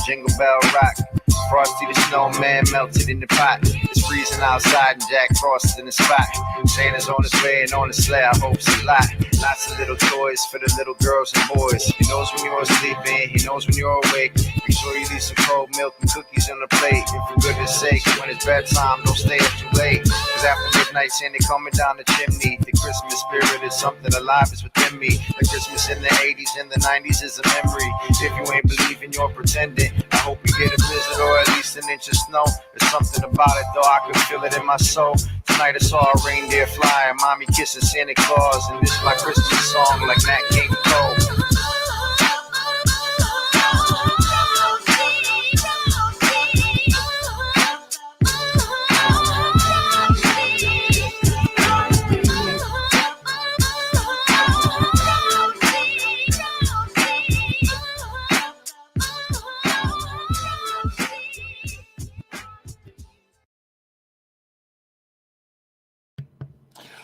Jingle bell rock. Frosty the snowman melted in the pot. It's freezing outside and Jack Frost is in the spot. Santa's on his way and on the sleigh, I hope it's a lot. Lots of little toys for the little girls and boys. He knows when you're sleeping, he knows when you're awake. Make sure you leave some cold milk and cookies on the plate. And for goodness sake, when it's bedtime, don't stay up too late. Cause after midnight, Santa coming down the chimney. The Christmas spirit is something alive, is within me. The Christmas in the 80s and the 90s is a memory. If you ain't believing, you're pretending. I hope you get a blizzard or at least an inch of snow. There's something about it though, I can feel it in my soul. Tonight I saw a reindeer fly and mommy kissing Santa Claus. And this is my Christmas song like Nat King Cole.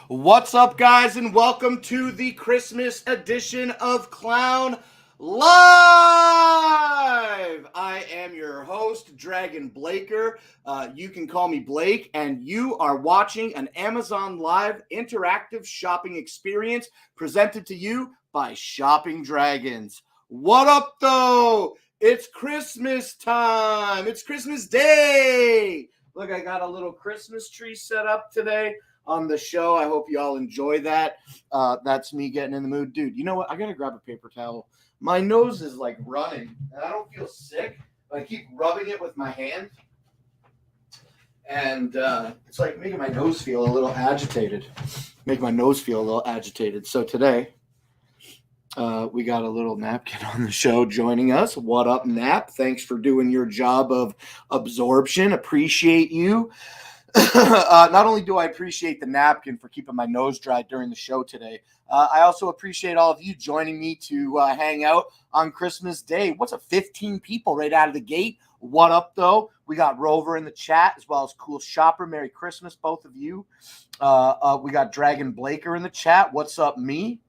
What's up, guys, and welcome to the Christmas edition of Clown Live! I am your host, Dragon Blaker. You can call me Blake, and you are watching an Amazon Live interactive shopping experience presented to you by ShoppingDragons. What up, though? It's Christmas time. It's Christmas Day. Look, I got a little Christmas tree set up today on the show. I hope you all enjoy that. That's me getting in the mood. Dude, you know what? I got to grab a paper towel. My nose is like running, and I don't feel sick, but I keep rubbing it with my hand. And it's like making my nose feel a little agitated. So today, we got a little napkin on the show joining us. What up, Nap? Thanks for doing your job of absorption. Appreciate you. Not only do I appreciate the napkin for keeping my nose dry during the show today, I also appreciate all of you joining me to hang out on Christmas Day. What's up, 15 people right out of the gate? What up, though? We got Rover in the chat, as well as Cool Shopper. Merry Christmas, both of you. We got Dragon Blaker in the chat. What's up, me?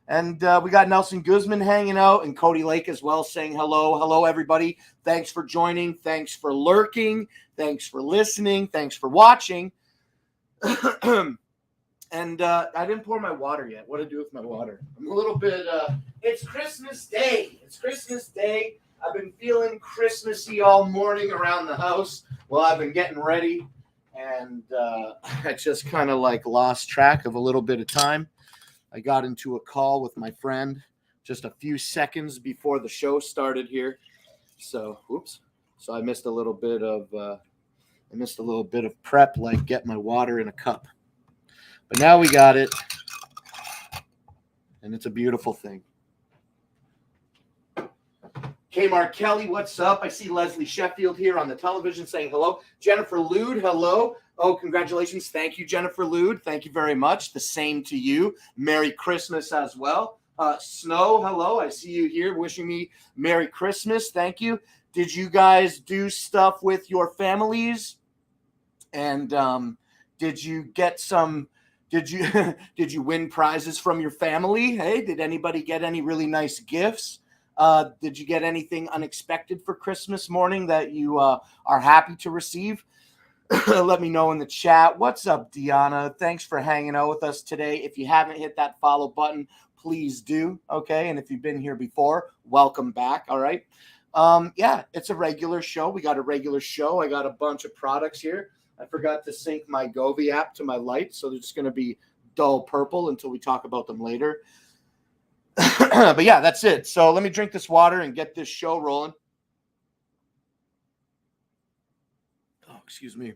And we got Nelson Guzman hanging out and Cody Lake as well saying hello. Hello, everybody. Thanks for joining. Thanks for lurking. Thanks for listening. Thanks for watching. And I didn't pour my water yet. What to do with my water? I'm a little bit, it's Christmas Day. It's Christmas Day. I've been feeling Christmassy all morning around the house while I've been getting ready. And I just kind of like lost track of a little bit of time. I got into a call with my friend just a few seconds before the show started here. So, oops. So I missed a little bit of prep, like get my water in a cup. But now we got it, and it's a beautiful thing. Kmart Kelly, what's up? I see Leslie Sheffield here on the television saying hello. Jennifer Lude, hello. Oh, congratulations. Thank you, Jennifer Lude. Thank you very much. The same to you. Merry Christmas as well. Snow, hello. I see you here wishing me Merry Christmas. Thank you. Did you guys do stuff with your families? And did you get some... Did you win prizes from your family? Hey, did anybody get any really nice gifts? Did you get anything unexpected for Christmas morning that you are happy to receive? Let me know in the chat. What's up, Deanna? Thanks for hanging out with us today. If you haven't hit that follow button, please do. Okay, and if you've been here before, welcome back. All right. Yeah, it's a regular show. We got a regular show. I got a bunch of products here. I forgot to sync my Govee app to my lights, so they're just going to be dull purple until we talk about them later. But yeah, that's it. So let me drink this water and get this show rolling. Oh, excuse me.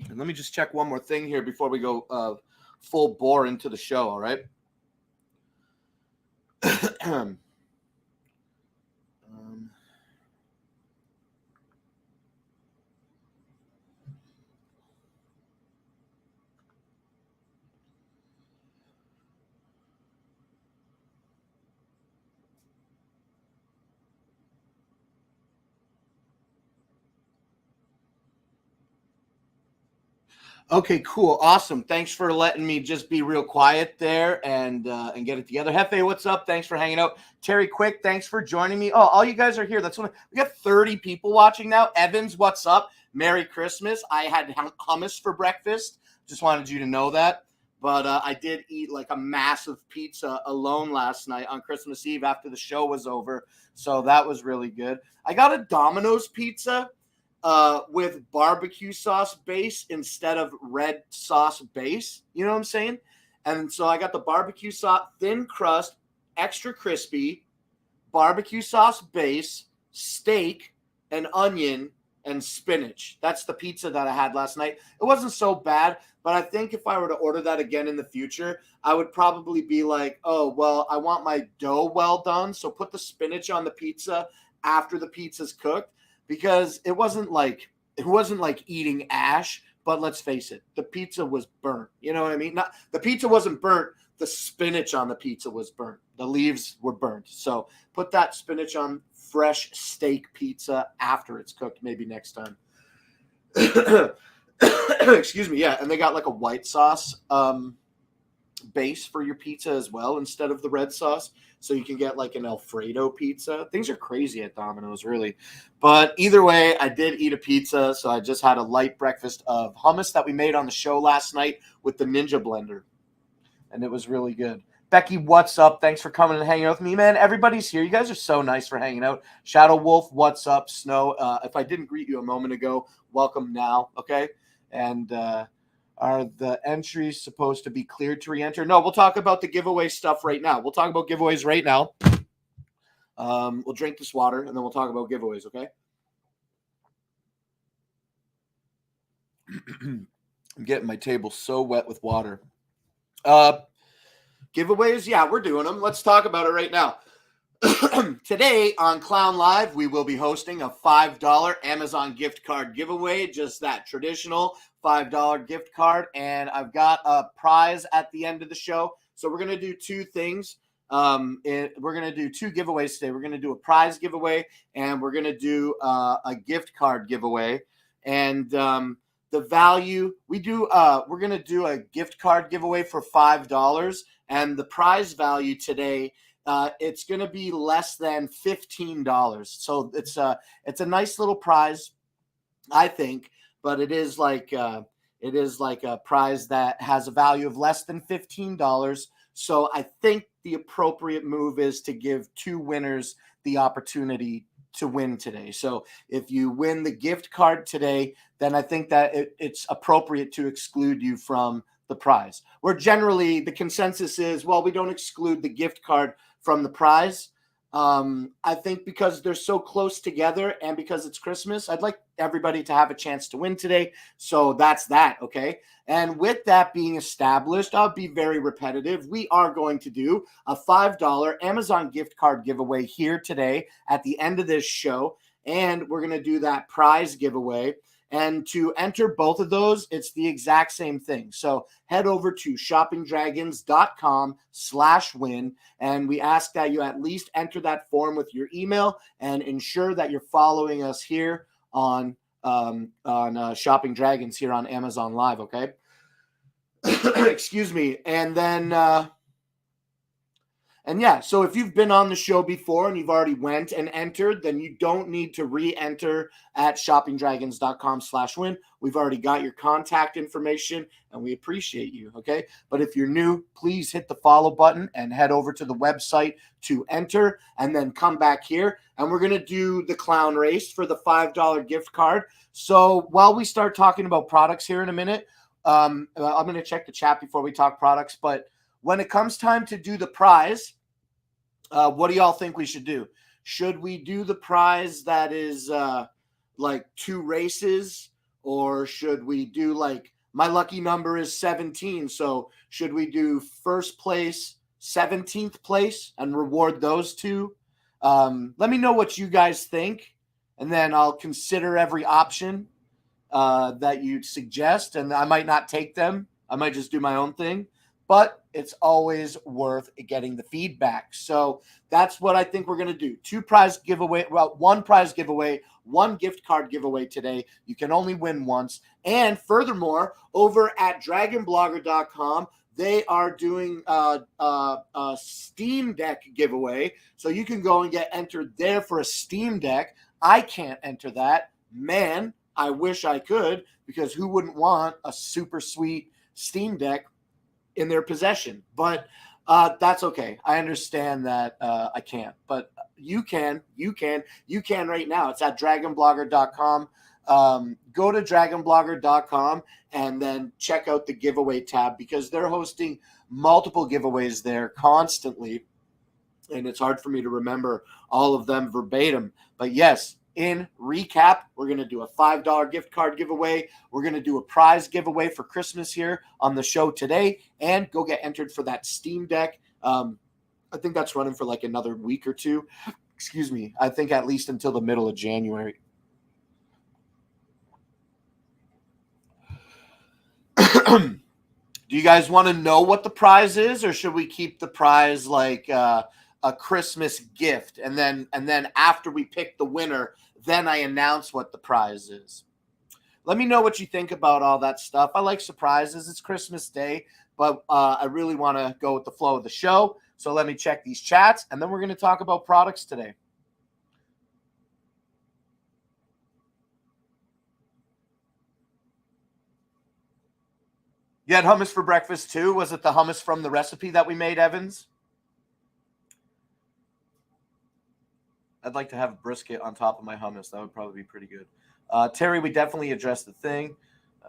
And let me just check one more thing here before we go full bore into the show, all right? Okay, cool. Awesome. Thanks for letting me just be real quiet there and get it together. Hefe, what's up? Thanks for hanging out. Terry Quick, thanks for joining me. Oh, all you guys are here. That's what we got 30 people watching now. Evans, what's up? Merry Christmas. I had hummus for breakfast. Just wanted you to know that. But I did eat like a massive pizza alone last night on Christmas Eve after the show was over. So that was really good. I got a Domino's pizza with barbecue sauce base instead of red sauce base. You know what I'm saying? And so I got the barbecue sauce, thin crust, extra crispy, barbecue sauce base, steak, and onion, and spinach. That's the pizza that I had last night. It wasn't so bad, but I think if I were to order that again in the future, I would probably be like, oh, well, I want my dough well done, so put the spinach on the pizza after the pizza's cooked. Because it wasn't like eating ash, but let's face it, the pizza was burnt. You know what I mean? The pizza wasn't burnt. The spinach on the pizza was burnt. The leaves were burnt. So put that spinach on fresh steak pizza after it's cooked, maybe next time. Excuse me. Yeah, and they got like a white sauce base for your pizza as well instead of the red sauce. So you can get like an Alfredo pizza. Things are crazy at Domino's, really. But either way, I did eat a pizza. So I just had a light breakfast of hummus that we made on the show last night with the Ninja blender. And it was really good. Becky, what's up? Thanks for coming and hanging out with me, man. Everybody's here. You guys are so nice for hanging out. Shadow Wolf, what's up? Snow, if I didn't greet you a moment ago, welcome now, okay? And are the entries supposed to be cleared to re-enter? No, we'll talk about the giveaway stuff right now. We'll talk about giveaways right now. We'll drink this water, and then we'll talk about giveaways, okay? I'm getting my table so wet with water. Giveaways, yeah, we're doing them. Let's talk about it right now. Today on Clown Live, we will be hosting a $5 Amazon gift card giveaway, just that traditional $5 gift card. And I've got a prize at the end of the show. So we're going to do two things. We're going to do two giveaways today. We're going to do a prize giveaway and we're going to do a gift card giveaway. And the value we do, we're going to do a gift card giveaway for $5. and the prize value today, it's going to be less than $15. So it's a nice little prize, I think, but it is like a prize that has a value of less than $15. So I think the appropriate move is to give two winners the opportunity to win today. So if you win the gift card today, then I think that it's appropriate to exclude you from the prize. Where generally the consensus is, well, we don't exclude the gift card from the prize. I think because they're so close together and because it's Christmas, I'd like everybody to have a chance to win today. So that's that, okay? And with that being established, I'll be very repetitive. We are going to do a $5 Amazon gift card giveaway here today at the end of this show. And we're going to do that prize giveaway. And to enter both of those, it's the exact same thing. So head over to shoppingdragons.com/win. And we ask that you at least enter that form with your email and ensure that you're following us here on Shopping Dragons here on Amazon Live, okay? Excuse me. And then... And yeah, so if you've been on the show before and you've already went and entered, then you don't need to re-enter at shoppingdragons.com/win. We've already got your contact information and we appreciate you, okay? But if you're new, please hit the follow button and head over to the website to enter and then come back here. And we're going to do the clown race for the $5 gift card. So while we start talking about products here in a minute, I'm going to check the chat before we talk products, but when it comes time to do the prize, what do y'all think we should do? Should we do the prize that is like 2 races, or should we do like my lucky number is 17? So should we do first place, 17th place, and reward those two? Let me know what you guys think, and then I'll consider every option that you suggest, and I might not take them. I might just do my own thing. But it's always worth getting the feedback. So that's what I think we're going to do. 2 prize giveaway, well, 1 prize giveaway, 1 gift card giveaway today. You can only win once. And furthermore, over at dragonblogger.com, they are doing a Steam Deck giveaway. So you can go and get entered there for a Steam Deck. I can't enter that. Man, I wish I could, because who wouldn't want a super sweet Steam Deck in their possession? But that's okay. I understand that I can't, but you can right now. It's at dragonblogger.com. Go to dragonblogger.com and then check out the giveaway tab, because they're hosting multiple giveaways there constantly, and it's hard for me to remember all of them verbatim. But yes, in recap, we're going to do a $5 gift card giveaway. We're going to do a prize giveaway for Christmas here on the show today, and go get entered for that Steam Deck. I think that's running for like another week or two. Excuse me. I think at least until the middle of January. Do you guys want to know what the prize is, or should we keep the prize like a Christmas gift, and then after we pick the winner, then I announce what the prize is? Let me know what you think about all that stuff. I like surprises. It's Christmas Day, but I really want to go with the flow of the show. So let me check these chats, and then we're going to talk about products today. You had hummus for breakfast too? Was it the hummus from the recipe that we made, Evans? I'd like to have a brisket on top of my hummus. That would probably be pretty good. Terry, we definitely addressed the thing.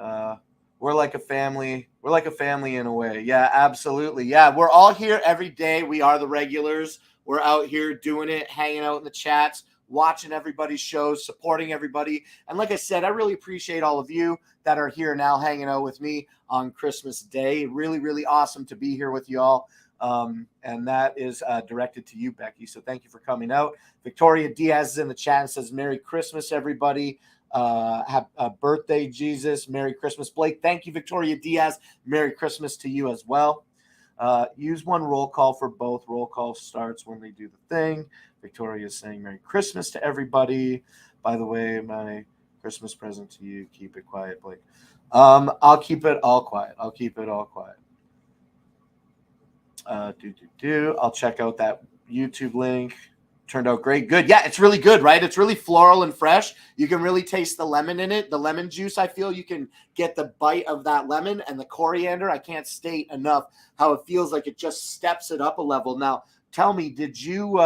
We're like a family. We're like a family in a way. Yeah, absolutely. Yeah, we're all here every day. We are the regulars. We're out here doing it, hanging out in the chats, watching everybody's shows, supporting everybody. And like I said, I really appreciate all of you that are here now hanging out with me on Christmas Day. Really, really awesome to be here with you all. And that is directed to you, Becky. So thank you for coming out. Victoria Diaz is in the chat and says, Merry Christmas, everybody. Have a birthday, Jesus. Merry Christmas, Blake. Thank you, Victoria Diaz. Merry Christmas to you as well. Use one roll call for both. Roll call starts when they do the thing. Victoria is saying Merry Christmas to everybody. By the way, my Christmas present to you. Keep it quiet, Blake. I'll keep it all quiet. I'll keep it all quiet. I'll check out that YouTube link. Turned out great. Good. Yeah, it's really good, right? It's really floral and fresh. You can really taste the lemon in it. The lemon juice, I feel you can get the bite of that lemon, and the coriander. I can't state enough how it feels like it just steps it up a level. Now, tell me, did you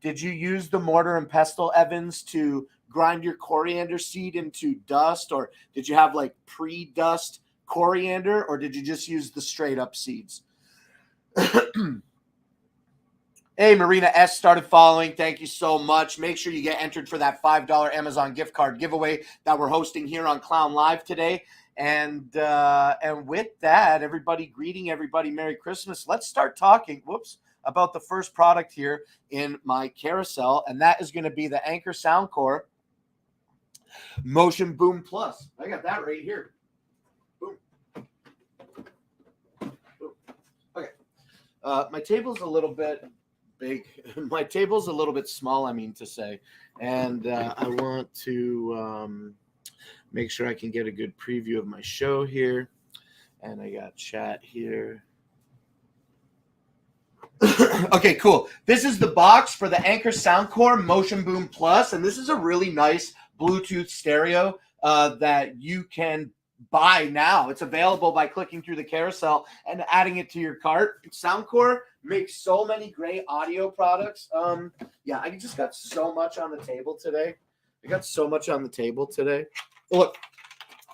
use the mortar and pestle, Evans, to grind your coriander seed into dust, or did you have like pre-dust coriander, or did you just use the straight up seeds? Hey, Marina S. started following. Thank you so much. Make sure you get entered for that $5 Amazon gift card giveaway that we're hosting here on Clown Live today. And with that, everybody, greeting everybody, Merry Christmas. Let's start talking, about the first product here in my carousel, and that is going to be the Anker Soundcore Motion Boom Plus. I got that right here. Boom. Boom. Okay. My table's a little bit big. My table's a little bit small, I mean to say. And I want to make sure I can get a good preview of my show here. And I got chat here. Okay, cool. This is the box for the Anker Soundcore Motion Boom Plus. And this is a really nice Bluetooth stereo that you can buy now. It's available by clicking through the carousel and adding it to your cart. Soundcore makes so many great audio products. Yeah, I just got so much on the table today. Look,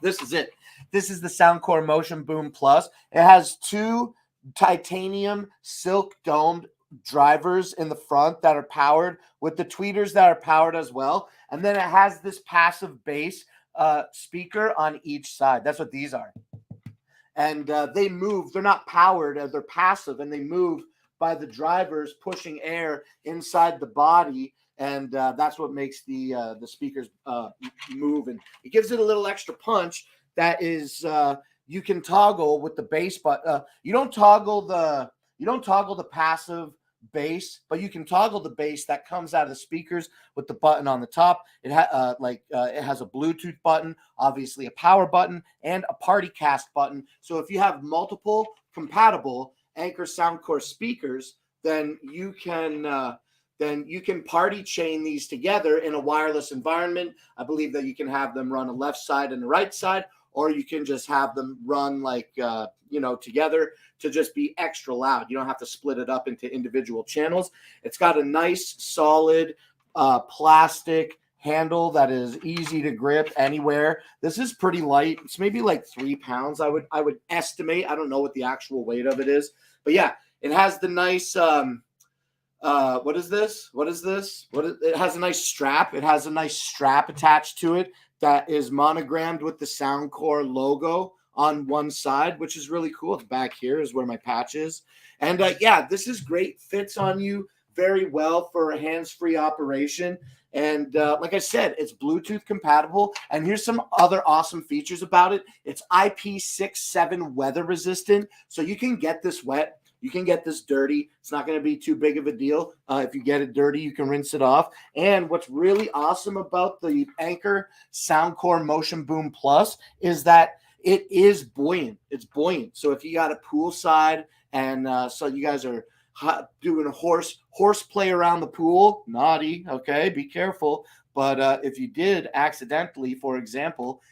this is it. This is the Soundcore Motion Boom Plus. It has two titanium silk domed drivers in the front that are powered with the tweeters that are powered as well. And then it has this passive bass speaker on each side. That's what these are. And they move. They're not powered. They're passive, and they move by the drivers pushing air inside the body. And that's what makes the speakers move. And it gives it a little extra punch that is you can toggle with the bass, but you don't toggle the passive bass, but you can toggle the bass that comes out of the speakers with the button on the top. It has a Bluetooth button, obviously a power button, and a party cast button. So if you have multiple compatible Anker Soundcore speakers, then you can party chain these together in a wireless environment. I believe that you can have them run a left side and a right side, or you can just have them run together to just be extra loud. You don't have to split it up into individual channels. It's got a nice, solid plastic handle that is easy to grip anywhere. This is pretty light. It's maybe like 3 pounds, I would estimate. I don't know what the actual weight of it is. But yeah, it has the nice what is this? It has a nice strap. It has a nice strap attached to it that is monogrammed with the Soundcore logo on one side, which is really cool. It's back here is where my patch is. And yeah, this is great. Fits on you very well for a hands-free operation. And like I said, it's Bluetooth compatible. And here's some other awesome features about it. It's IP67 weather resistant. So you can get this wet. You can get this dirty. It's not going to be too big of a deal. If you get it dirty, you can rinse it off. And what's really awesome about the Anker Soundcore Motion Boom Plus is that it is buoyant. It's buoyant. So if you got a poolside and so you guys are doing a horse play around the pool, naughty, okay, be careful. But if you did accidentally, for example,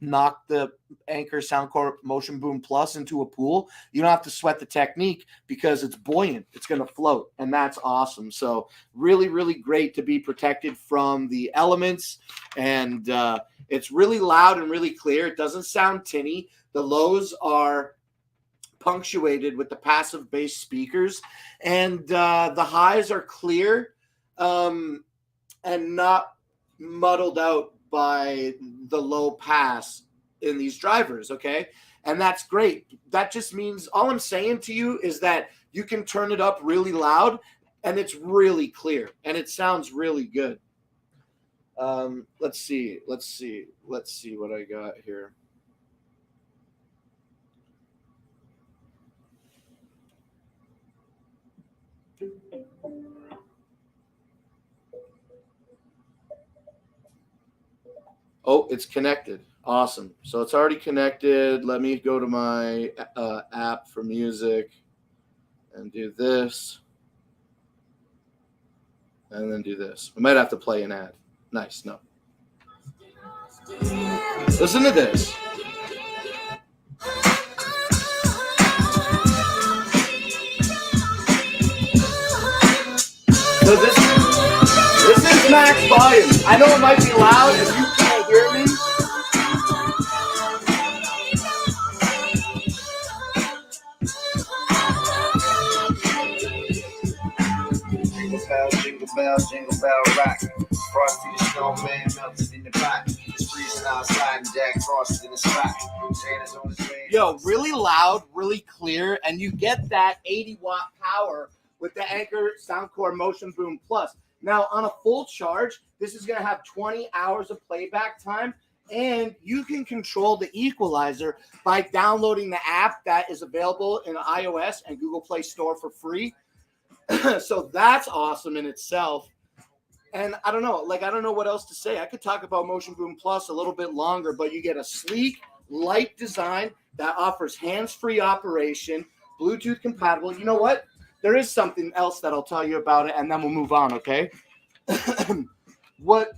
knock the Anker Soundcore Motion Boom Plus into a pool, you don't have to sweat the technique because it's buoyant. It's going to float, and that's awesome. So really, really great to be protected from the elements, and it's really loud and really clear. It doesn't sound tinny. The lows are punctuated with the passive bass speakers, and the highs are clear and not muddled out by the low pass in these drivers, okay? And that's great. That just means all I'm saying to you is that you can turn it up really loud and it's really clear and it sounds really good. Let's see what I got here. Oh, it's connected. Awesome. So it's already connected. Let me go to my app for music. and do this. And then do this. We might have to play an ad. Nice. No. Listen to this. So this is max volume. I know it might be loud if you can't hear me. Jingle bell rock. Frosty the snowman melted in the pot. It's freezing outside and Jack Frost in the spot. Santa's on his way. Yo, really loud, really clear, and you get that 80-watt power with the Anker Soundcore Motion Boom Plus. Now, on a full charge, this is going to have 20 hours of playback time, and you can control the equalizer by downloading the app that is available in iOS and Google Play Store for free. So that's awesome in itself. And I don't know what else to say. I could talk about Motion Boom Plus a little bit longer, but you get a sleek, light design that offers hands-free operation, Bluetooth compatible. You know what? There is something else that I'll tell you about it, and then we'll move on, okay? What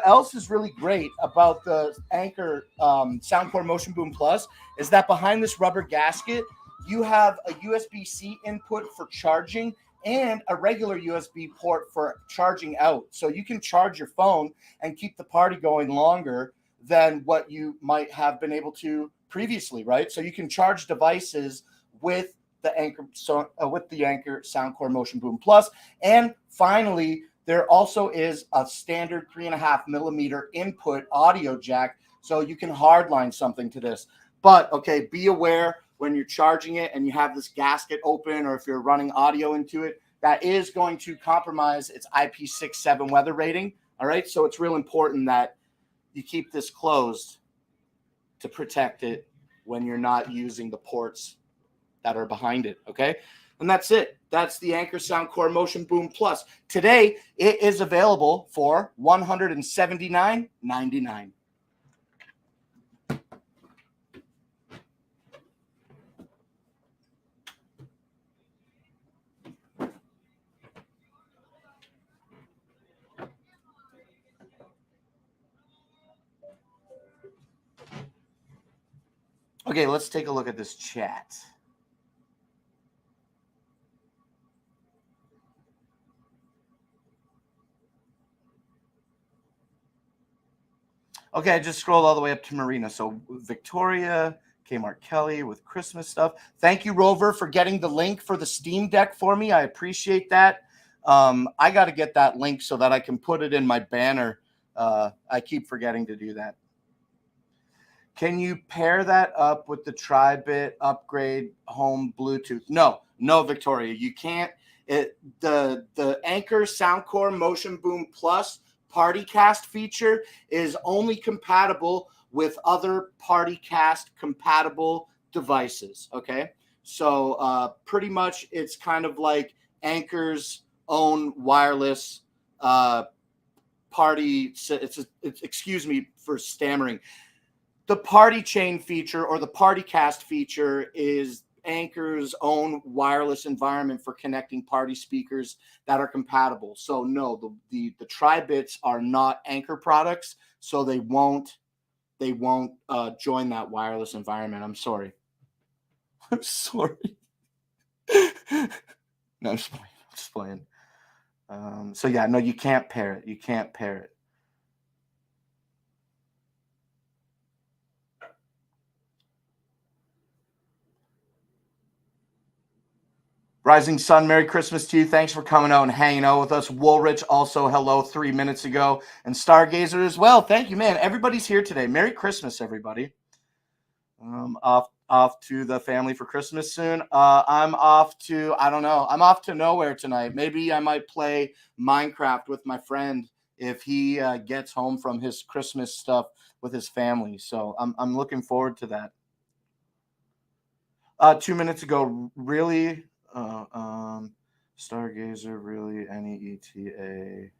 else is really great about the Anker Soundcore Motion Boom Plus is that behind this rubber gasket, you have a USB-C input for charging and a regular USB port for charging out. So you can charge your phone and keep the party going longer than what you might have been able to previously, right? So you can charge devices with the Anker Soundcore Motion Boom Plus. And finally, there also is a standard 3.5 millimeter input audio jack, so you can hardline something to this. But okay, be aware when you're charging it and you have this gasket open, or if you're running audio into it, that is going to compromise its IP67 weather rating. All right, so it's real important that you keep this closed to protect it when you're not using the ports that are behind it. Okay, and that's it. That's the Anker Soundcore Motion Boom Plus. Today, it is available for $179.99. Okay, let's take a look at this chat. Okay, I just scrolled all the way up to Marina. So Victoria, Kmart Kelly with Christmas stuff. Thank you, Rover, for getting the link for the Steam Deck for me. I appreciate that. I got to get that link so that I can put it in my banner. I keep forgetting to do that. Can you pair that up with the Tri-Bit upgrade home Bluetooth? No, Victoria, you can't. The Anker Soundcore Motion Boom Plus PartyCast feature is only compatible with other PartyCast compatible devices. Okay, so pretty much it's kind of like Anker's own wireless party. Excuse me for stammering. The Party Chain feature or the PartyCast feature is Anker's own wireless environment for connecting party speakers that are compatible. So no, the Tri-Bits are not Anker products, so they won't join that wireless environment. I'm sorry. I'm sorry. No, I'm just playing. So yeah, no, you can't pair it. You can't pair it. Rising Sun, Merry Christmas to you. Thanks for coming out and hanging out with us. Woolrich, also hello 3 minutes ago. And Stargazer as well. Thank you, man. Everybody's here today. Merry Christmas, everybody. Off to the family for Christmas soon. I'm off to, I don't know. I'm off to nowhere tonight. Maybe I might play Minecraft with my friend if he gets home from his Christmas stuff with his family. So I'm looking forward to that. 2 minutes ago, really... Stargazer, really, NEETA.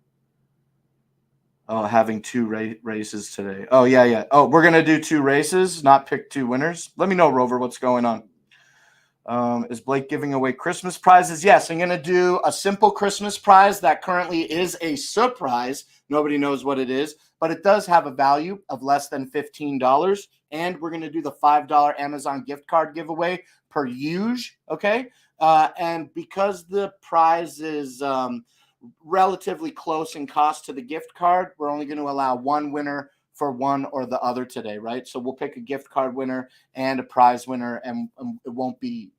Oh, having two races today. Oh, yeah. Oh, we're going to do two races, not pick two winners. Let me know, Rover, what's going on. Is Blake giving away Christmas prizes? Yes, I'm going to do a simple Christmas prize that currently is a surprise. Nobody knows what it is, but it does have a value of less than $15. And we're going to do the $5 Amazon gift card giveaway per use, okay? And because the prize is relatively close in cost to the gift card, we're only going to allow one winner for one or the other today, right? So we'll pick a gift card winner and a prize winner, and it won't be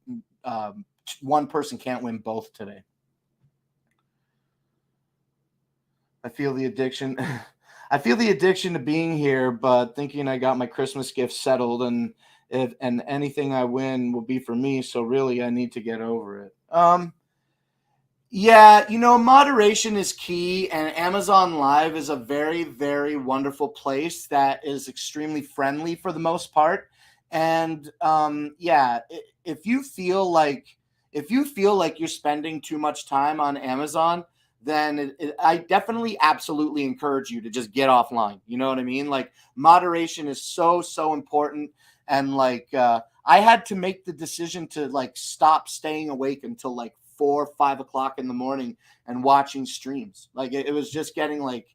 one person can't win both today. I feel the addiction. I feel the addiction to being here, but thinking I got my Christmas gift settled, and anything I win will be for me. So really, I need to get over it. Yeah, moderation is key, and Amazon Live is a very, very wonderful place that is extremely friendly for the most part. And yeah, if you feel like you're spending too much time on Amazon, then I definitely absolutely encourage you to just get offline. You know what I mean? Like, moderation is so, so important. And like, I had to make the decision to like stop staying awake until like 4 or 5 o'clock in the morning and watching streams. Like, it was just getting like,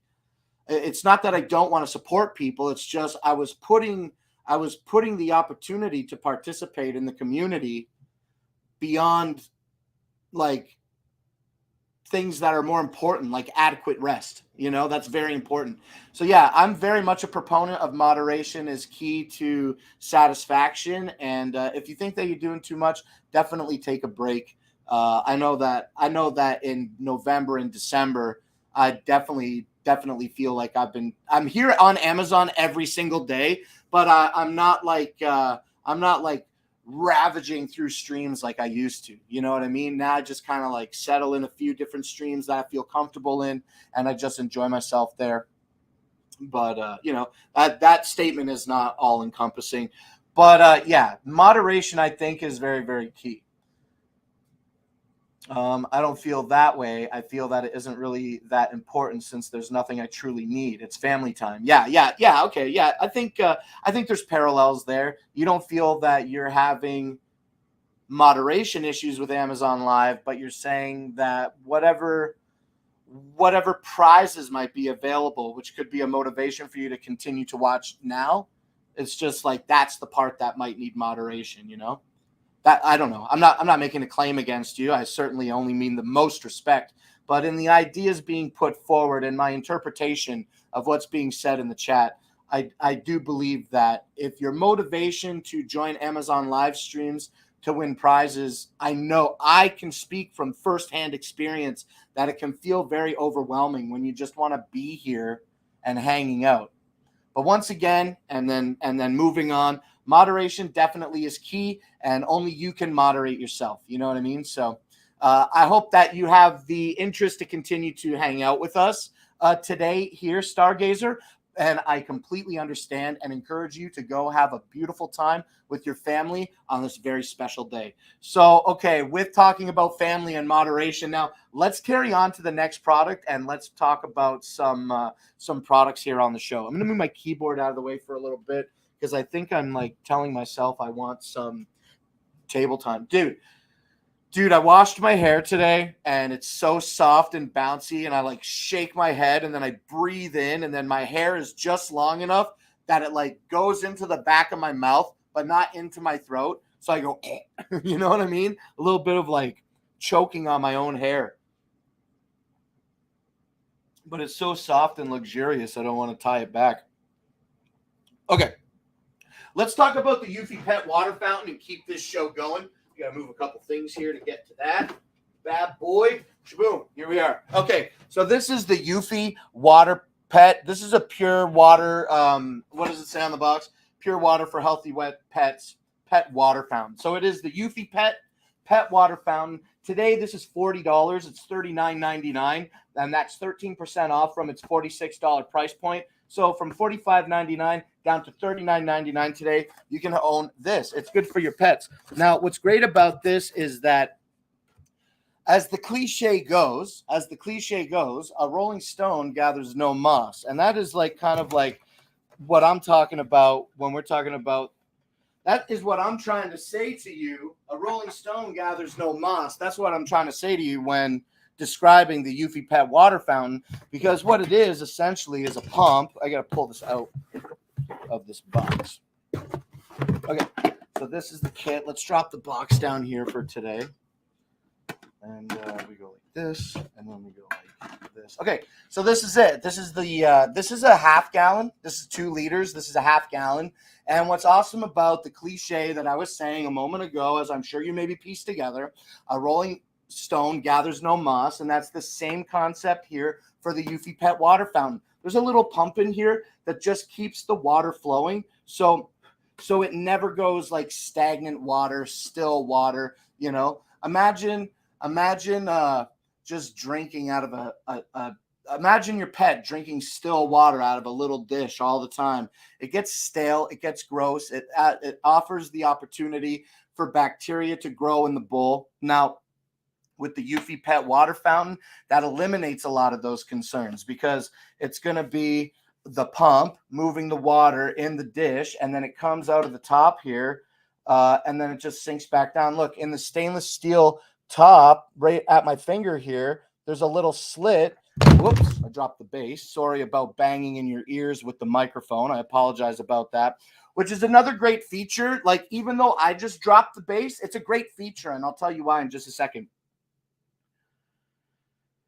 it's not that I don't want to support people. It's just I was putting the opportunity to participate in the community beyond like things that are more important, like adequate rest. That's very important. So yeah, I'm very much a proponent of moderation is key to satisfaction. And if you think that you're doing too much, definitely take a break. I know that in November and December, I definitely feel like I'm here on Amazon every single day, but I'm not like ravaging through streams like I used to. You know what I mean? Now I just kind of like settle in a few different streams that I feel comfortable in, and I just enjoy myself there. But that statement is not all encompassing. But yeah, moderation I think is very, very key. I don't feel that way. I feel that it isn't really that important since there's nothing I truly need. It's family time. Yeah. Okay. Yeah. I think there's parallels there. You don't feel that you're having moderation issues with Amazon Live, but you're saying that whatever prizes might be available, which could be a motivation for you to continue to watch now, it's just like that's the part that might need moderation, That I don't know. I'm not making a claim against you. I certainly only mean the most respect. But in the ideas being put forward and my interpretation of what's being said in the chat, I do believe that if your motivation to join Amazon live streams to win prizes, I know I can speak from firsthand experience that it can feel very overwhelming when you just want to be here and hanging out. But once again, and then moving on, moderation definitely is key, and only you can moderate yourself. You know what I mean? So I hope that you have the interest to continue to hang out with us today here, Stargazer. And I completely understand and encourage you to go have a beautiful time with your family on this very special day. So, okay, with talking about family and moderation, now let's carry on to the next product and let's talk about some products here on the show. I'm going to move my keyboard out of the way for a little bit because I think I'm like telling myself I want some table time. Dude, I washed my hair today and it's so soft and bouncy, and I like shake my head and then I breathe in, and then my hair is just long enough that it like goes into the back of my mouth, but not into my throat. So I go, you know what I mean? A little bit of like choking on my own hair. But it's so soft and luxurious, I don't want to tie it back. Okay. Let's talk about the Eufy Pet Water Fountain and keep this show going. We got to move a couple things here to get to that. Bad boy. Shaboom. Here we are. Okay. So this is the Eufy Water Pet. This is a pure water. What does it say on the box? Pure water for healthy wet pets. Pet water fountain. So it is the Eufy Pet Water Fountain. Today, this is $40. It's $39.99. And that's 13% off from its $46 price point. So from $45.99 down to $39.99 today, you can own this. It's good for your pets. Now, what's great about this is that as the cliche goes, a rolling stone gathers no moss. And that is like kind of like what I'm talking about when we're talking about That is what I'm trying to say to you. A rolling stone gathers no moss. That's what I'm trying to say to you when describing the Eufy Pet water fountain, because what it is essentially is a pump. I got to pull this out of this box. Okay, so this is the kit. Let's drop the box down here for today. And we go like this, and then we go like this. Okay, so this is it. This is the this is a half gallon. This is 2 liters. This is a half gallon. And what's awesome about the cliche that I was saying a moment ago, as I'm sure you maybe pieced together, a rolling stone gathers no moss, and that's the same concept here for the Eufy Pet water fountain. There's a little pump in here that just keeps the water flowing, so it never goes like stagnant water, still water. You know, imagine just drinking out of imagine your pet drinking still water out of a little dish all the time. It gets stale, it gets gross. It offers the opportunity for bacteria to grow in the bowl. Now, with the Eufy Pet water fountain, that eliminates a lot of those concerns, because it's going to be the pump moving the water in the dish, and then it comes out of the top here, and then it just sinks back down. Look, in the stainless steel top right at my finger here, there's a little slit. Whoops, I dropped the base. Sorry about banging in your ears with the microphone. I apologize about that. Which is another great feature. Like, even though I just dropped the base, it's a great feature, and I'll tell you why in just a second.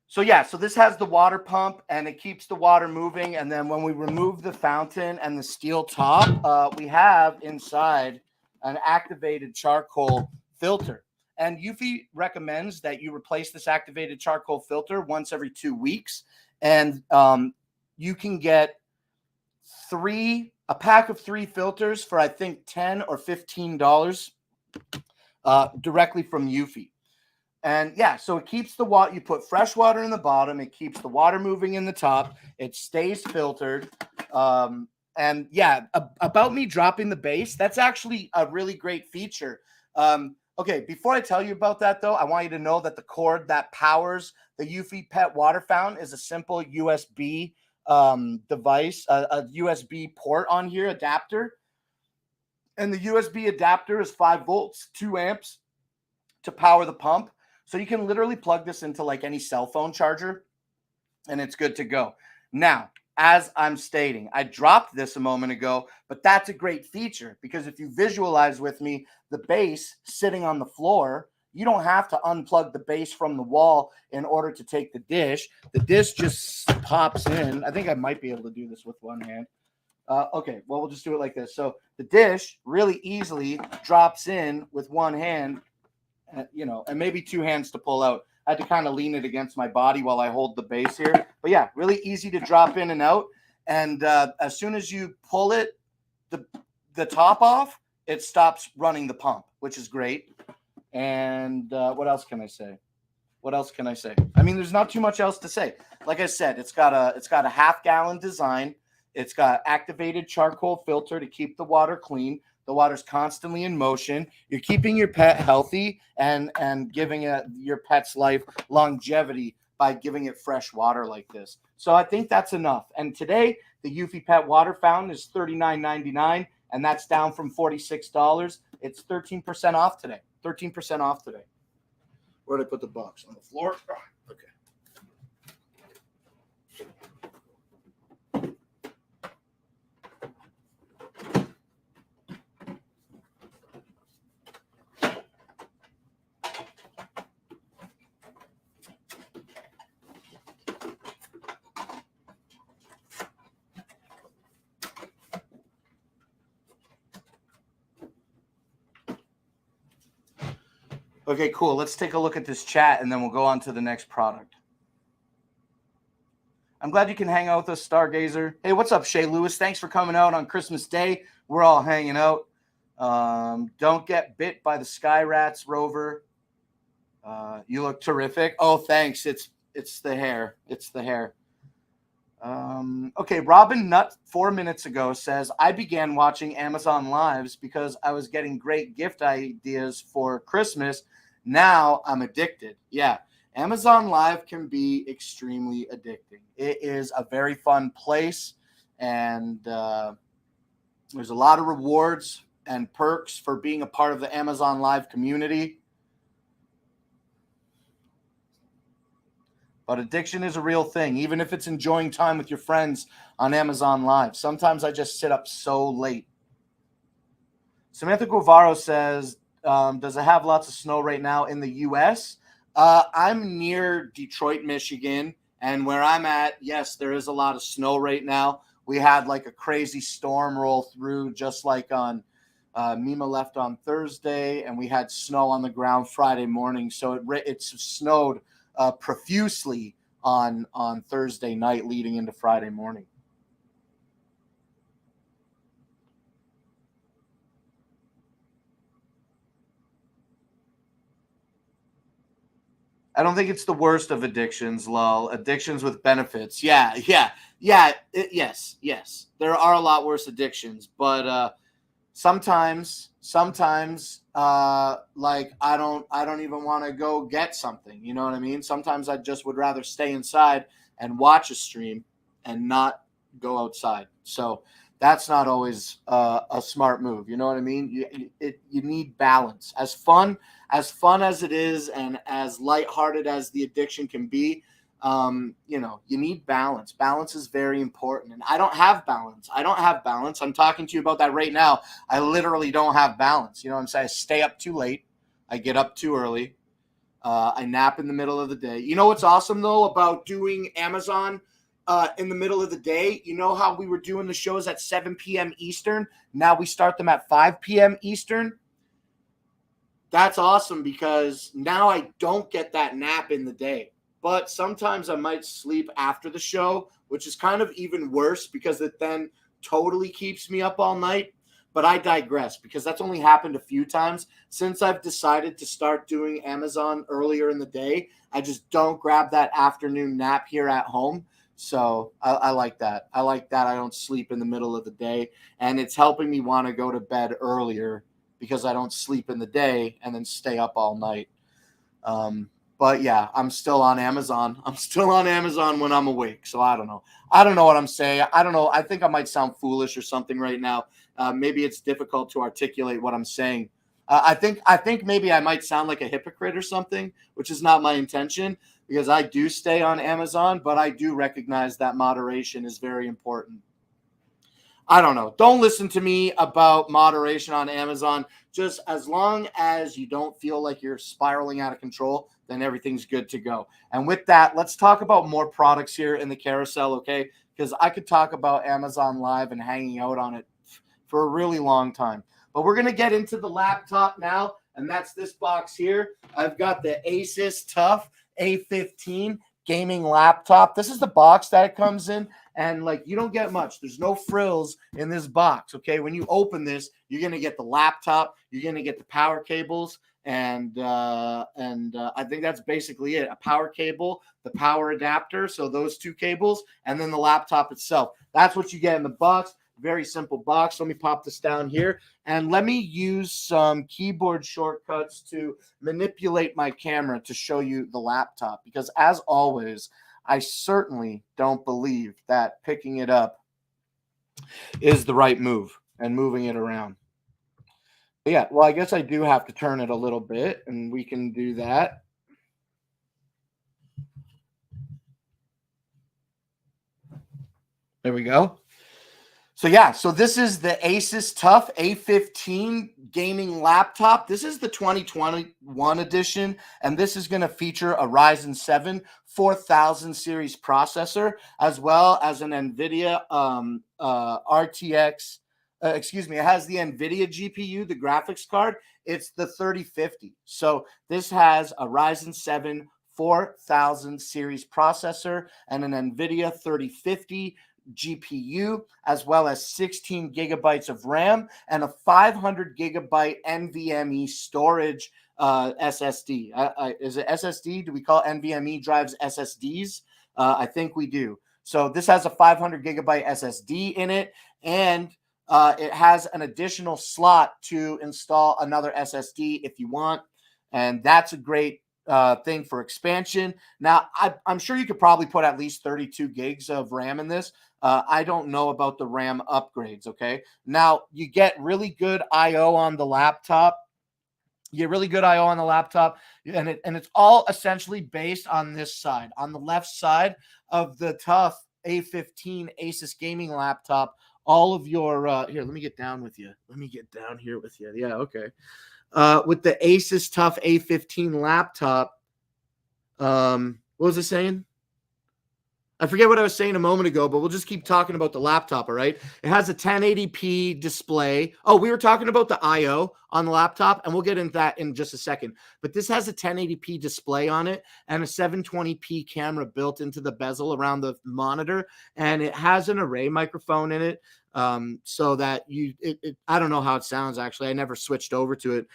So yeah, so this has the water pump, and it keeps the water moving. And then when we remove the fountain and the steel top, we have inside an activated charcoal filter. And Eufy recommends that you replace this activated charcoal filter once every 2 weeks. And you can get a pack of 3 filters for, I think, $10 or $15 directly from Eufy. And yeah, so it keeps the water. You put fresh water in the bottom. It keeps the water moving in the top. It stays filtered. And yeah, about me dropping the base, that's actually a really great feature. Okay, before I tell you about that, though, I want you to know that the cord that powers the Eufy Pet water fountain is a simple USB device, a USB port on here, adapter. And the USB adapter is 5 volts, 2 amps to power the pump. So you can literally plug this into like any cell phone charger, and it's good to go. Now, as I'm stating, I dropped this a moment ago, but that's a great feature, because if you visualize with me the base sitting on the floor, you don't have to unplug the base from the wall in order to take the dish. The dish just pops in. I think I might be able to do this with one hand. Okay, well, we'll just do it like this. So the dish really easily drops in with one hand, and maybe 2 hands to pull out. I had to kind of lean it against my body while I hold the base here. But yeah, really easy to drop in and out. And as soon as you pull it, the top off, it stops running the pump, which is great. And what else can I say? I mean, there's not too much else to say. Like I said, it's got a half-gallon design. It's got activated charcoal filter to keep the water clean. The water's constantly in motion. You're keeping your pet healthy and giving your pet's life longevity by giving it fresh water like this. So I think that's enough. And today, the Eufy Pet water fountain is $39.99, and that's down from $46. It's 13% off today. 13% off today. Where did I put the box? On the floor? Oh, okay. Okay, cool. Let's take a look at this chat, and then we'll go on to the next product. I'm glad you can hang out with us, Stargazer. Hey, what's up, Shay Lewis? Thanks for coming out on Christmas Day. We're all hanging out. Don't get bit by the Sky Rats, Rover. You look terrific. Oh, thanks. It's the hair. It's the hair. Okay, Robin Nutt 4 minutes ago says, I began watching Amazon Lives because I was getting great gift ideas for Christmas. Now I'm addicted. Yeah, Amazon Live can be extremely addicting. It is a very fun place, and there's a lot of rewards and perks for being a part of the Amazon Live community. But addiction is a real thing, even if it's enjoying time with your friends on Amazon Live. Sometimes I just sit up so late. Samantha Guevaro says, does it have lots of snow right now in the U.S.? I'm near Detroit, Michigan, and where I'm at, yes, there is a lot of snow right now. We had like a crazy storm roll through, just like on Mima left on Thursday, and we had snow on the ground Friday morning. So it snowed profusely on Thursday night leading into Friday morning. I don't think it's the worst of addictions, lol. Addictions with benefits. Yes. There are a lot worse addictions, but sometimes like I don't even want to go get something. You know what I mean? Sometimes I just would rather stay inside and watch a stream and not go outside. So that's not always a smart move. You know what I mean? You need balance. As fun as it is, and as lighthearted as the addiction can be, you need balance. Balance is very important. And I don't have balance. I'm talking to you about that right now. I literally don't have balance. You know what I'm saying? I stay up too late. I get up too early. I nap in the middle of the day. You know what's awesome, though, about doing Amazon in the middle of the day? You know how we were doing the shows at 7 p.m. Eastern? Now we start them at 5 p.m. Eastern. That's awesome because now I don't get that nap in the day. But sometimes I might sleep after the show, which is kind of even worse because it then totally keeps me up all night. But I digress because that's only happened a few times since I've decided to start doing Amazon earlier in the day. I just don't grab that afternoon nap here at home. So I like that. I like that I don't sleep in the middle of the day. And it's helping me want to go to bed earlier because I don't sleep in the day and then stay up all night. But yeah, I'm still on Amazon. I'm still on Amazon when I'm awake. So I don't know. I don't know what I'm saying. I don't know. I think I might sound foolish or something right now. Maybe it's difficult to articulate what I'm saying. I think maybe I might sound like a hypocrite or something, which is not my intention because I do stay on Amazon, but I do recognize that moderation is very important. I don't know. Don't listen to me about moderation on Amazon. Just as long as you don't feel like you're spiraling out of control, then everything's good to go. And with that, let's talk about more products here in the carousel, okay? Because I could talk about Amazon Live and hanging out on it for a really long time. But we're going to get into the laptop now, and that's this box here. I've got the Asus TUF A15 gaming laptop. This is the box that it comes in. And like, you don't get much. There's no frills in this box. Okay. When you open this, you're going to get the laptop, you're going to get the power cables. And I think that's basically it. A power cable, the power adapter. So those two cables, and then the laptop itself. That's what you get in the box. Very simple box. Let me pop this down here and let me use some keyboard shortcuts to manipulate my camera to show you the laptop, because as always, I certainly don't believe that picking it up is the right move and moving it around. But yeah, well, I guess I do have to turn it a little bit, and we can do that. There we go. So yeah, so this is the Asus TUF A15 gaming laptop. This is the 2021 edition, and this is going to feature a Ryzen 7 4000 series processor, as well as an NVIDIA RTX. It has the NVIDIA GPU, the graphics card. It's the 3050. So this has a Ryzen 7 4000 series processor and an NVIDIA 3050 GPU, as well as 16 gigabytes of RAM and a 500 gigabyte NVMe storage SSD. Is it SSD? Do we call NVMe drives SSDs? I think we do. So this has a 500 gigabyte SSD in it, and it has an additional slot to install another SSD if you want. And that's a great thing for expansion. Now, I'm sure you could probably put at least 32 gigs of RAM in this. I don't know about the RAM upgrades, okay? Now, you get really good I/O on the laptop. You get really good I/O on the laptop, and it's all essentially based on this side. On the left side of the tough A15 Asus gaming laptop, all of your here, let me get down with you. Let me get down here with you. Yeah, okay. With the Asus Tough A15 laptop, what was I saying? I forget what I was saying a moment ago, but we'll just keep talking about the laptop, all right? It has a 1080p display. Oh, we were talking about the I/O on the laptop, and we'll get into that in just a second. But this has a 1080p display on it and a 720p camera built into the bezel around the monitor, and it has an array microphone in it, so that I don't know how it sounds, actually. I never switched over to it.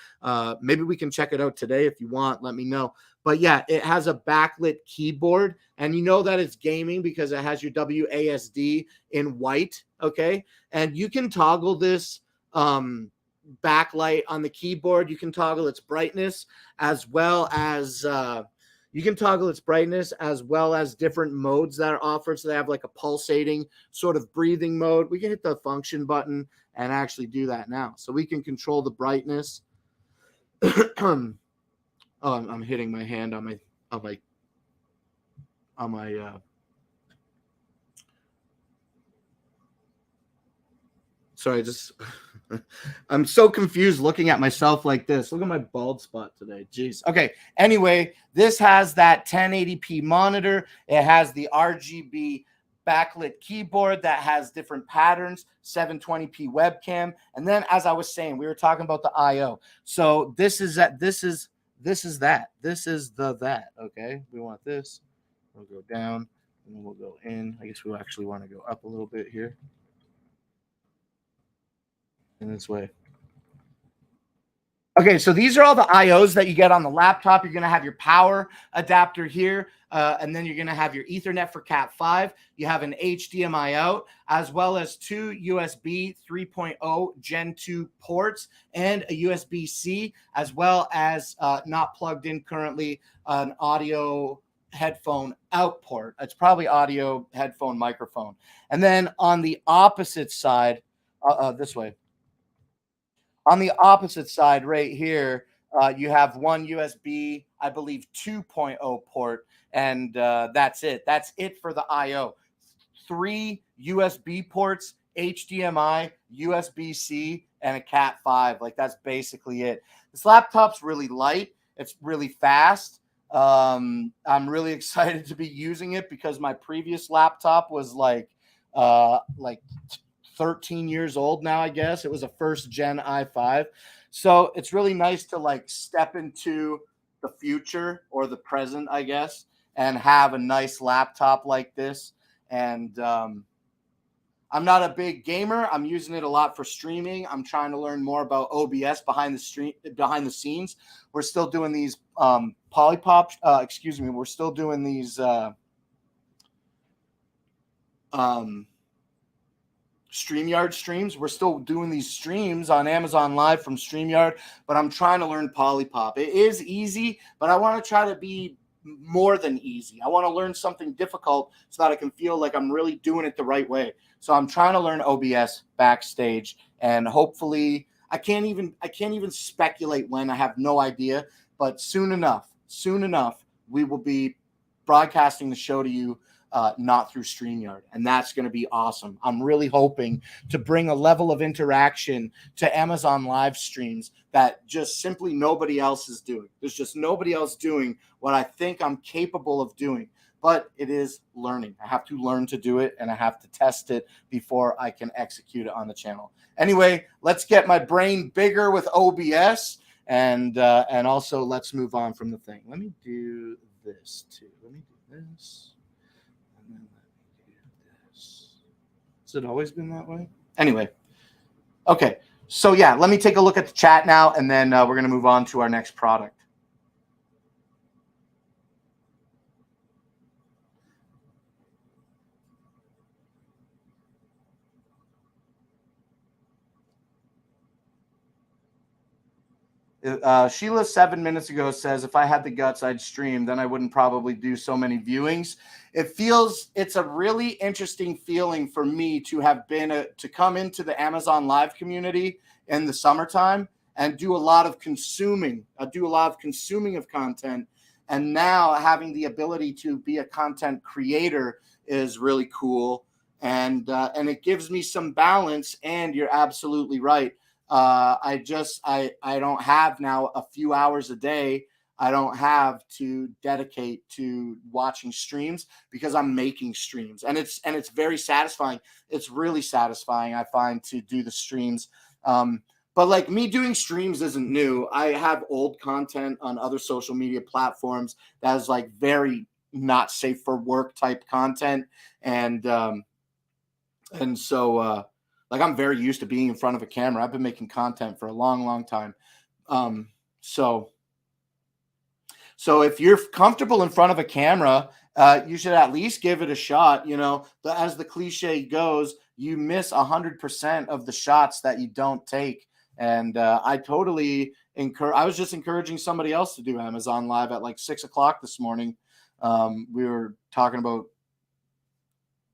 Maybe we can check it out today if you want. Let me know. But yeah, it has a backlit keyboard, and you know that it's gaming because it has your WASD in white, okay? And you can toggle this backlight on the keyboard. You can toggle its brightness as well as different modes that are offered. So they have like a pulsating sort of breathing mode. We can hit the function button and actually do that now. So we can control the brightness. Oh, I'm hitting my hand on my sorry, just I'm so confused looking at myself like this. Look at my bald spot today. Jeez. Okay. Anyway, this has that 1080p monitor. It has the RGB backlit keyboard that has different patterns, 720p webcam. And then, as I was saying, we were talking about the I/O. So this is that. This is that. Okay. We want this. We'll go down and then we'll go in. I guess we'll actually want to go up a little bit here. In this way. Okay, so these are all the I/Os that you get on the laptop. You're going to have your power adapter here, and then you're going to have your Ethernet for Cat5. You have an HDMI out, as well as two USB 3.0 Gen 2 ports and a USB-C, as well as not plugged in currently, an audio headphone out port. It's probably audio headphone microphone. And then on the opposite side, this way. On the opposite side right here, you have one USB, I believe 2.0 port, and that's it. That's it for the I/O. 3 USB ports, HDMI, USB-C, and a Cat5. Like, that's basically it. This laptop's really light. It's really fast. I'm really excited to be using it because my previous laptop was like 13 years old now, I guess. It was a first gen i5. So it's really nice to like step into the future or the present, I guess, and have a nice laptop like this. And I'm not a big gamer. I'm using it a lot for streaming. I'm trying to learn more about OBS behind the scenes. We're still doing these we're still doing these StreamYard streams. We're still doing these streams on Amazon Live from StreamYard, but I'm trying to learn Polypop. It is easy, but I want to try to be more than easy. I want to learn something difficult so that I can feel like I'm really doing it the right way. So I'm trying to learn OBS backstage, and hopefully I can't even speculate when. I have no idea, but soon enough, we will be broadcasting the show to you. Not through StreamYard. And that's going to be awesome. I'm really hoping to bring a level of interaction to Amazon live streams that just simply nobody else is doing. There's just nobody else doing what I think I'm capable of doing. But it is learning. I have to learn to do it, and I have to test it before I can execute it on the channel. Anyway, let's get my brain bigger with OBS, and also let's move on from the thing. Let me do this too. Let me do this. Has it always been that way? Anyway, okay. So yeah, let me take a look at the chat now, and then we're going to move on to our next product. Sheila 7 minutes ago says, if I had the guts, I'd stream. Then I wouldn't probably do so many viewings. It's a really interesting feeling for me to have been to come into the Amazon Live community in the summertime and do a lot of consuming. I do a lot of consuming of content. And now having the ability to be a content creator is really cool. And it gives me some balance. And you're absolutely right. I don't have now a few hours a day. I don't have to dedicate to watching streams because I'm making streams, and it's very satisfying. It's really satisfying, I find, to do the streams. But like me doing streams isn't new. I have old content on other social media platforms that is like very not safe for work type content, and so like I'm very used to being in front of a camera. I've been making content for a long, long time. So if you're comfortable in front of a camera, you should at least give it a shot. You know, as the cliche goes, you miss 100% of the shots that you don't take. And I totally I was just encouraging somebody else to do Amazon Live at like 6 o'clock this morning. We were talking about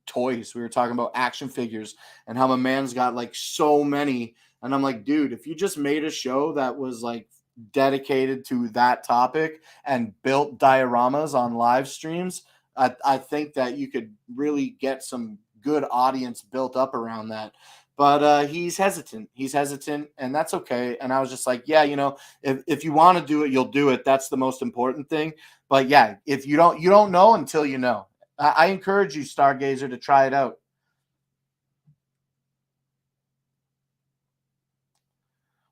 toys. We were talking about action figures and how my man's got like so many. And I'm like, dude, if you just made a show that was like dedicated to that topic and built dioramas on live streams, I think that you could really get some good audience built up around that. But he's hesitant. And that's okay. And I was just like, yeah, you know, if you want to do it, you'll do it. That's the most important thing. But yeah, if you don't know until you know. I encourage you, Stargazer, to try it out.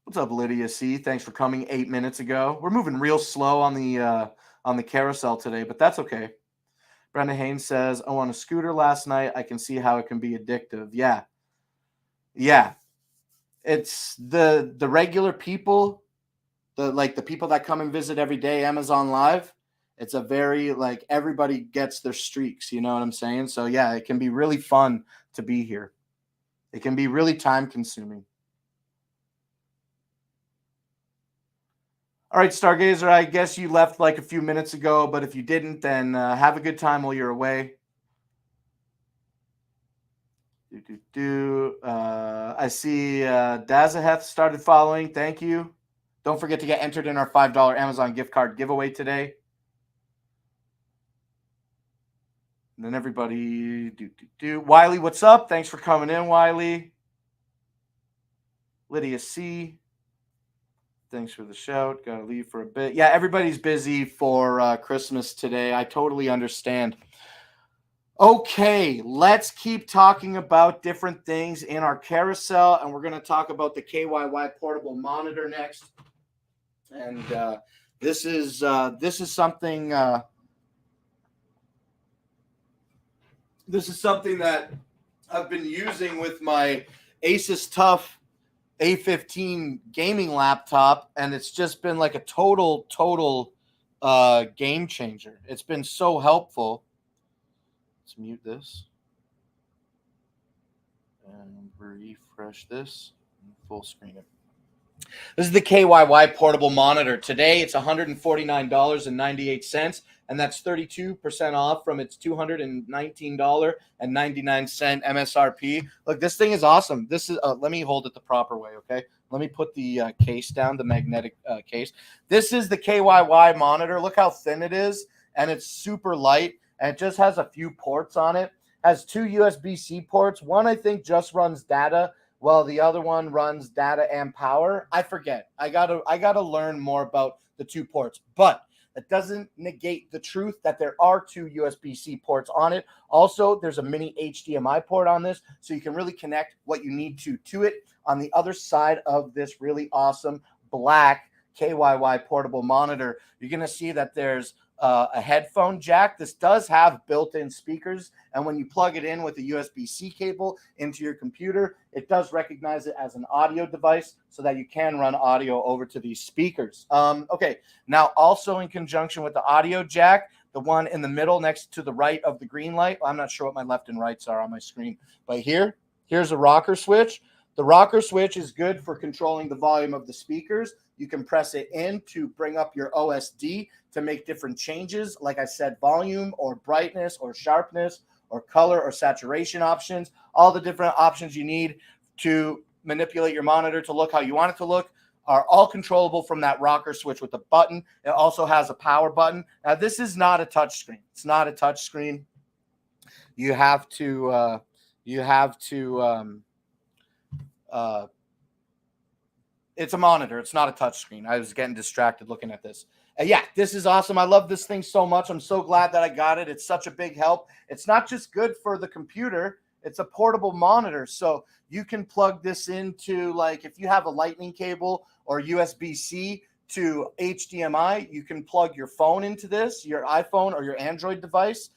What's up, Lydia C? Thanks for coming 8 minutes ago. We're moving real slow on the carousel today, but that's okay. Brenda Haynes says, "Oh, on a scooter last night, I can see how it can be addictive." Yeah. It's the regular people, the people that come and visit every day, Amazon Live. It's a very like everybody gets their streaks, you know what I'm saying? So yeah, it can be really fun to be here. It can be really time consuming. All right, Stargazer, I guess you left like a few minutes ago, but if you didn't, then have a good time while you're away. I see Dazaheth started following. Thank you. Don't forget to get entered in our $5 Amazon gift card giveaway today. And then everybody Wiley, what's up? Thanks for coming in, Wiley. Lydia C. Thanks for the shout. Got to leave for a bit. Yeah, everybody's busy for Christmas today. I totally understand. Okay, let's keep talking about different things in our carousel, and we're going to talk about the KYY portable monitor next. And this is something. This is something that I've been using with my Asus TUF A15 gaming laptop, and it's just been like a total game changer. It's been so helpful. Let's mute this and refresh this and full screen it. This is the KYY portable monitor. Today it's $149.98, and that's 32% off from its $219.99 MSRP. Look, this thing is awesome. This is let me hold it the proper way, okay? Let me put the case down, the magnetic case. This is the KYY monitor. Look how thin it is, and it's super light, and it just has a few ports on it. Has two USB-C ports. One, I think, just runs data, while the other one runs data and power. I forget. I gotta learn more about the two ports, but that doesn't negate the truth that there are two USB-C ports on it. Also, there's a mini HDMI port on this, so you can really connect what you need to it. On the other side of this really awesome black KYY portable monitor, you're going to see that there's a headphone jack. This does have built-in speakers, and when you plug it in with a USB-C cable into your computer, it does recognize it as an audio device so that you can run audio over to these speakers. Okay, now also in conjunction with the audio jack, the one in the middle next to the right of the green light, I'm not sure what my left and rights are on my screen, but here's a rocker switch. The rocker switch is good for controlling the volume of the speakers, You can press it in to bring up your OSD to make different changes. Like I said, volume or brightness or sharpness or color or saturation options, all the different options you need to manipulate your monitor to look how you want it to look are all controllable from that rocker switch with the button. It also has a power button. Now, this is not a touch screen. It's not a touch screen. You have to it's a monitor. It's not a touch screen. I was getting distracted looking at this. Yeah, this is awesome. I love this thing so much. I'm so glad that I got it. It's such a big help. It's not just good for the computer. It's a portable monitor. So you can plug this into, like, if you have a lightning cable or USB-C to HDMI, you can plug your phone into this, your iPhone or your Android device.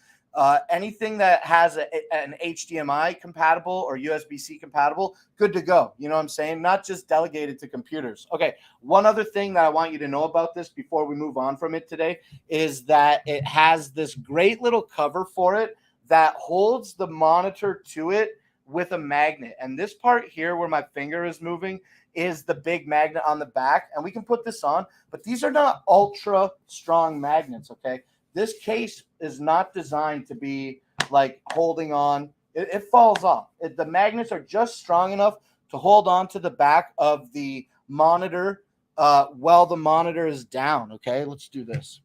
Anything that has an HDMI compatible or USB-C compatible, good to go. You know what I'm saying? Not just delegated to computers. Okay, one other thing that I want you to know about this before we move on from it today is that it has this great little cover for it that holds the monitor to it with a magnet. And this part here where my finger is moving is the big magnet on the back. And we can put this on, but these are not ultra strong magnets, okay? This case is not designed to be like holding on. It falls off. The magnets are just strong enough to hold on to the back of the monitor while the monitor is down. Okay, let's do this.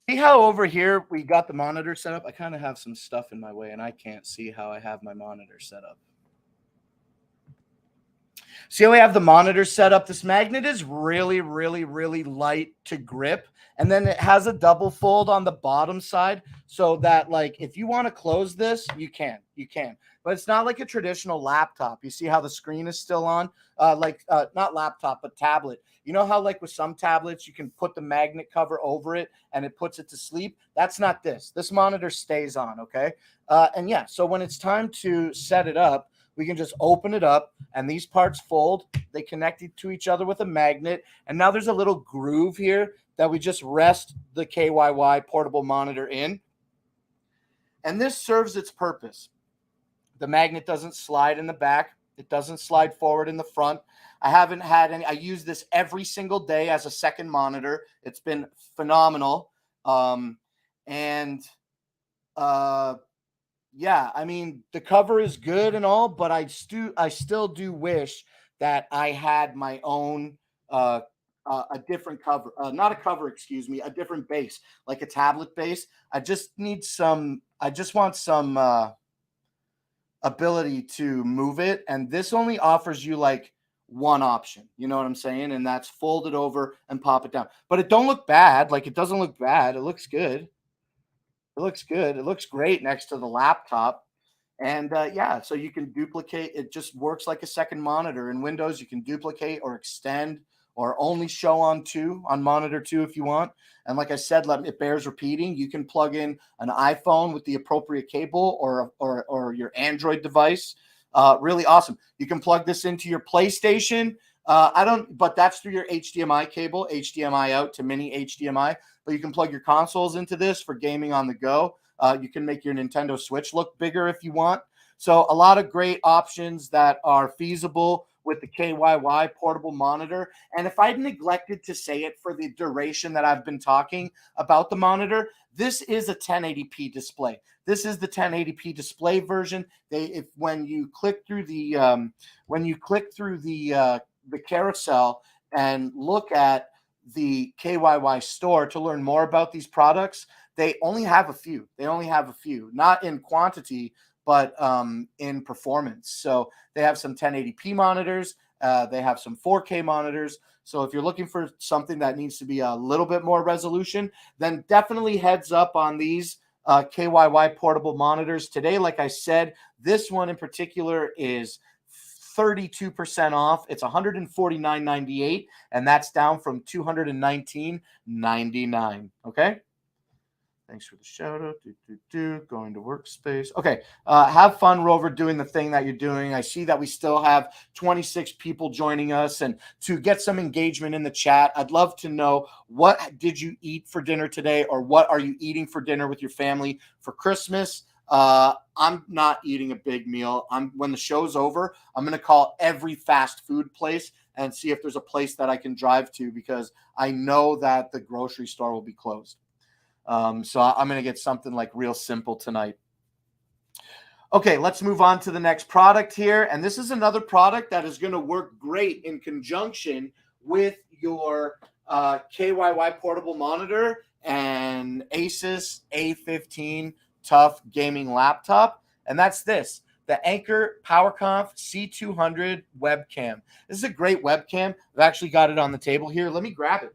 See how over here we got the monitor set up? I kind of have some stuff in my way and I can't see how I have my monitor set up. See how we have the monitor set up? This magnet is really, really, really light to grip. And then it has a double fold on the bottom side so that, like, if you want to close this, you can. But it's not like a traditional laptop. You see how the screen is still on? Not laptop, but tablet. You know how, like, with some tablets, you can put the magnet cover over it and it puts it to sleep? That's not this. This monitor stays on, okay? And yeah, so when it's time to set it up, we can just open it up and these parts fold. They connect to each other with a magnet. And now there's a little groove here that we just rest the KYY portable monitor in. And this serves its purpose. The magnet doesn't slide in the back. It doesn't slide forward in the front. I haven't had any. I use this every single day as a second monitor. It's been phenomenal. Yeah, I mean, the cover is good and all, but I still do wish that I had my own a different cover, not a cover, excuse me, a different base, like a tablet base. I just want some ability to move it, and this only offers you like one option. You know what I'm saying? And that's fold it over and pop it down. But it don't look bad. Like, it doesn't look bad. It looks good. It looks good. It looks great next to the laptop. And yeah, so you can duplicate. It just works like a second monitor. In Windows, you can duplicate or extend or only show on monitor 2 if you want. And like I said, it bears repeating. You can plug in an iPhone with the appropriate cable or your Android device. Really awesome. You can plug this into your PlayStation. But that's through your HDMI cable, HDMI out to mini HDMI. But you can plug your consoles into this for gaming on the go. You can make your Nintendo Switch look bigger if you want. So a lot of great options that are feasible with the KYY portable monitor. And if I'd neglected to say it for the duration that I've been talking about the monitor, this is a 1080p display. This is the 1080p display version. When you click through the carousel and look at the KYY store to learn more about these products, they only have a few. Not in quantity, but in performance. So they have some 1080p monitors. They have some 4K monitors. So if you're looking for something that needs to be a little bit more resolution, then definitely heads up on these KYY portable monitors. Today, like I said, this one in particular is 32% off. It's $149.98, and that's down from $219.99. Okay. Thanks for the shout out. Going to workspace. Okay. Have fun, Rover, doing the thing that you're doing. I see that we still have 26 people joining us, and to get some engagement in the chat, I'd love to know, what did you eat for dinner today, or what are you eating for dinner with your family for Christmas? I'm not eating a big meal. When the show's over, I'm going to call every fast food place and see if there's a place that I can drive to, because I know that the grocery store will be closed. So I'm going to get something like real simple tonight. Okay, let's move on to the next product here. And this is another product that is going to work great in conjunction with your KYY portable monitor and Asus A15 Tough gaming laptop. And that's this, the Anker PowerConf C200 webcam. This is a great webcam. I've actually got it on the table here. Let me grab it.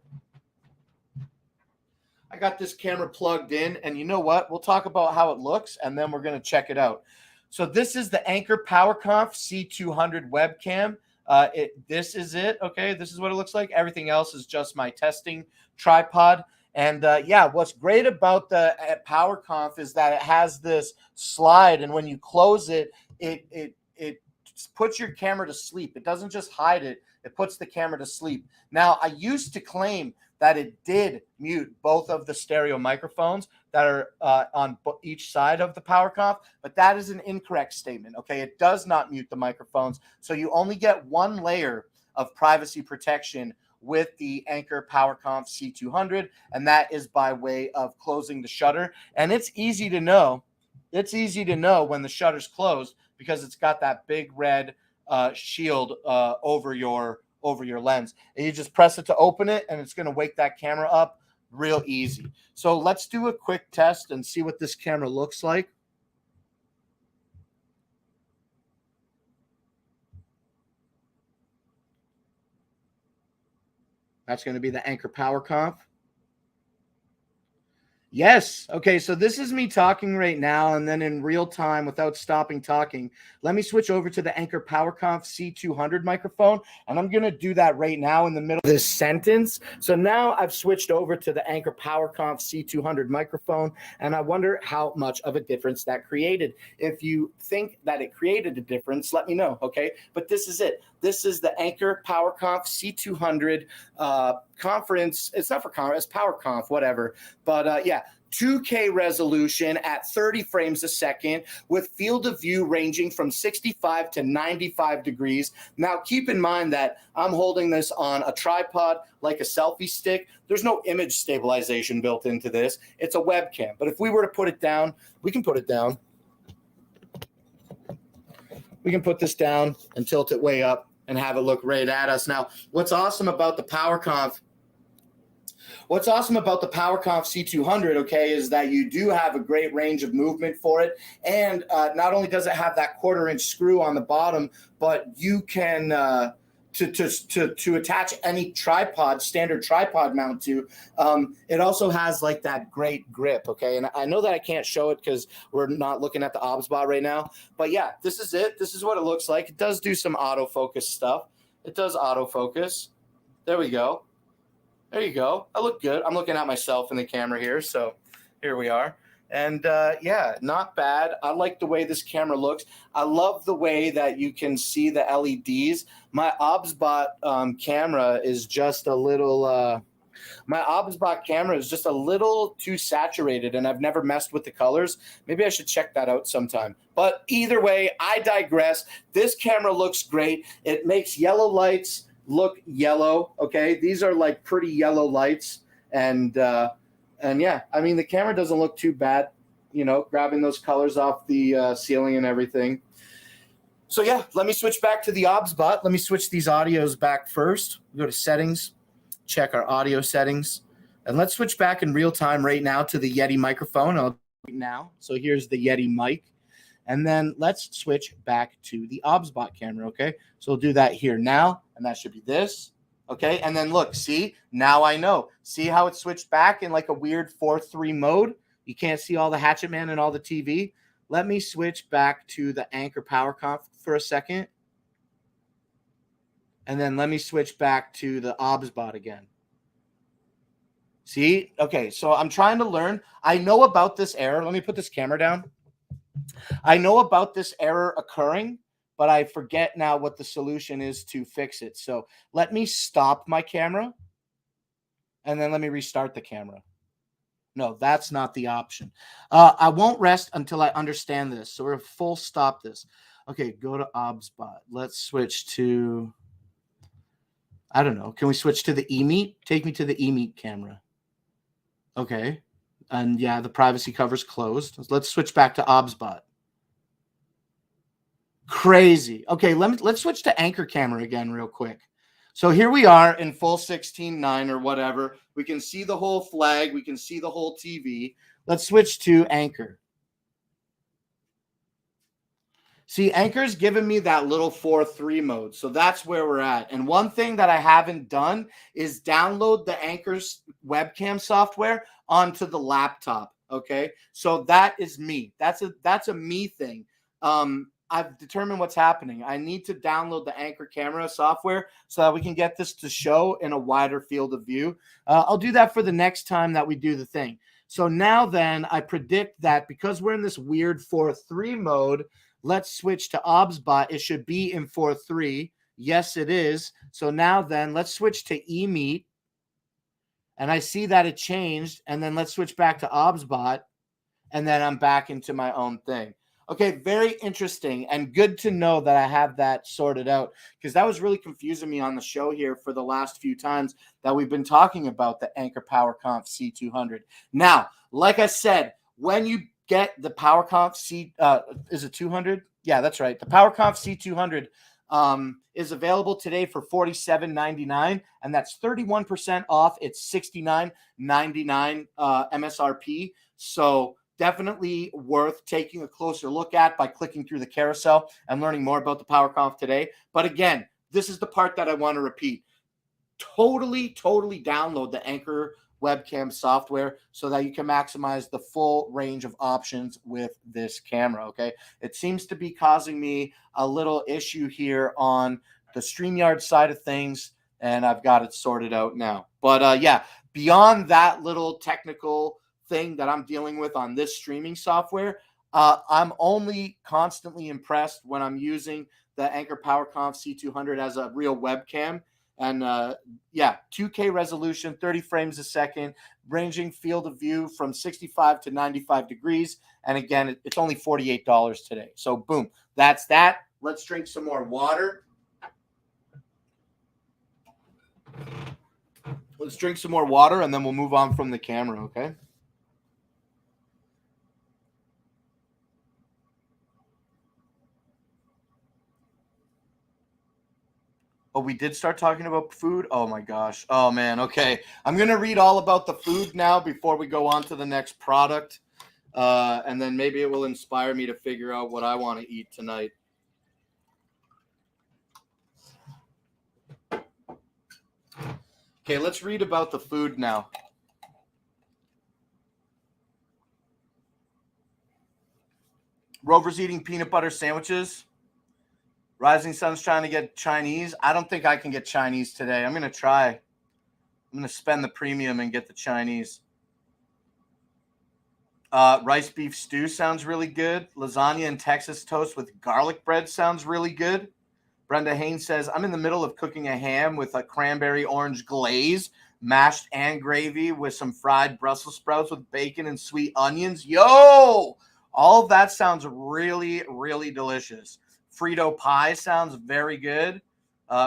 I got this camera plugged in, and you know what? We'll talk about how it looks, and then we're going to check it out. So this is the Anker PowerConf C200 webcam. This is it. Okay, this is what it looks like. Everything else is just my testing tripod. And yeah, what's great about the PowerConf is that it has this slide, and when you close it, it puts your camera to sleep. It doesn't just hide it; it puts the camera to sleep. Now, I used to claim that it did mute both of the stereo microphones that are on each side of the PowerConf, but that is an incorrect statement, okay? It does not mute the microphones, so you only get one layer of privacy protection with the Anker PowerConf C200, and that is by way of closing the shutter. And it's easy to know. It's easy to know when the shutter's closed because it's got that big red shield over your lens, and you just press it to open it, and it's going to wake that camera up real easy. So let's do a quick test and see what this camera looks like. That's going to be the Anker PowerConf. Yes. Okay, so this is me talking right now, and then in real time, without stopping talking, let me switch over to the Anker PowerConf C200 microphone, and I'm going to do that right now in the middle of this sentence. So now I've switched over to the Anker PowerConf C200 microphone, and I wonder how much of a difference that created. If you think that it created a difference, let me know, okay? But this is it. This is the Anker PowerConf C200 conference. It's not for conference, it's PowerConf, whatever. But yeah, 2K resolution at 30 frames a second with field of view ranging from 65 to 95 degrees. Now, keep in mind that I'm holding this on a tripod like a selfie stick. There's no image stabilization built into this. It's a webcam. But if we were to put it down, we can put it down. We can put this down and tilt it way up and have it look right at us. Now, what's awesome about the PowerConf C200, okay, is that you do have a great range of movement for it. And not only does it have that 1/4-inch screw on the bottom, but you can to attach any tripod, standard tripod mount to. It also has like that great grip, okay? And I know that I can't show it because we're not looking at the OBSBot right now. But yeah, this is it. This is what it looks like. It does do some autofocus stuff. It does autofocus. There we go. There you go. I look good. I'm looking at myself in the camera here. So here we are. And yeah, not bad. I like the way this camera looks. I love the way that you can see the LEDs. My OBSBot camera is just a little too saturated, and I've never messed with the colors. Maybe I should check that out sometime. But either way, I digress. This camera looks great. It makes yellow lights look yellow, okay? These are like pretty yellow lights, and yeah, I mean, the camera doesn't look too bad, you know, grabbing those colors off the ceiling and everything. So yeah, let me switch back to the OBSBot. Let me switch these audios back first. Go to settings, check our audio settings, and let's switch back in real time right now to the Yeti microphone. I'll do it now. So here's the Yeti mic. And then let's switch back to the OBSBot camera, okay? So we'll do that here now, and that should be this. Okay, and then look, see, now I know. See how it switched back in like a weird 4:3 mode? You can't see all the Hatchet Man and all the TV. Let me switch back to the Anker PowerConf for a second. And then let me switch back to the OBSBot again. See? Okay, so I'm trying to learn. I know about this error. Let me put this camera down. I know about this error occurring, but I forget now what the solution is to fix it. So let me stop my camera, and then let me restart the camera. No, that's not the option. I won't rest until I understand this. So we're full stop this. Okay, go to OBSBot. Let's switch to, I don't know. Can we switch to the eMeet? Take me to the eMeet camera. Okay. And yeah, the privacy cover's closed. Let's switch back to OBSBot. Crazy. Okay, let's switch to anchor camera again real quick. So here we are in full 16:9 or whatever. We can see the whole flag. We can see the whole TV. Let's switch to anchor. See, Anchor's given me that little 4:3 mode. So that's where we're at. And one thing that I haven't done is download the Anchor's webcam software onto the laptop. Okay. So that is me. That's a me thing. I've determined what's happening. I need to download the Anchor camera software so that we can get this to show in a wider field of view. I'll do that for the next time that we do the thing. So now then I predict that because we're in this weird 4:3 mode, let's switch to OBSBot. It should be in 4:3. Yes, it is. So now then let's switch to eMeet. And I see that it changed. And then let's switch back to OBSBot. And then I'm back into my own thing. Okay, very interesting and good to know that I have that sorted out because that was really confusing me on the show here for the last few times that we've been talking about the Anchor PowerConf C200. Now, like I said, when you get the PowerConf is it 200? Yeah, that's right. The PowerConf C200 is available today for $47.99, and that's 31% off. It's $69.99 MSRP. So definitely worth taking a closer look at by clicking through the carousel and learning more about the PowerConf today. But again, this is the part that I want to repeat. Totally download the Anchor webcam software so that you can maximize the full range of options with this camera, okay? It seems to be causing me a little issue here on the StreamYard side of things, and I've got it sorted out now. But yeah, beyond that little technical thing that I'm dealing with on this streaming software, I'm only constantly impressed when I'm using the Anchor PowerConf C200 as a real webcam. And yeah, 2K resolution, 30 frames a second, ranging field of view from 65 to 95 degrees. And again, it's only $48 today. So boom, that's that. Let's drink some more water. Let's drink some more water and then we'll move on from the camera, okay? Oh, we did start talking about food? Oh, my gosh. Oh, man. Okay. I'm going to read all about the food now before we go on to the next product. And then maybe it will inspire me to figure out what I want to eat tonight. Okay, let's read about the food now. Rover's eating peanut butter sandwiches. Rising Sun's trying to get Chinese. I don't think I can get Chinese today. I'm going to try. I'm going to spend the premium and get the Chinese. Rice beef stew sounds really good. Lasagna and Texas toast with garlic bread sounds really good. Brenda Haynes says, I'm in the middle of cooking a ham with a cranberry orange glaze, mashed and gravy with some fried Brussels sprouts with bacon and sweet onions. Yo! All of that sounds really, really delicious. Frito pie sounds very good.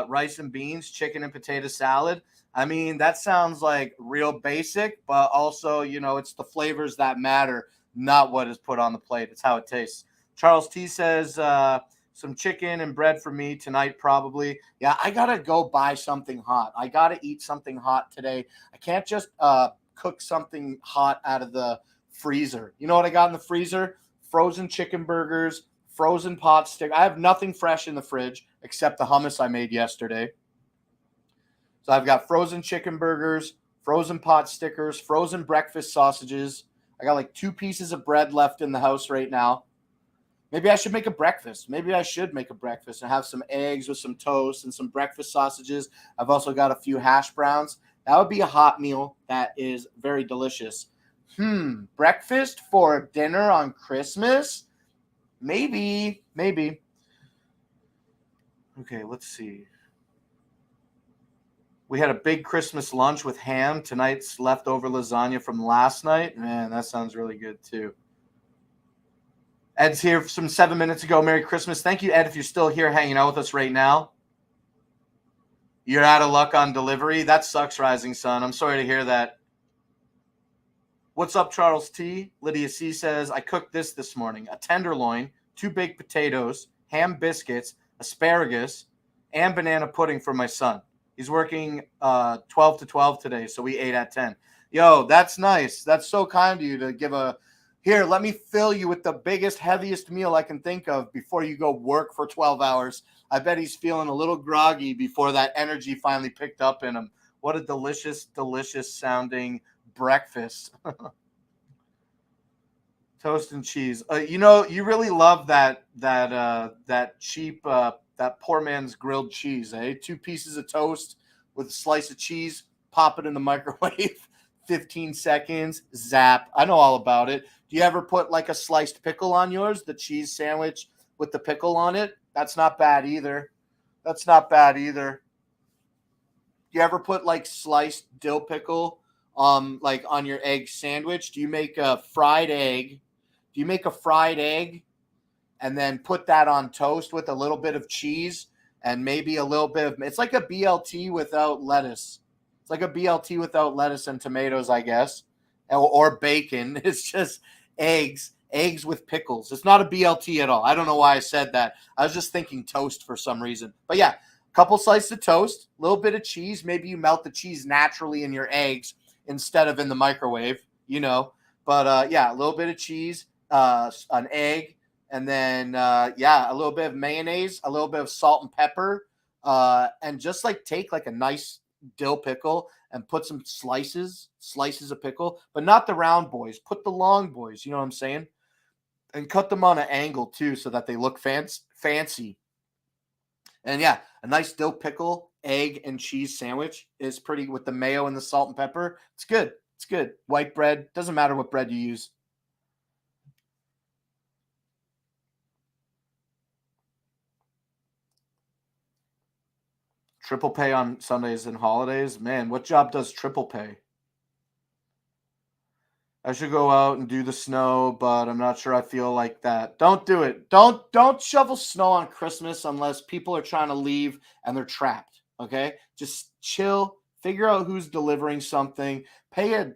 Rice and beans, chicken and potato salad. I mean, that sounds like real basic, but also, you know, it's the flavors that matter, not what is put on the plate. It's how it tastes. Charles T says, some chicken and bread for me tonight, probably. Yeah, I got to go buy something hot. I got to eat something hot today. I can't just cook something hot out of the freezer. You know what I got in the freezer? Frozen chicken burgers, frozen pot stick. I have nothing fresh in the fridge except the hummus I made yesterday. So I've got frozen chicken burgers, frozen pot stickers, frozen breakfast sausages. I got like 2 pieces of bread left in the house right now. Maybe I should make a breakfast. Maybe I should make a breakfast and have some eggs with some toast and some breakfast sausages. I've also got a few hash browns. That would be a hot meal that is very delicious. Breakfast for dinner on Christmas? Maybe. Okay, let's see. We had a big Christmas lunch with ham. Tonight's leftover lasagna from last night. Man, that sounds really good too. Ed's here from 7 minutes ago. Merry Christmas. Thank you, Ed, if you're still here hanging out with us right now. You're out of luck on delivery. That sucks, Rising Sun. I'm sorry to hear that. What's up, Charles T? Lydia C says, I cooked this morning. A tenderloin, 2 baked potatoes, ham biscuits, asparagus, and banana pudding for my son. He's working 12 to 12 today, so we ate at 10. Yo, that's nice. That's so kind of you to give a... Here, let me fill you with the biggest, heaviest meal I can think of before you go work for 12 hours. I bet he's feeling a little groggy before that energy finally picked up in him. What a delicious, delicious sounding breakfast. Toast and cheese. You really love that cheap, that poor man's grilled cheese, eh? 2 pieces of toast with a slice of cheese, pop it in the microwave, 15 seconds, zap. I know all about it. Do you ever put like a sliced pickle on yours? The cheese sandwich with the pickle on it? That's not bad either. Do you ever put like sliced dill pickle like on your egg sandwich? Do you make a fried egg? And then put that on toast with a little bit of cheese and maybe a little bit of, it's like a BLT without lettuce. It's like a BLT without lettuce and tomatoes, I guess, or bacon. It's just eggs with pickles. It's not a BLT at all. I don't know why I said that. I was just thinking toast for some reason. But yeah, a couple slices of toast, a little bit of cheese. Maybe you melt the cheese naturally in your eggs instead of in the microwave, But yeah, a little bit of cheese, an egg, and then a little bit of mayonnaise, a little bit of salt and pepper, and just like take like a nice dill pickle and put some slices of pickle, but not the round boys. Put the long boys, you know what I'm saying? And cut them on an angle too so that they look fancy. And yeah, a nice dill pickle, egg, and cheese sandwich is pretty with the mayo and the salt and pepper. It's good. White bread, doesn't matter what bread you use. Triple pay on Sundays and holidays. Man, what job does triple pay? I should go out and do the snow, but I'm not sure I feel like that. Don't do it. Don't shovel snow on Christmas unless people are trying to leave and they're trapped, okay? Just chill, figure out who's delivering something, pay an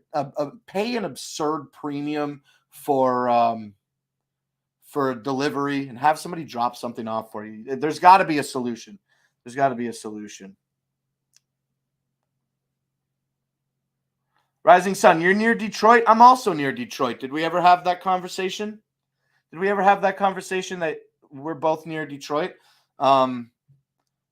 absurd premium for delivery and have somebody drop something off for you. There's got to be a solution. Rising Sun, you're near Detroit. I'm also near Detroit. Did we ever have that conversation? That we're both near Detroit? I'm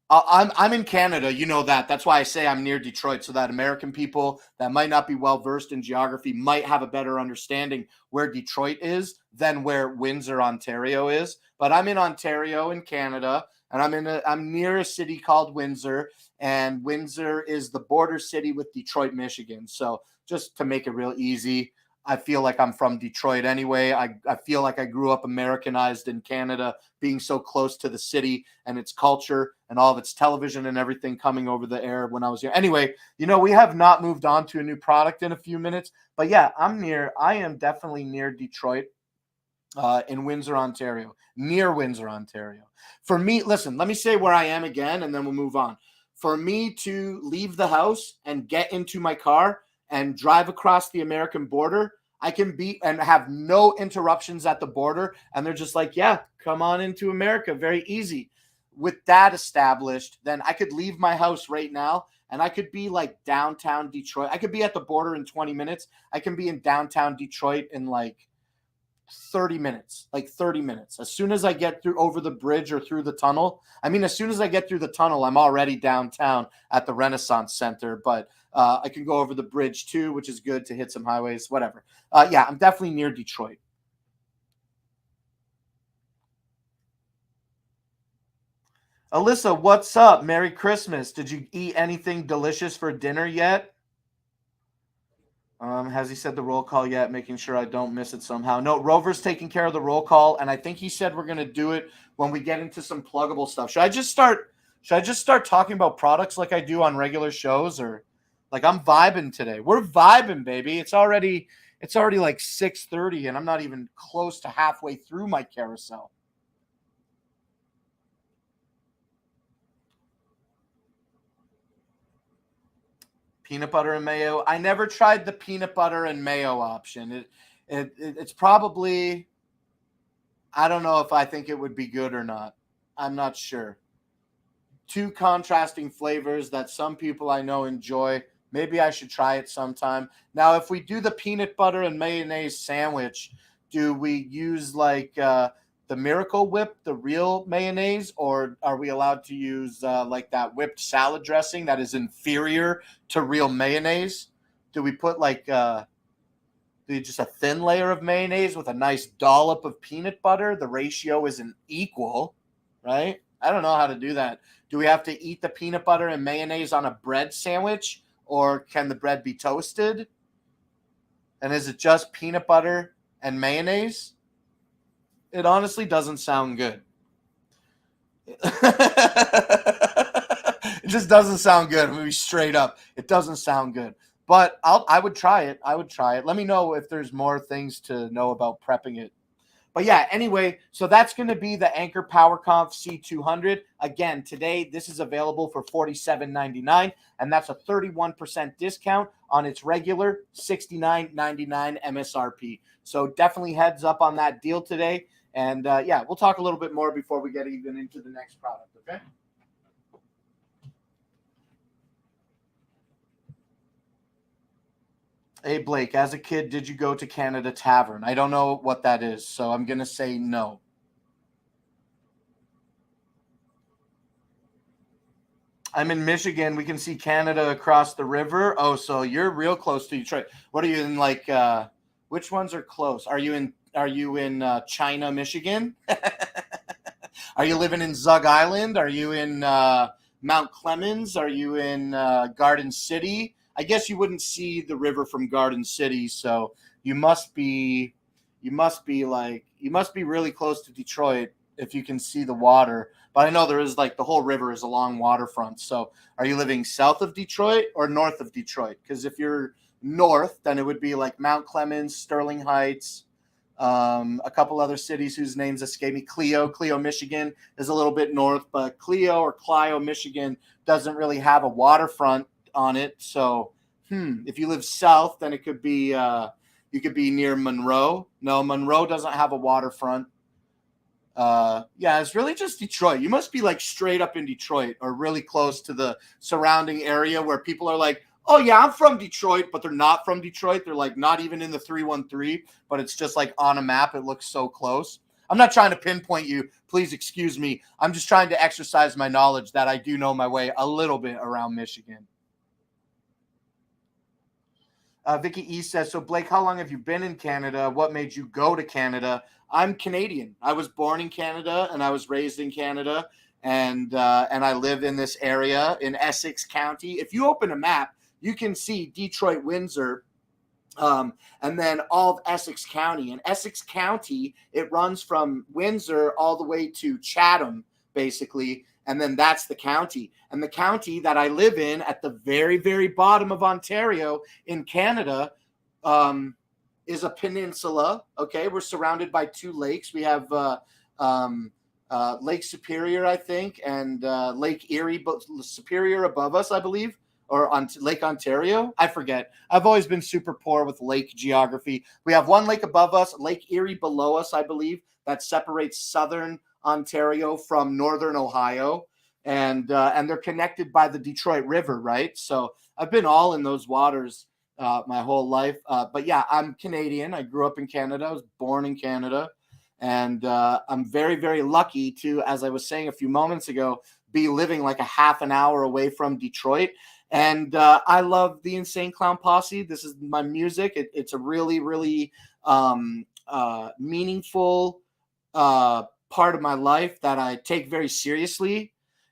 in Canada. You know that. That's why I say I'm near Detroit, so that American people that might not be well versed in geography might have a better understanding where Detroit is than where Windsor, Ontario is. But I'm in Ontario in Canada, and I'm near a city called Windsor, and Windsor is the border city with Detroit, Michigan. So just to make it real easy, I feel like I'm from Detroit anyway. I feel like I grew up Americanized in Canada, being so close to the city and its culture and all of its television and everything coming over the air when I was here. Anyway, we have not moved on to a new product in a few minutes, but yeah, I am definitely near Detroit, in Windsor, Ontario, near Windsor, Ontario. For me, listen, let me say where I am again, and then we'll move on. For me to leave the house and get into my car and drive across the American border, I can be and have no interruptions at the border. And they're just like, yeah, come on into America. Very easy. With that established, then I could leave my house right now and I could be like downtown Detroit. I could be at the border in 20 minutes. I can be in downtown Detroit in like 30 minutes. As soon as I get through over the bridge or through the tunnel, as soon as I get through the tunnel, I'm already downtown at the Renaissance Center, but I can go over the bridge too, which is good to hit some highways, whatever. Yeah, I'm definitely near Detroit. Alyssa, what's up? Merry Christmas. Did you eat anything delicious for dinner yet? Has he said the roll call yet? Making sure I don't miss it somehow. No, Rover's taking care of the roll call, and I think he said we're going to do it when we get into some pluggable stuff. Should I just start Should I just start talking about products like I do on regular shows, or like I'm vibing today? We're vibing, baby. It's already like 6:30 and I'm not even close to halfway through my carousel. Peanut butter and mayo. I never tried the peanut butter and mayo option. It's probably, I don't know if I think it would be good or not. I'm not sure. Two contrasting flavors that some people I know enjoy. Maybe I should try it sometime. Now, if we do the peanut butter and mayonnaise sandwich, do we use like the Miracle Whip, the real mayonnaise, or are we allowed to use like that whipped salad dressing that is inferior to real mayonnaise? Do we put like just a thin layer of mayonnaise with a nice dollop of peanut butter? The ratio isn't equal, right? I don't know how to do that. Do we have to eat the peanut butter and mayonnaise on a bread sandwich, or can the bread be toasted? And is it just peanut butter and mayonnaise? It honestly doesn't sound good. It just doesn't sound good. I'm going to be straight up. It doesn't sound good. But I would try it. I would try it. Let me know if there's more things to know about prepping it. But yeah, anyway, so that's going to be the Anchor PowerConf C200. Again, today, this is available for $47.99, and that's a 31% discount on its regular $69.99 MSRP. So definitely heads up on that deal today. And yeah, we'll talk a little bit more before we get even into the next product, okay? Hey, Blake, as a kid, did you go to Canada Tavern? I don't know what that is, so I'm going to say no. I'm in Michigan. We can see Canada across the river. Oh, so you're real close to Detroit. What are you in, like, which ones are close? Are you in China, Michigan? Are you living in Zug Island? Are you in Mount Clemens? Are you in Garden City? I guess you wouldn't see the river from Garden City, so you must be really close to Detroit if you can see the water. But I know there is, like, the whole river is along waterfront. So are you living south of Detroit or north of Detroit? Because if you're north, then it would be like Mount Clemens, Sterling Heights, a couple other cities whose names escape me. Clio, Michigan is a little bit north, but Clio, Michigan doesn't really have a waterfront on it. So if you live south, then it could be you could be near Monroe. No, Monroe doesn't have a waterfront. Yeah, it's really just Detroit. You must be like straight up in Detroit or really close to the surrounding area where people are like, oh yeah, I'm from Detroit, but they're not from Detroit. They're like not even in the 313, but it's just like on a map. It looks so close. I'm not trying to pinpoint you. Please excuse me. I'm just trying to exercise my knowledge that I do know my way a little bit around Michigan. Vicky E says, so Blake, how long have you been in Canada? What made you go to Canada? I'm Canadian. I was born in Canada and I was raised in Canada, and I live in this area in Essex County. If you open a map, you can see Detroit, Windsor, and then all of Essex County. And Essex County, it runs from Windsor all the way to Chatham, basically. And then that's the county. And the county that I live in at the very, very bottom of Ontario in Canada is a peninsula. Okay, we're surrounded by two lakes. We have Lake Superior, I think, and Lake Erie, Superior above us, I believe, or on Lake Ontario. I forget. I've always been super poor with lake geography. We have one lake above us, Lake Erie below us, I believe, that separates southern Ontario from northern Ohio, and they're connected by the Detroit River, right? So I've been all in those waters my whole life. But yeah, I'm Canadian. I grew up in Canada. I was born in Canada, and I'm very, very lucky to, as I was saying a few moments ago, be living like a half an hour away from Detroit. And I love the Insane Clown Posse. This is my music. It's a really, really meaningful part of my life that I take very seriously.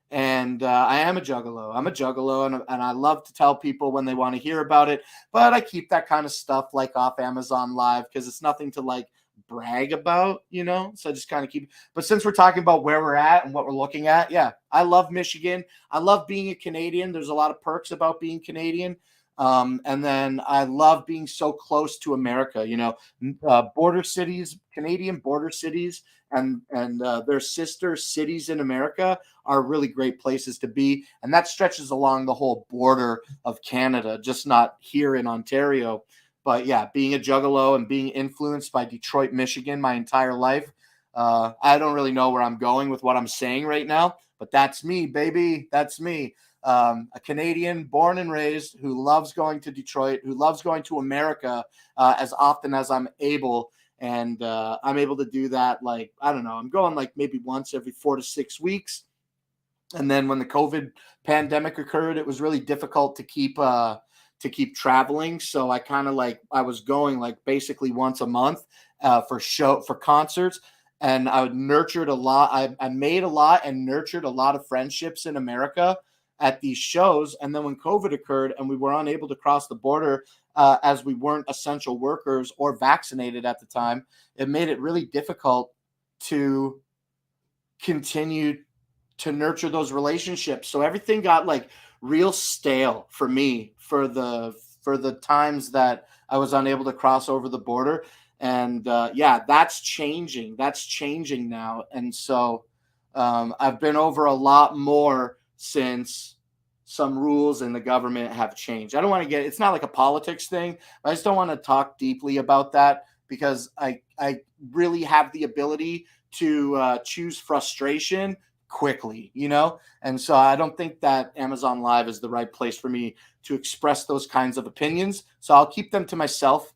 And I am a juggalo. I'm a juggalo, and I love to tell people when they want to hear about it. But I keep that kind of stuff like off Amazon Live because it's nothing to like brag about, so I just kind of keep, but since we're talking about where we're at and what we're looking at, yeah, I love Michigan. I love being a Canadian. There's a lot of perks about being Canadian. And then I love being so close to America, border cities, Canadian border cities and their sister cities in America are really great places to be. And that stretches along the whole border of Canada, just not here in Ontario. But yeah, being a juggalo and being influenced by Detroit, Michigan my entire life. I don't really know where I'm going with what I'm saying right now, but that's me, baby. That's me. A Canadian born and raised who loves going to Detroit, who loves going to America as often as I'm able. And I'm able to do that. Like, I don't know, I'm going like maybe once every 4 to 6 weeks. And then when the COVID pandemic occurred, it was really difficult to keep traveling. So I kind of I was going like basically once a month for concerts. And I nurtured a lot. I made a lot and nurtured a lot of friendships in America at these shows. And then when COVID occurred and we were unable to cross the border as we weren't essential workers or vaccinated at the time, it made it really difficult to continue to nurture those relationships. So everything got like real stale for me for the times that I was unable to cross over the border. And that's changing. That's changing now. And so I've been over a lot more since some rules in the government have changed. I don't want to it's not like a politics thing, but I just don't want to talk deeply about that because I really have the ability to choose frustration quickly, And so I don't think that Amazon Live is the right place for me to express those kinds of opinions. So I'll keep them to myself.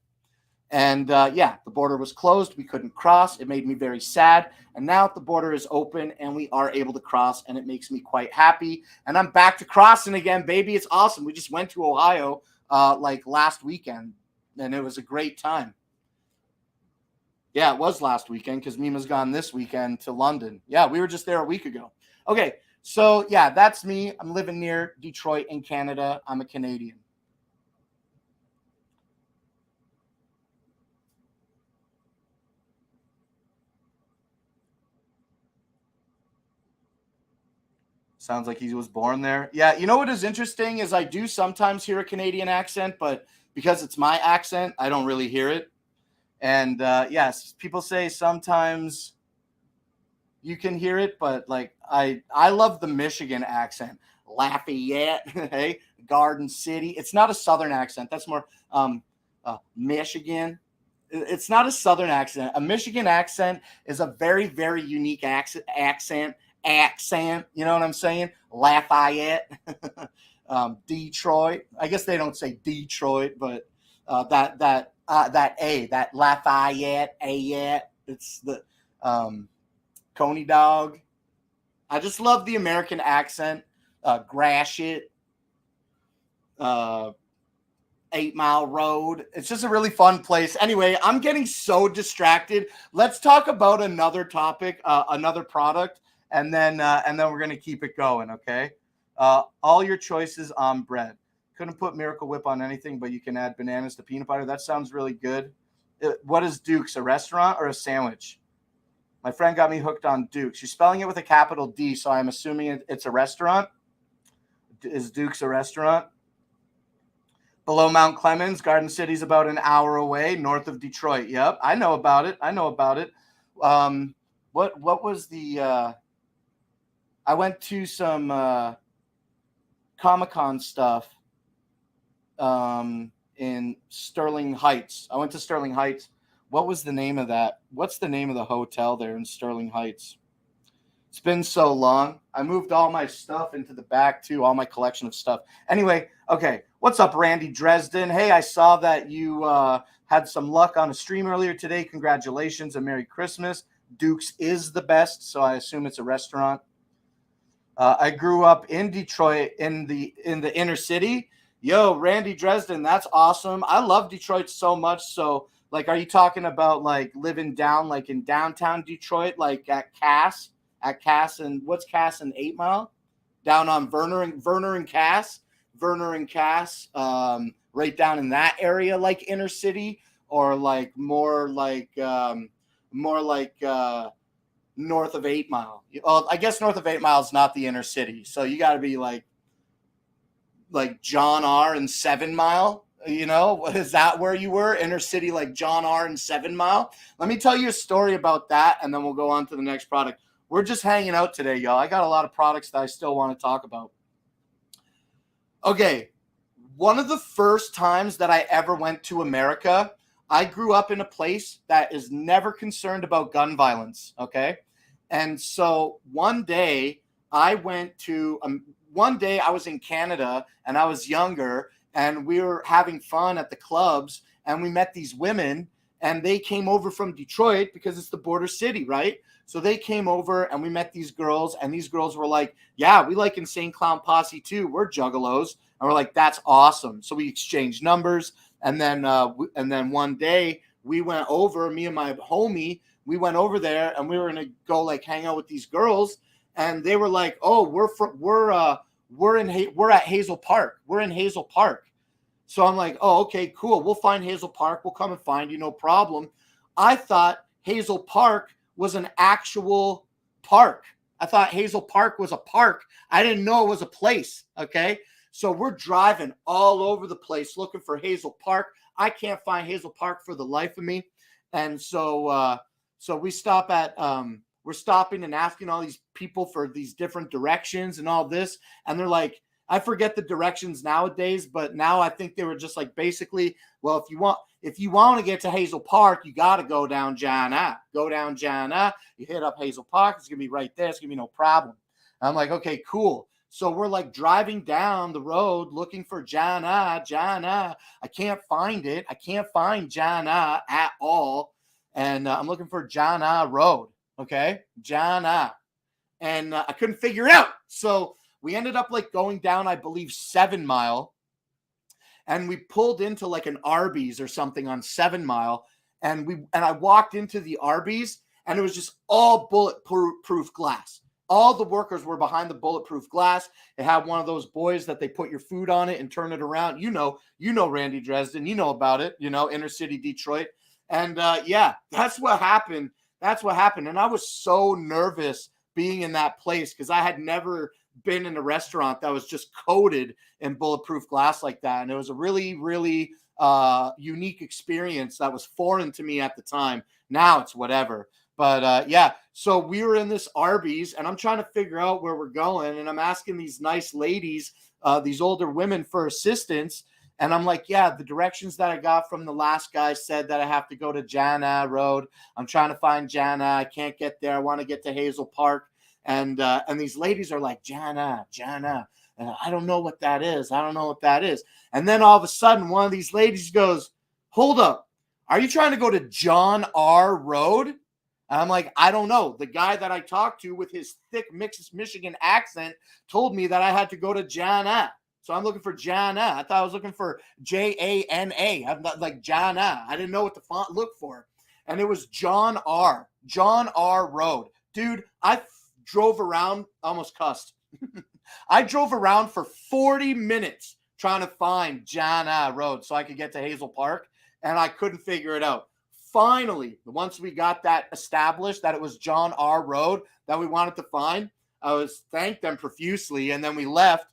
And the border was closed. We couldn't cross. It made me very sad. And now the border is open and we are able to cross, and it makes me quite happy. And I'm back to crossing again, baby. It's awesome. We just went to Ohio last weekend, and it was a great time. Yeah, it was last weekend because Mima's gone this weekend to London. Yeah, we were just there a week ago. Okay, so yeah, that's me. I'm living near Detroit in Canada. I'm a Canadian. Sounds like he was born there. Yeah, you know what is interesting is I do sometimes hear a Canadian accent, but because it's my accent, I don't really hear it. And yes, people say sometimes you can hear it, but like I love the Michigan accent. Lafayette, hey, Garden City. It's not a Southern accent. That's more Michigan. It's not a Southern accent. A Michigan accent is a very, very unique accent. You know what I'm saying? Lafayette, Detroit. I guess they don't say Detroit, but that Lafayette, it's the Coney dog. I just love the American accent. Gratiot, 8 Mile Road. It's just a really fun place. Anyway, I'm getting so distracted. Let's talk about another topic, another product, and then we're gonna keep it going. Okay. All your choices on bread. Couldn't put Miracle Whip on anything, but you can add bananas to peanut butter. That sounds really good. What is Duke's? A restaurant or a sandwich? My friend got me hooked on Duke's. She's spelling it with a capital D, so I'm assuming it's a restaurant. Is Duke's a restaurant? Below Mount Clemens, Garden City's about an hour away, north of Detroit. Yep, I know about it. What was the? I went to some Comic-Con stuff in Sterling Heights. I went to Sterling Heights. What was the name of that? What's the name of the hotel there in Sterling Heights? It's been so long. I moved all my stuff into the back too, all my collection of stuff. Anyway, okay. What's up, Randy Dresden? Hey, I saw that you had some luck on a stream earlier today. Congratulations and Merry Christmas. Duke's is the best, so I assume it's a restaurant. I grew up in Detroit in the inner city. Yo, Randy Dresden, that's awesome. I love Detroit so much. So, like, are you talking about like living down like in downtown Detroit, like at Cass, and what's Cass and 8 Mile? Down on Verner and Cass, right down in that area, like inner city, or like more like more like north of 8 Mile. Well, I guess north of 8 Mile is not the inner city, so you got to be like John R. and 7 Mile. Is that where you were? Inner city, like John R. and 7 Mile? Let me tell you a story about that, and then we'll go on to the next product. We're just hanging out today, y'all. I got a lot of products that I still want to talk about. Okay, one of the first times that I ever went to America, I grew up in a place that is never concerned about gun violence, okay? And so one day I was in Canada, and I was younger, and we were having fun at the clubs, and we met these women, and they came over from Detroit because it's the border city, right? So they came over, and we met these girls, and these girls were like, yeah, we like Insane Clown Posse too. We're juggalos. And we're like, that's awesome. So we exchanged numbers, and then one day we went over, me and my homie, we went over there, and we were going to go like hang out with these girls, and they were like, oh, we're at Hazel Park. We're in Hazel Park. So I'm like, oh, okay, cool. We'll find Hazel Park. We'll come and find you, no problem. I thought Hazel Park was an actual park. I thought Hazel Park was a park. I didn't know it was a place, okay? So we're driving all over the place looking for Hazel Park. I can't find Hazel Park for the life of me. And so we stop at we're stopping and asking all these people for these different directions and all this. And they're like, I forget the directions nowadays, but now I think they were just like basically, well, if you want to get to Hazel Park, you got to go down John A. Go down John A. You hit up Hazel Park. It's going to be right there. It's going to be no problem. I'm like, okay, cool. So we're like driving down the road looking for John A. I can't find it. I can't find John A. at all. And I'm looking for John A. Road. Okay. John A. And I couldn't figure it out. So we ended up like going down, I believe, 7 Mile. And we pulled into like an Arby's or something on 7 Mile. And I walked into the Arby's, and it was just all bulletproof glass. All the workers were behind the bulletproof glass. It had one of those boys that they put your food on it and turn it around. You know Randy Dresden. You know about it, inner city Detroit. And yeah, that's what happened. That's what happened. And I was so nervous being in that place because I had never been in a restaurant that was just coated in bulletproof glass like that. And it was a really, really unique experience that was foreign to me at the time. Now it's whatever. But yeah, so we were in this Arby's, and I'm trying to figure out where we're going. And I'm asking these nice ladies, these older women, for assistance. And I'm like, yeah, the directions that I got from the last guy said that I have to go to Jana Road. I'm trying to find Jana. I can't get there. I want to get to Hazel Park. And these ladies are like, Jana. And I don't know what that is. And then all of a sudden, one of these ladies goes, hold up. Are you trying to go to John R. Road? And I'm like, I don't know. The guy that I talked to with his thick Michigan accent told me that I had to go to Jana. So I'm looking for Jana. I thought I was looking for Jana. I'm not like Jana. I didn't know what the font looked for. And it was John R. Road. Dude, I drove around, almost cussed. I drove around for 40 minutes trying to find Jana Road so I could get to Hazel Park, and I couldn't figure it out. Finally, once we got that established, that it was John R. Road that we wanted to find, I thanked them profusely, and then we left.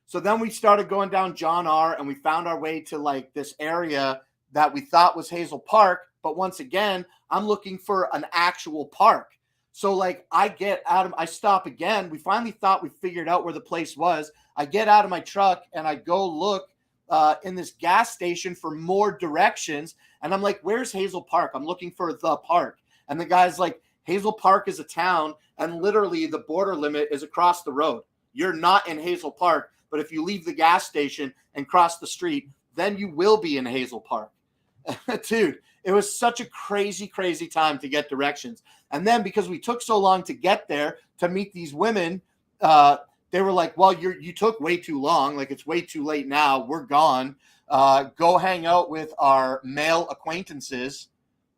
So then we started going down John R., and we found our way to like this area that we thought was Hazel Park. But once again, I'm looking for an actual park. So like I stop again. We finally thought we figured out where the place was. I get out of my truck and I go look in this gas station for more directions. And I'm like, where's Hazel Park? I'm looking for the park. And the guy's like, Hazel Park is a town, and literally the border limit is across the road. You're not in Hazel Park, but if you leave the gas station and cross the street, then you will be in Hazel Park. Dude, it was such a crazy, crazy time to get directions. And then because we took so long to get there to meet these women, they were like, well, you took way too long. Like, it's way too late now. We're gone. Go hang out with our male acquaintances.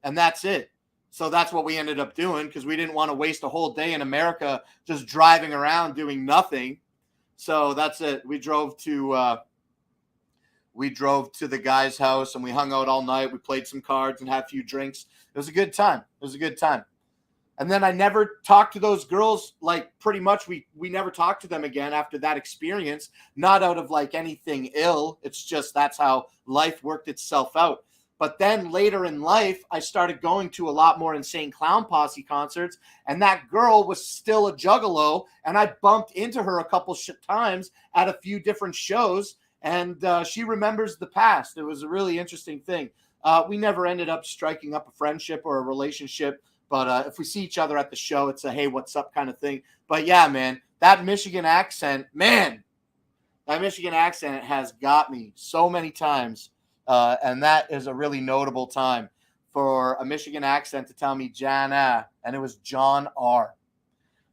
And that's it. So that's what we ended up doing because we didn't want to waste a whole day in America just driving around doing nothing. So that's it. We drove to we drove to the guy's house and we hung out all night. We played some cards and had a few drinks. It was a good time. It was a good time. And then I never talked to those girls. Like, pretty much we never talked to them again after that experience, not out of like anything ill. It's just that's how life worked itself out. But then later in life, I started going to a lot more Insane Clown Posse concerts, and that girl was still a juggalo, and I bumped into her a couple times at a few different shows, and she remembers the past. It was a really interesting thing. We never ended up striking up a friendship or a relationship, but if we see each other at the show, it's a hey, what's up kind of thing. But yeah, man, that Michigan accent has got me so many times. And that is a really notable time for a Michigan accent to tell me Jana, and it was John R.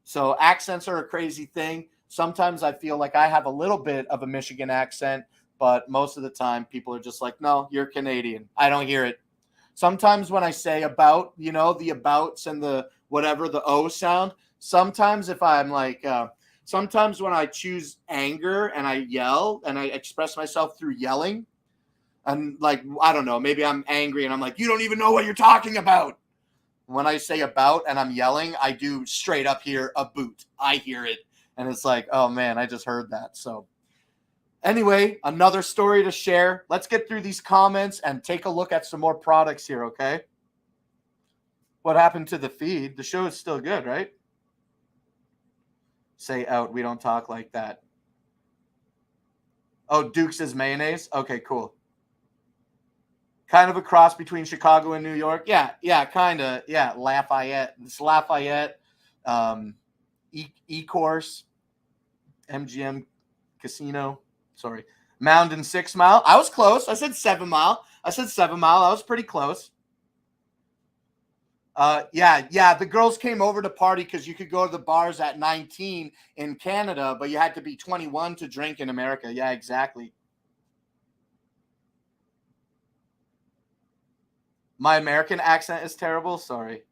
So accents are a crazy thing. Sometimes I feel like I have a little bit of a Michigan accent, but most of the time people are just like, no, you're Canadian. I don't hear it. Sometimes when I say about, the abouts and the whatever, the O sound, sometimes if I'm like, sometimes when I choose anger and I yell and I express myself through yelling, and like, I don't know, maybe I'm angry and I'm like, you don't even know what you're talking about. When I say about and I'm yelling, I do straight up hear a boot. I hear it. And it's like, oh man, I just heard that. So anyway, another story to share. Let's get through these comments and take a look at some more products here, okay? What happened to the feed? The show is still good, right? Say out. We don't talk like that. Oh, Duke's is mayonnaise? Okay, cool. Kind of a cross between Chicago and New York. Yeah, kind of. Yeah, Lafayette. It's Lafayette, E-Course, MGM Casino. Sorry. Mound and 6 Mile. I was close. I said 7 Mile. I was pretty close. Yeah. The girls came over to party because you could go to the bars at 19 in Canada, but you had to be 21 to drink in America. Yeah, exactly. My American accent is terrible. Sorry.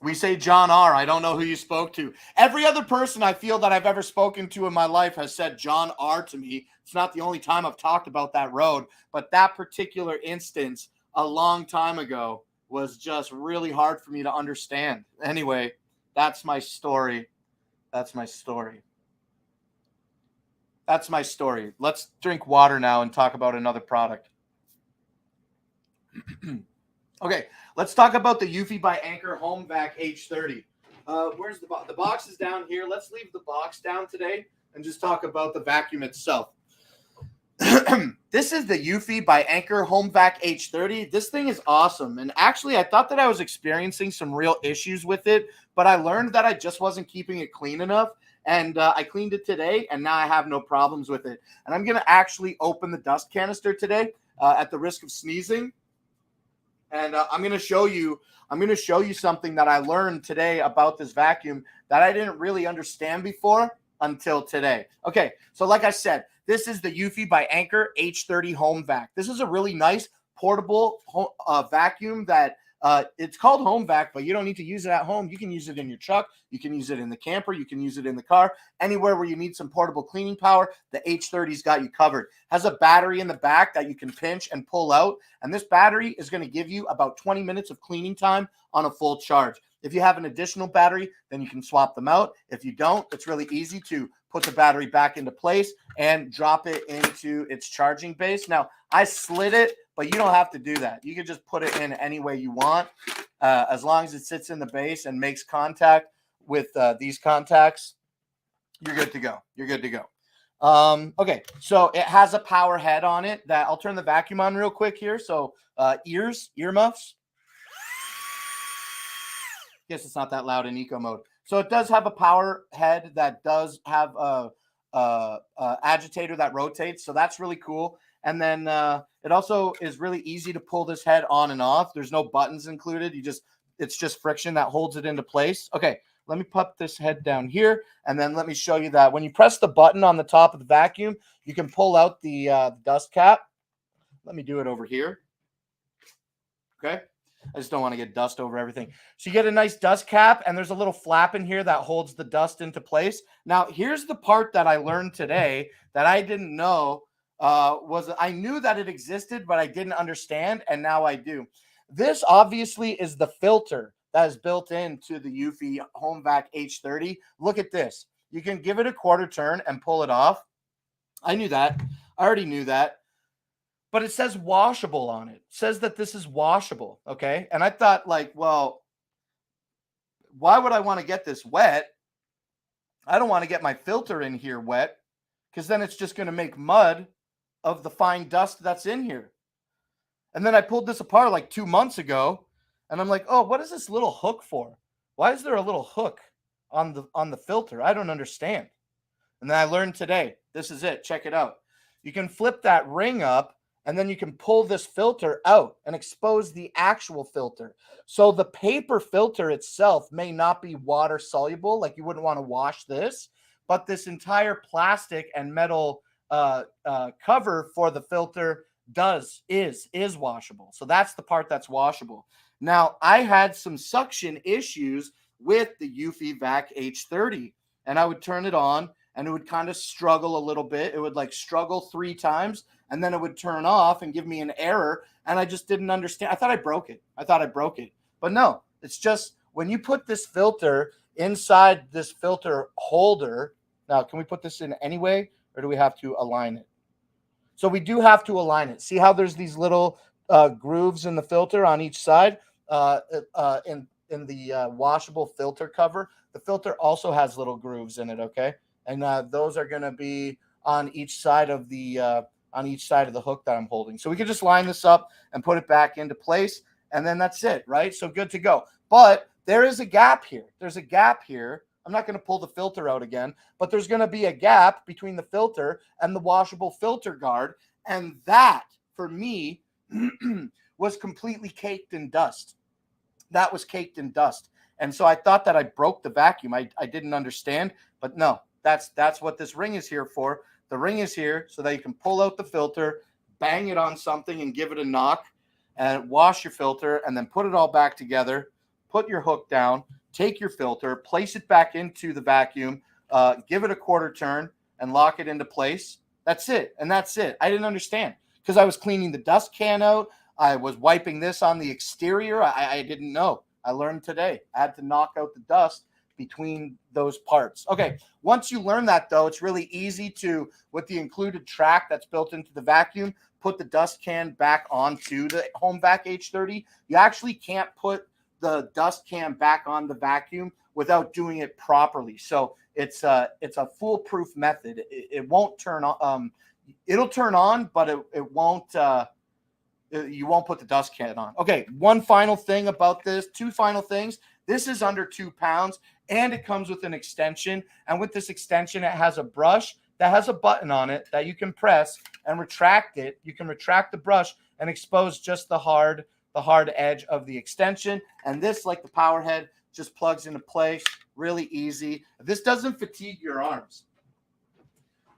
We say John R. I don't know who you spoke to. Every other person I feel that I've ever spoken to in my life has said John R. to me. It's not the only time I've talked about that road, but that particular instance a long time ago was just really hard for me to understand. Anyway, that's my story. Let's drink water now and talk about another product. Okay, let's talk about the Eufy by Anchor Home Vac H30. Where's the box? The box is down here. Let's leave the box down today and just talk about the vacuum itself. This is the Eufy by Anchor Home Vac H30. This thing is awesome. And actually, I thought that I was experiencing some real issues with it, but I learned that I just wasn't keeping it clean enough. And I cleaned it today, and now I have no problems with it. And I'm going to actually open the dust canister today at the risk of sneezing. And I'm going to show you something that I learned today about this vacuum that I didn't really understand before until today. Okay, so like I said, this is the Eufy by Anchor H30 Home Vac. This is a really nice portable vacuum that it's called Home Vac, but you don't need to use it at home. You can use it in your truck. You can use it in the camper. You can use it in the car. Anywhere where you need some portable cleaning power, the H30's got you covered. Has a battery in the back that you can pinch and pull out. And this battery is going to give you about 20 minutes of cleaning time on a full charge. If you have an additional battery, then you can swap them out. If you don't, it's really easy to put the battery back into place and drop it into its charging base. Now, I slid it, but you don't have to do that. You can just put it in any way you want. As long as it sits in the base and makes contact with these contacts, you're good to go. Okay, so it has a power head on it that I'll turn the vacuum on real quick here. So earmuffs. Guess it's not that loud in eco mode. So it does have a power head that does have a agitator that rotates. So that's really cool. And then it also is really easy to pull this head on and off. There's no buttons included. It's just friction that holds it into place. Okay, let me pop this head down here, and then let me show you that when you press the button on the top of the vacuum, you can pull out the dust cap. Let me do it over here. Okay. I just don't want to get dust over everything. So you get a nice dust cap, and there's a little flap in here that holds the dust into place. Now, here's the part that I learned today that I didn't know was I knew that it existed, but I didn't understand, and now I do. This obviously is the filter that is built into the Eufy Home Vac H30. Look at this. You can give it a quarter turn and pull it off. I knew that. I already knew that. But it says washable on it. It says that this is washable, okay? And I thought, like, well, why would I want to get this wet? I don't want to get my filter in here wet, because then it's just going to make mud of the fine dust that's in here. And then I pulled this apart like 2 months ago, and I'm like, oh, what is this little hook for? Why is there a little hook on the filter? I don't understand. And then I learned today, this is it. Check it out. You can flip that ring up, and then you can pull this filter out and expose the actual filter. So the paper filter itself may not be water soluble, like you wouldn't want to wash this, but this entire plastic and metal cover for the filter is washable. So that's the part that's washable. Now, I had some suction issues with the Eufy Vac H30, and I would turn it on, and it would kind of struggle a little bit. It would like struggle 3 times, and then it would turn off and give me an error, and I just didn't understand. I thought I broke it. But no, it's just when you put this filter inside this filter holder. Now, can we put this in anyway, or do we have to align it? So we do have to align it. See how there's these little grooves in the filter on each side in the washable filter cover. The filter also has little grooves in it, okay? And those are going to be on each side of the hook that I'm holding. So we can just line this up and put it back into place, and then that's it, right? So good to go. But there is a gap here. There's a gap here. I'm not going to pull the filter out again, but there's going to be a gap between the filter and the washable filter guard, and that, for me, was completely caked in dust. That was caked in dust. And so I thought that I broke the vacuum. I didn't understand, but no. That's what this ring is here for. The ring is here so that you can pull out the filter, bang it on something and give it a knock, and wash your filter, and then put it all back together, put your hook down, take your filter, place it back into the vacuum, give it a quarter turn, and lock it into place. That's it. And that's it. I didn't understand because I was cleaning the dust can out. I was wiping this on the exterior. I didn't know. I learned today. I had to knock out the dust between those parts. Okay, once you learn that, though, it's really easy to, with the included track that's built into the vacuum, put the dust can back onto the Home Vac H30. You actually can't put the dust can back on the vacuum without doing it properly. So it's a foolproof method. It won't turn on. It'll turn on, but it won't. You won't put the dust can on. Okay, one final thing about this. 2 final things. This is under 2 pounds, and it comes with an extension. And with this extension, it has a brush that has a button on it that you can press and retract it. You can retract the brush and expose just the hard edge of the extension. And this, like the power head, just plugs into place. Really easy. This doesn't fatigue your arms.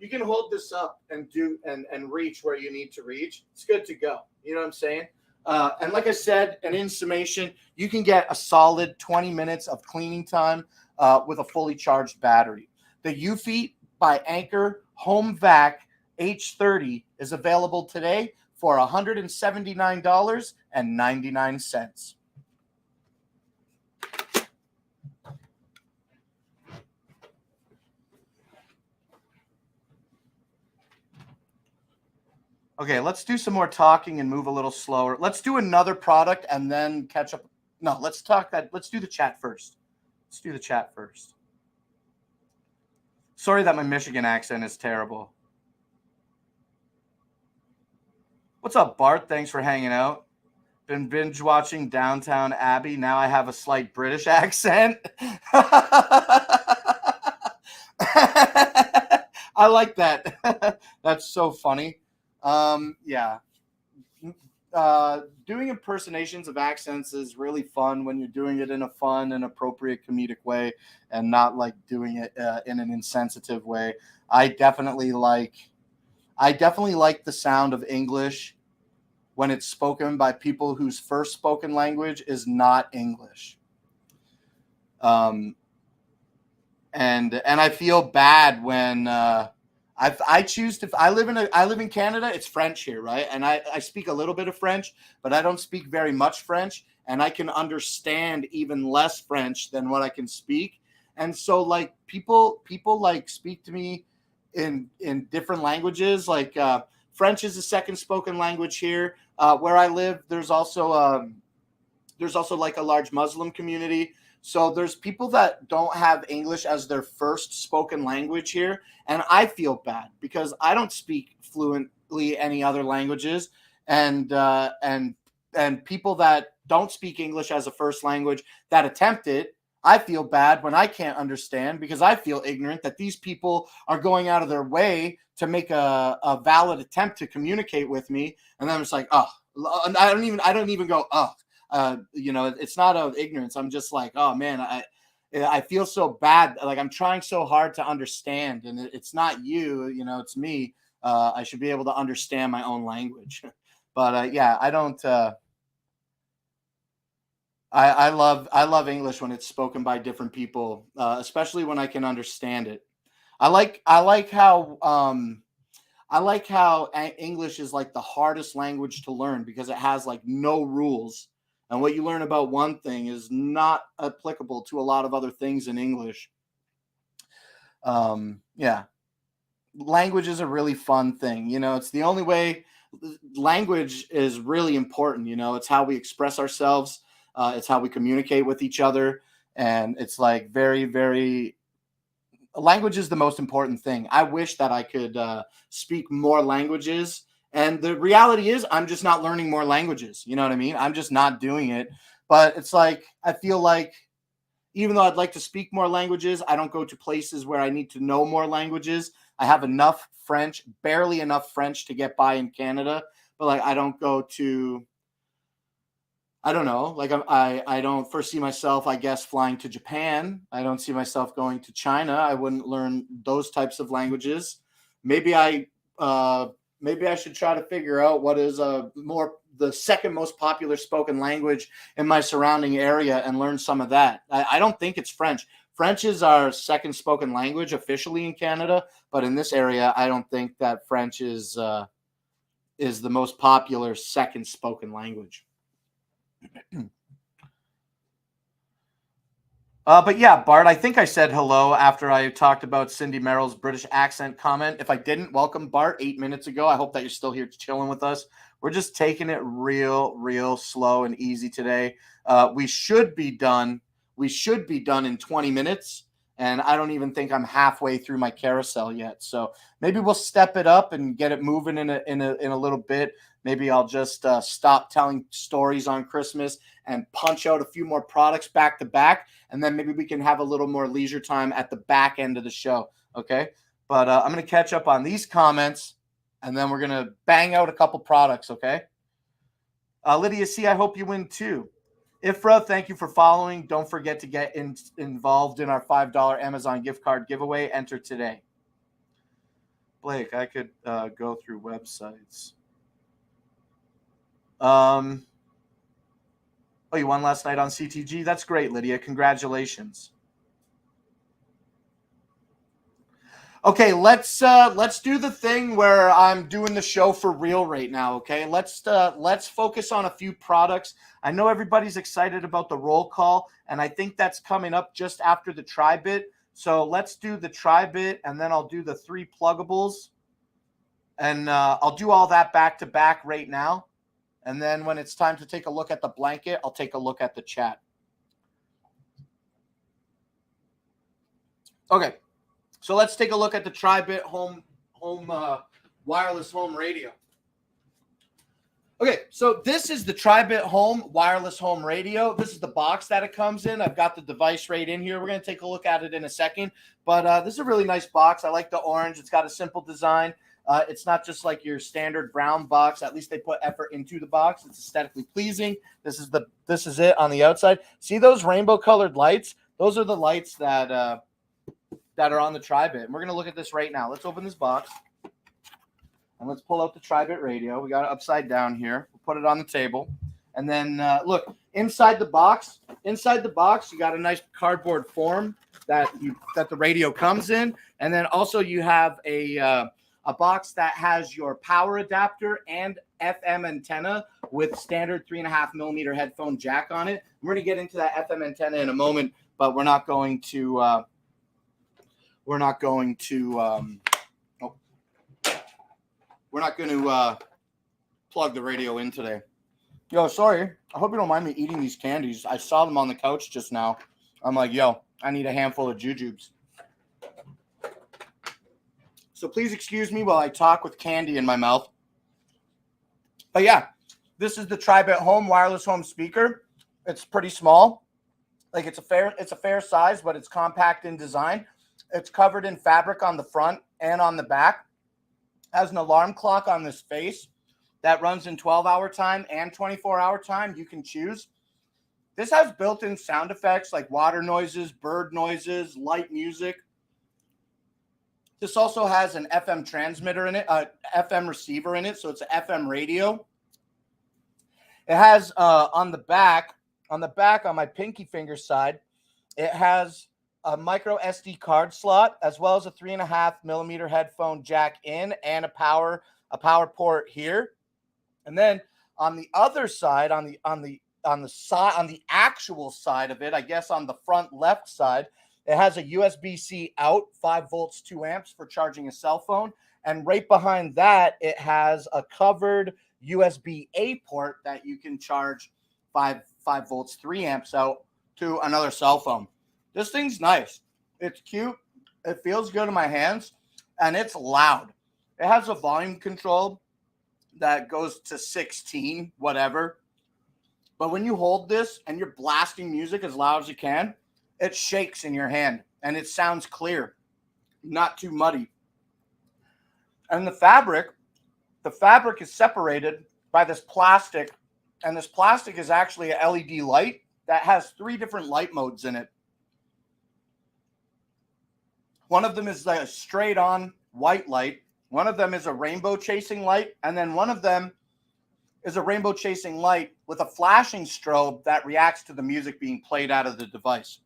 You can hold this up and do and reach where you need to reach. It's good to go. You know what I'm saying? And like I said, and in summation, you can get a solid 20 minutes of cleaning time with a fully charged battery. The Eufy by Anker Home Vac H30 is available today for $179.99. Okay, let's do some more talking and move a little slower. Let's do another product and then catch up. No, let's do the chat first. Let's do the chat first. Sorry that my Michigan accent is terrible. What's up, Bart? Thanks for hanging out. Been binge watching Downtown Abbey. Now I have a slight British accent. I like that. That's so funny. Yeah. Doing impersonations of accents is really fun when you're doing it in a fun and appropriate comedic way and not like doing it in an insensitive way. I definitely like the sound of English when it's spoken by people whose first spoken language is not English. And I feel bad when I choose to. I live in Canada. It's French here, right? And I speak a little bit of French, but I don't speak very much French, and I can understand even less French than what I can speak. And so, like people like speak to me in different languages. Like French is a second spoken language here. Where I live, there's also like a large Muslim community. So there's people that don't have English as their first spoken language here. And I feel bad because I don't speak fluently any other languages. And people that don't speak English as a first language that attempt it, I feel bad when I can't understand because I feel ignorant that these people are going out of their way to make a valid attempt to communicate with me. And then I'm just like, oh, I don't even go, oh. It's not out of ignorance. I'm just like, oh man, I feel so bad. Like I'm trying so hard to understand, and it's not you, it's me. I should be able to understand my own language, but yeah, I don't. I love English when it's spoken by different people, especially when I can understand it. I like how English is like the hardest language to learn because it has like no rules. And what you learn about one thing is not applicable to a lot of other things in English. Yeah. Language is a really fun thing. It's the only way. Language is really important. It's how we express ourselves. It's how we communicate with each other. And it's like very, very, language is the most important thing. I wish that I could speak more languages. And the reality is I'm just not learning more languages. You know what I mean? I'm just not doing it. But it's like, I feel like even though I'd like to speak more languages, I don't go to places where I need to know more languages. I have enough French, barely enough French to get by in Canada. But like, I don't go to, I don't know, like I don't foresee myself, I guess, flying to Japan. I don't see myself going to China. I wouldn't learn those types of languages. Maybe I should try to figure out what is the second most popular spoken language in my surrounding area and learn some of that. I don't think it's French. French is our second spoken language officially in Canada, but in this area, I don't think that French is the most popular second spoken language. But yeah, Bart, I think I said hello after I talked about Cindy Merrill's British accent comment. If I didn't, welcome, Bart, 8 minutes ago. I hope that you're still here chilling with us. We're just taking it real slow and easy today. We should be done. We should be done in 20 minutes. And I don't even think I'm halfway through my carousel yet. So maybe we'll step it up and get it moving in a little bit. Maybe I'll just stop telling stories on Christmas and punch out a few more products back to back. And then maybe we can have a little more leisure time at the back end of the show. Okay. But I'm going to catch up on these comments and then we're going to bang out a couple products. Okay. Lydia C., I hope you win too. Ifra, thank you for following. Don't forget to get involved in our $5 Amazon gift card giveaway. Enter today. Blake, I could go through websites. Oh, you won last night on CTG? That's great, Lydia. Congratulations. Okay, let's do the thing where I'm doing the show for real right now, okay? Let's focus on a few products. I know everybody's excited about the roll call, and I think that's coming up just after the Tri-Bit. So let's do the Tri-Bit, and then I'll do the 3 pluggables. And I'll do all that back to back right now. And then when it's time to take a look at the blanket, I'll take a look at the chat. Okay. So let's take a look at the Tri-Bit home wireless home radio. Okay, so this is the Tri-Bit home wireless home radio. This is the box that it comes in. I've got the device right in here. We're going to take a look at it in a second. But this is a really nice box. I like the orange. It's got a simple design. It's not just like your standard brown box. At least they put effort into the box. It's aesthetically pleasing. This is it on the outside. See those rainbow colored lights? Those are the lights that are on the Tri-Bit. And we're going to look at this right now. Let's open this box. And let's pull out the Tri-Bit radio. We got it upside down here. We'll put it on the table. And then look, inside the box, you got a nice cardboard form that the radio comes in. And then also you have a box that has your power adapter and FM antenna with standard 3.5 millimeter headphone jack on it. We're going to get into that FM antenna in a moment, but we're not going to plug the radio in today. Yo, sorry. I hope you don't mind me eating these candies. I saw them on the couch just now. I'm like, yo, I need a handful of jujubes. So please excuse me while I talk with candy in my mouth. But yeah, this is the TriBit Home wireless home speaker. It's pretty small. Like it's a fair size, but it's compact in design. It's covered in fabric on the front and on the back. Has an alarm clock on this face that runs in 12-hour time and 24-hour time. You can choose. This has built-in sound effects like water noises, bird noises, light music. This also has an FM transmitter in it, FM receiver in it, so it's an FM radio. It has on the back on my pinky finger side, it has a micro SD card slot as well as a 3.5 millimeter headphone jack in and a power port here. And then on the other side, on the actual side of it, I guess on the front left side, it has a USB-C out, 5 volts, 2 amps for charging a cell phone. And right behind that, it has a covered USB-A port that you can charge 5 volts, 3 amps out to another cell phone. This thing's nice. It's cute. It feels good in my hands, and it's loud. It has a volume control that goes to 16, whatever. But when you hold this and you're blasting music as loud as you can, it shakes in your hand and it sounds clear, not too muddy. And the fabric is separated by this plastic, and this plastic is actually a LED light that has 3 different light modes in it. One of them is like a straight on white light. One of them is a rainbow chasing light. And then one of them is a rainbow chasing light with a flashing strobe that reacts to the music being played out of the device.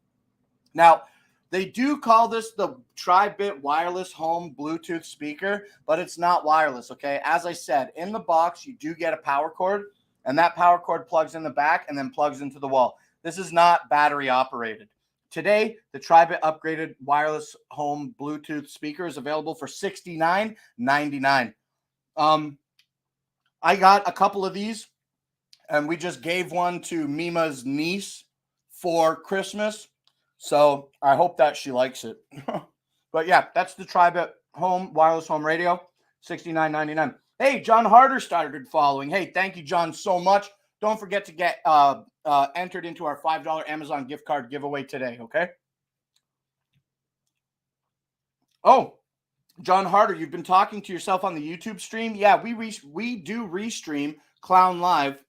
Now, they do call this the TriBit wireless home Bluetooth speaker, but it's not wireless, okay? As I said, in the box, you do get a power cord, and that power cord plugs in the back and then plugs into the wall. This is not battery operated. Today, the TriBit upgraded wireless home Bluetooth speaker is available for $69.99. I got a couple of these, and we just gave one to Mima's niece for Christmas. So I hope that she likes it. But yeah, that's the TriBit home wireless home radio, $69.99. Hey, John Harder started following. Hey, thank you, John, so much. Don't forget to get entered into our $5 Amazon gift card giveaway today, okay? Oh, John Harder, you've been talking to yourself on the YouTube stream. Yeah, we do restream Clown Live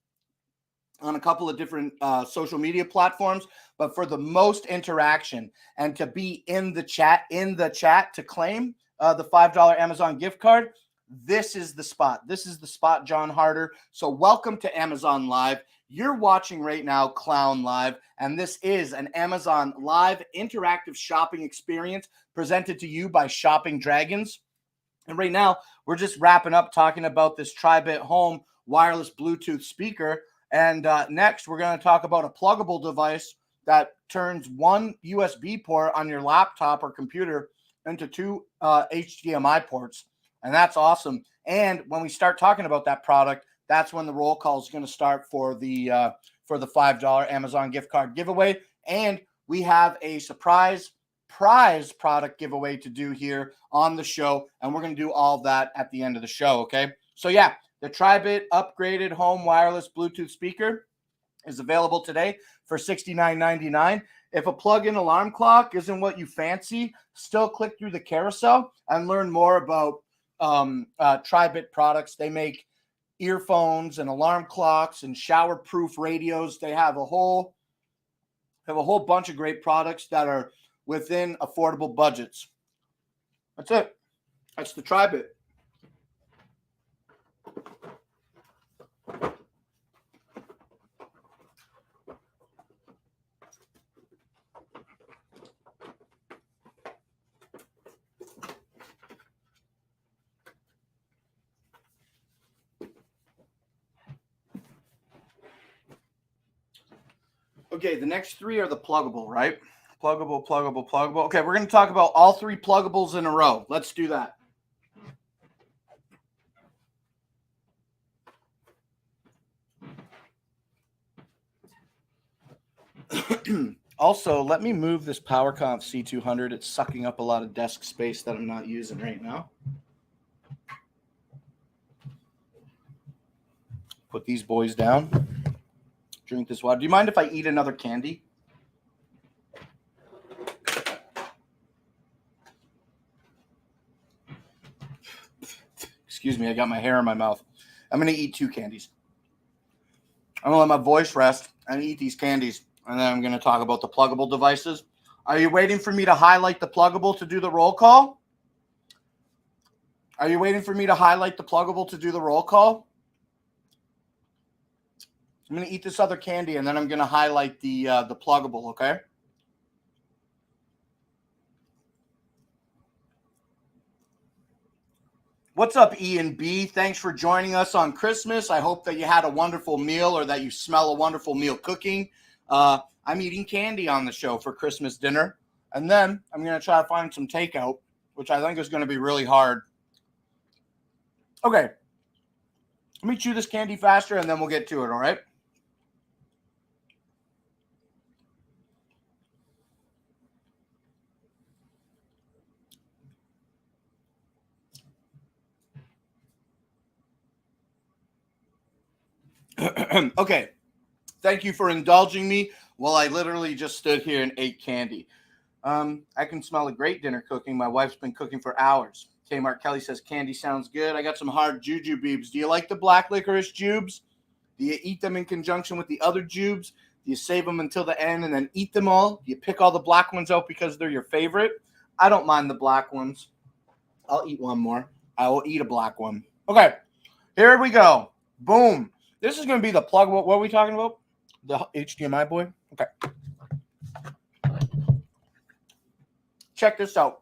on a couple of different social media platforms, but for the most interaction and to be in the chat to claim the $5 Amazon gift card, this is the spot. This is the spot, John Harder. So welcome to Amazon Live. You're watching right now Clown Live, and this is an Amazon Live interactive shopping experience presented to you by ShoppingDragons. And right now, we're just wrapping up talking about this TriBit Home wireless Bluetooth speaker. And next, we're going to talk about a pluggable device that turns one USB port on your laptop or computer into 2 HDMI ports. And that's awesome. And when we start talking about that product, that's when the roll call is going to start for the $5 Amazon gift card giveaway. And we have a surprise prize product giveaway to do here on the show. And we're going to do all of that at the end of the show, okay? So yeah, the TriBit upgraded home wireless Bluetooth speaker is available today for $69.99. If a plug-in alarm clock isn't what you fancy, still click through the carousel and learn more about TriBit products. They make earphones and alarm clocks and shower-proof radios. They have a whole bunch of great products that are within affordable budgets. That's it. That's the TriBit. Okay, the next three are the pluggable, right? Pluggable, pluggable, pluggable. Okay, we're going to talk about all three pluggables in a row. Let's do that. Also, let me move this PowerConf C200. It's sucking up a lot of desk space that I'm not using right now. Put these boys down. Drink this water. Do you mind if I eat another candy? Excuse me, I got my hair in my mouth. I'm going to eat 2 candies. I'm going to let my voice rest and eat these candies. And then I'm going to talk about the pluggable devices. Are you waiting for me to highlight the pluggable to do the roll call? Are you waiting for me to highlight the pluggable to do the roll call? I'm going to eat this other candy, and then I'm going to highlight the pluggable, okay? What's up, E and B? Thanks for joining us on Christmas. I hope that you had a wonderful meal or that you smell a wonderful meal cooking. I'm eating candy on the show for Christmas dinner. And then I'm going to try to find some takeout, which I think is going to be really hard. Okay. Let me chew this candy faster, and then we'll get to it, all right? Okay. Thank you for indulging me while I literally just stood here and ate candy. I can smell a great dinner cooking. My wife's been cooking for hours. Kmart Kelly says candy sounds good. I got some hard juju beebs. Do you like the black licorice jubes? Do you eat them in conjunction with the other jubes? Do you save them until the end and then eat them all? Do you pick all the black ones out because they're your favorite? I don't mind the black ones. I'll eat one more. I will eat a black one. Okay, here we go. Boom. This is going to be the plug. What are we talking about? The HDMI boy? Okay. Check this out.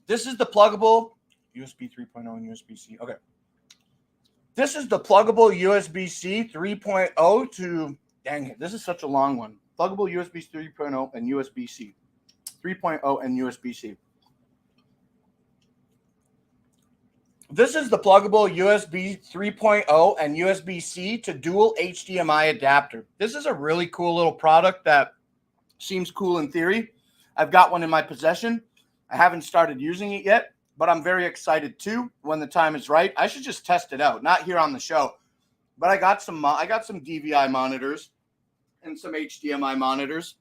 This is the pluggable USB 3.0 and USB-C. Okay. This is the pluggable USB-C 3.0 to, dang it, this is such a long one. Pluggable USB 3.0 and USB-C. 3.0 and USB-C. This is the pluggable USB 3.0 and USB-C to dual HDMI adapter. This is a really cool little product that seems cool in theory. I've got one in my possession. I haven't started using it yet, but I'm very excited too when the time is right. I should just test it out, not here on the show, but I got some DVI monitors and some HDMI monitors.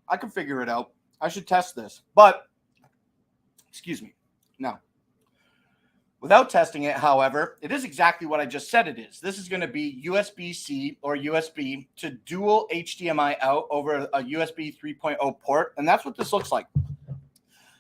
I can figure it out. I should test this, but excuse me. No. Without testing it, however, it is exactly what I just said it is. This is going to be USB-C or USB to dual HDMI out over a USB 3.0 port, and that's what this looks like.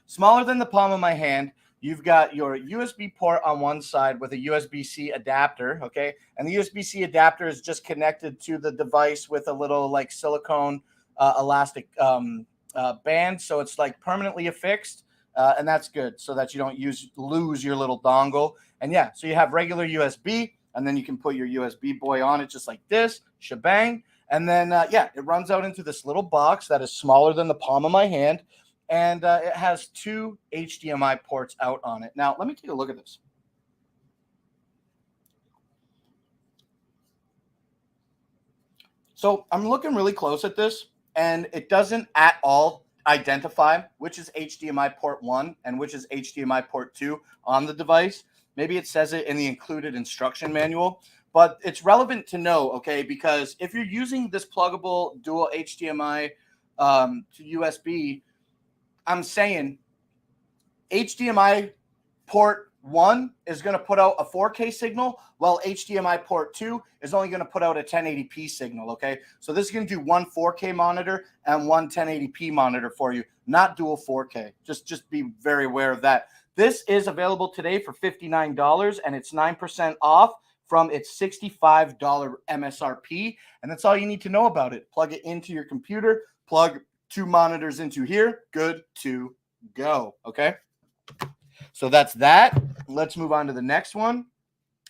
Smaller than the palm of my hand. You've got your USB port on one side with a USB-C adapter, okay? And the USB-C adapter is just connected to the device with a little like silicone elastic band, so it's like permanently affixed. And that's good so that you don't lose your little dongle. And yeah, so you have regular USB, and then you can put your USB boy on it just like this, shebang. And then, yeah, it runs out into this little box that is smaller than the palm of my hand. And it has 2 HDMI ports out on it. Now, let me take a look at this. So I'm looking really close at this, and it doesn't at all identify which is HDMI port 1 and which is HDMI port 2 on the device. Maybe it says it in the included instruction manual, but it's relevant to know, okay, because if you're using this pluggable dual HDMI to USB, I'm saying HDMI port 1 is going to put out a 4K signal, while HDMI port 2 is only going to put out a 1080p signal, okay? So this is going to do one 4K monitor and one 1080p monitor for you, not dual 4K. Just be very aware of that. This is available today for $59, and it's 9% off from its $65 MSRP, and that's all you need to know about it. Plug it into your computer, plug 2 monitors into here, good to go, okay? So that's that. Let's move on to the next one.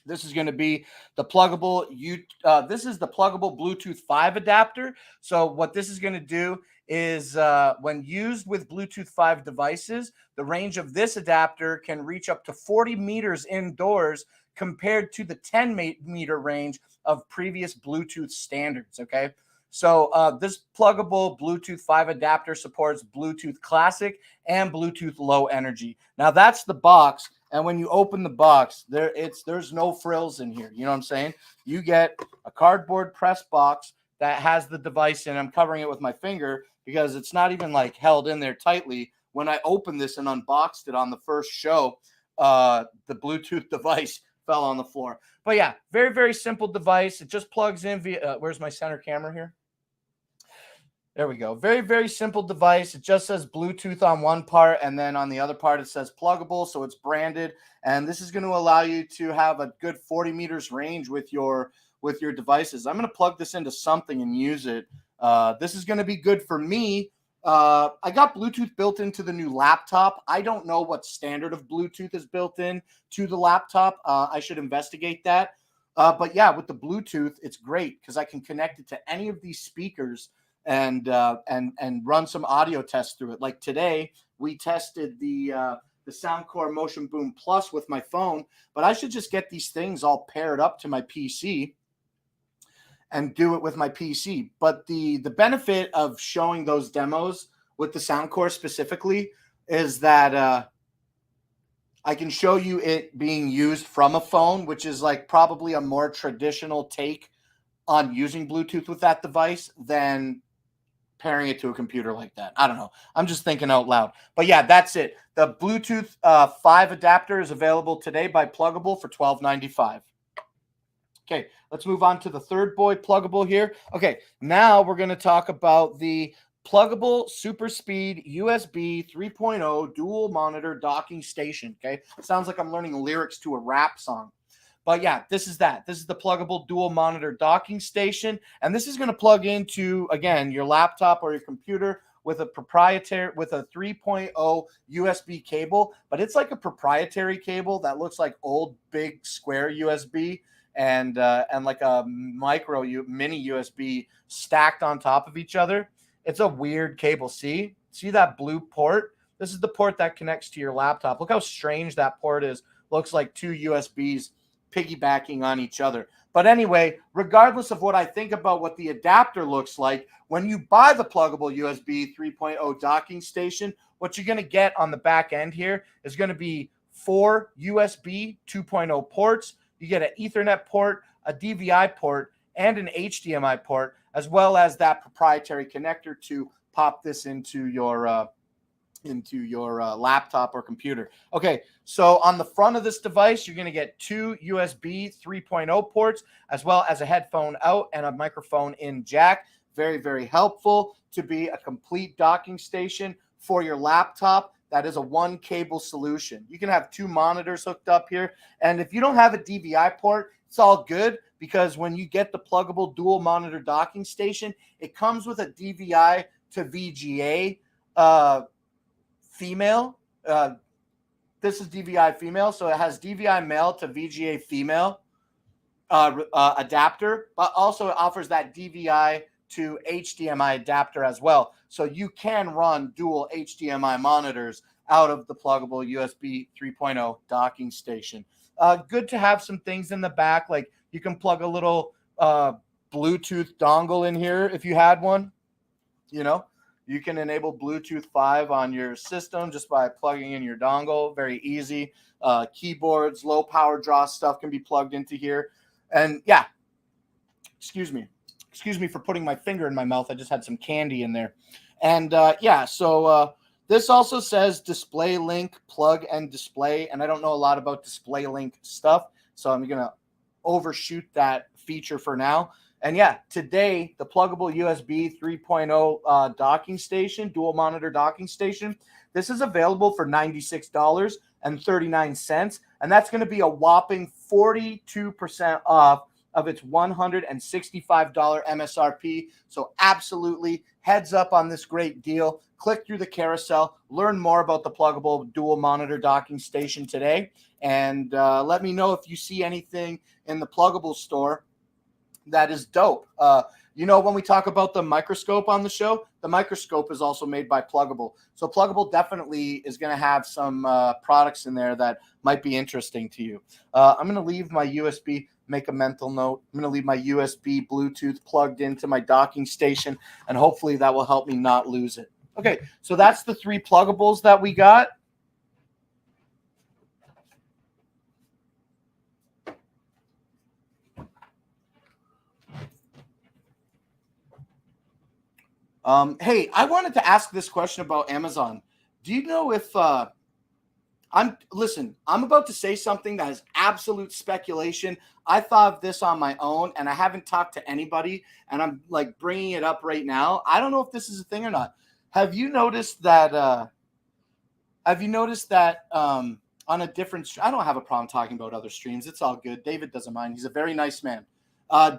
This is going to be the pluggable this is the pluggable Bluetooth 5 adapter. So what this is going to do is when used with Bluetooth 5 devices, the range of this adapter can reach up to 40 meters indoors compared to the 10-meter range of previous Bluetooth standards. Okay. So this pluggable Bluetooth 5 adapter supports Bluetooth Classic and Bluetooth Low Energy. Now that's the box. And when you open the box, there's no frills in here. You know what I'm saying? You get a cardboard press box that has the device in. I'm covering it with my finger because it's not even like held in there tightly. When I opened this and unboxed it on the first show, the Bluetooth device fell on the floor. But yeah, very, very simple device. It just plugs in via, where's my center camera here? There we go. Very, very simple device. It just says Bluetooth on one part, and then on the other part it says pluggable, so it's branded. And this is going to allow you to have a good 40 meters range with your devices. I'm going to plug this into something and use it. This is going to be good for me. I got Bluetooth built into the new laptop. I don't know what standard of Bluetooth is built in to the laptop. I should investigate that. But yeah, with the Bluetooth, it's great because I can connect it to any of these speakers and run some audio tests through it. Like today, we tested the Soundcore Motion Boom Plus with my phone, but I should just get these things all paired up to my PC and do it with my PC. But the benefit of showing those demos with the Soundcore specifically is that I can show you it being used from a phone, which is like probably a more traditional take on using Bluetooth with that device than pairing it to a computer like that. I don't know. I'm just thinking out loud. But yeah, that's it. The Bluetooth 5 adapter is available today by Pluggable for $12.95. Okay, let's move on to the third boy pluggable here. Okay, now we're going to talk about the pluggable super speed USB 3.0 dual monitor docking station. Okay, sounds like I'm learning lyrics to a rap song. But yeah, this is that. This is the pluggable dual monitor docking station. And this is going to plug into, again, your laptop or your computer with a 3.0 USB cable. But it's like a proprietary cable that looks like old big square USB and like a mini USB stacked on top of each other. It's a weird cable. See that blue port? This is the port that connects to your laptop. Look how strange that port is. Looks like two USBs piggybacking on each other. But anyway, regardless of what I think about what the adapter looks like, when you buy the pluggable USB 3.0 docking station, what you're going to get on the back end here is going to be 4 USB 2.0 ports. You get an Ethernet port, a DVI port, and an HDMI port, as well as that proprietary connector to pop this into your laptop or computer. Okay, so on the front of this device, you're going to get 2 USB 3.0 ports, as well as a headphone out and a microphone in jack. Very, very helpful to be a complete docking station for your laptop. That is a one cable solution. You can have 2 monitors hooked up here. And if you don't have a DVI port, it's all good, because when you get the pluggable dual monitor docking station, it comes with a DVI to VGA female. This is DVI female, so it has DVI male to VGA female adapter, but also it offers that DVI to HDMI adapter as well. So you can run dual HDMI monitors out of the pluggable USB 3.0 docking station. Good to have some things in the back, like you can plug a little Bluetooth dongle in here if you had one. You know, you can enable Bluetooth 5 on your system just by plugging in your dongle. Very easy. Keyboards, low power draw stuff can be plugged into here. And yeah, excuse me for putting my finger in my mouth. I just had some candy in there. And yeah, so this also says Display Link plug and display. And I don't know a lot about Display Link stuff, so I'm going to overshoot that feature for now. And yeah, today, the pluggable USB 3.0 docking station, dual monitor docking station, this is available for $96.39. And that's going to be a whopping 42% off of its $165 MSRP. So absolutely, heads up on this great deal. Click through the carousel, learn more about the pluggable dual monitor docking station today. And let me know if you see anything in the Pluggable store that is dope. When we talk about the microscope on the show, the microscope is also made by Pluggable. So Pluggable definitely is going to have some products in there that might be interesting to you. I'm going to leave my USB, make a mental note. I'm going to leave my USB Bluetooth plugged into my docking station, and hopefully that will help me not lose it. Okay, so that's the 3 pluggables that we got. Hey, I wanted to ask this question about Amazon. Do you know if I'm about to say something that is absolute speculation. I thought of this on my own, and I haven't talked to anybody, and I'm like bringing it up right now. I don't know if this is a thing or not. Have you noticed that? On a different? I don't have a problem talking about other streams. It's all good. David doesn't mind. He's a very nice man.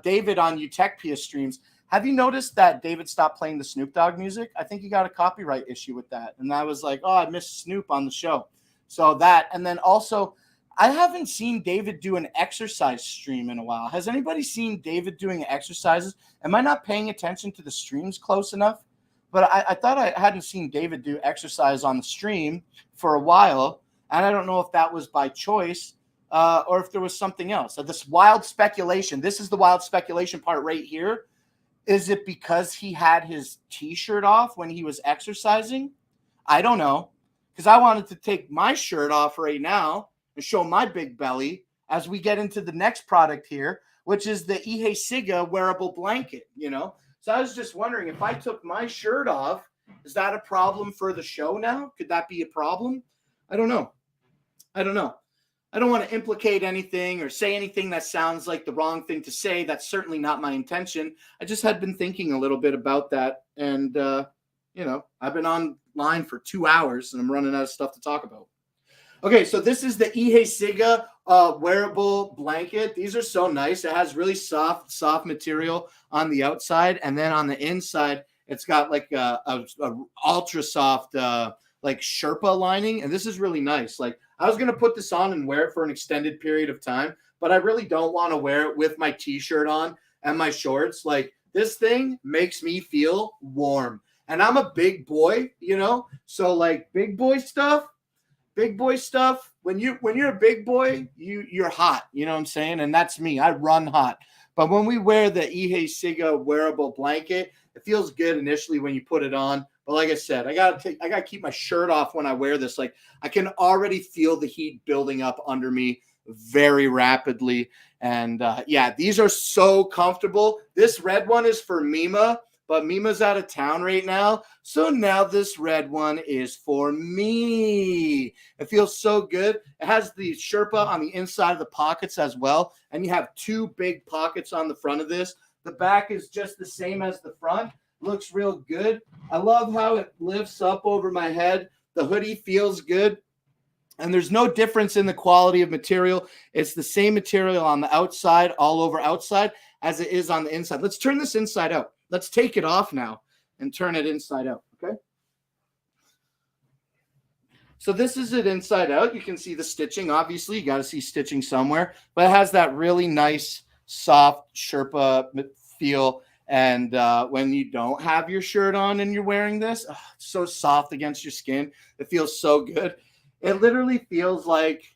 David on Utechpia streams. Have you noticed that David stopped playing the Snoop Dogg music? I think he got a copyright issue with that. And I was like, oh, I missed Snoop on the show. So that, and then also, I haven't seen David do an exercise stream in a while. Has anybody seen David doing exercises? Am I not paying attention to the streams close enough? But I thought I hadn't seen David do exercise on the stream for a while. And I don't know if that was by choice or if there was something else. So this wild speculation, this is the wild speculation part right here. Is it because he had his T-shirt off when he was exercising? I don't know. Because I wanted to take my shirt off right now and show my big belly as we get into the next product here, which is the Ihe Siga wearable blanket, So I was just wondering, if I took my shirt off, is that a problem for the show now? Could that be a problem? I don't know. I don't want to implicate anything or say anything that sounds like the wrong thing to say. That's certainly not my intention. I just had been thinking a little bit about that. And, I've been online for 2 hours and I'm running out of stuff to talk about. Okay, so this is the Ihe Siga wearable blanket. These are so nice. It has really soft material on the outside. And then on the inside, it's got like a ultra soft like Sherpa lining. And this is really nice. Like, I was going to put this on and wear it for an extended period of time, but I really don't want to wear it with my T-shirt on and my shorts. Like, this thing makes me feel warm. And I'm a big boy, So like big boy stuff, when you're a big boy, you're hot, you know what I'm saying? And that's me. I run hot. But when we wear the Ihe Siga wearable blanket, it feels good initially when you put it on. But like I said, I gotta keep my shirt off when I wear this. Like, I can already feel the heat building up under me very rapidly. And these are so comfortable. This red one is for Mima, but Mima's out of town right now. So now this red one is for me. It feels so good. It has the Sherpa on the inside of the pockets as well. And you have 2 big pockets on the front of this. The back is just the same as the front. Looks real good. I love how it lifts up over my head. The hoodie feels good. And there's no difference in the quality of material. It's the same material on the outside, all over outside, as it is on the inside. Let's turn this inside out. Let's take it off now and turn it inside out, okay? So this is it inside out. You can see the stitching. Obviously, you got to see stitching somewhere. But it has that really nice, soft Sherpa feel. And when you don't have your shirt on and you're wearing this, it's so soft against your skin. It feels so good. It literally feels like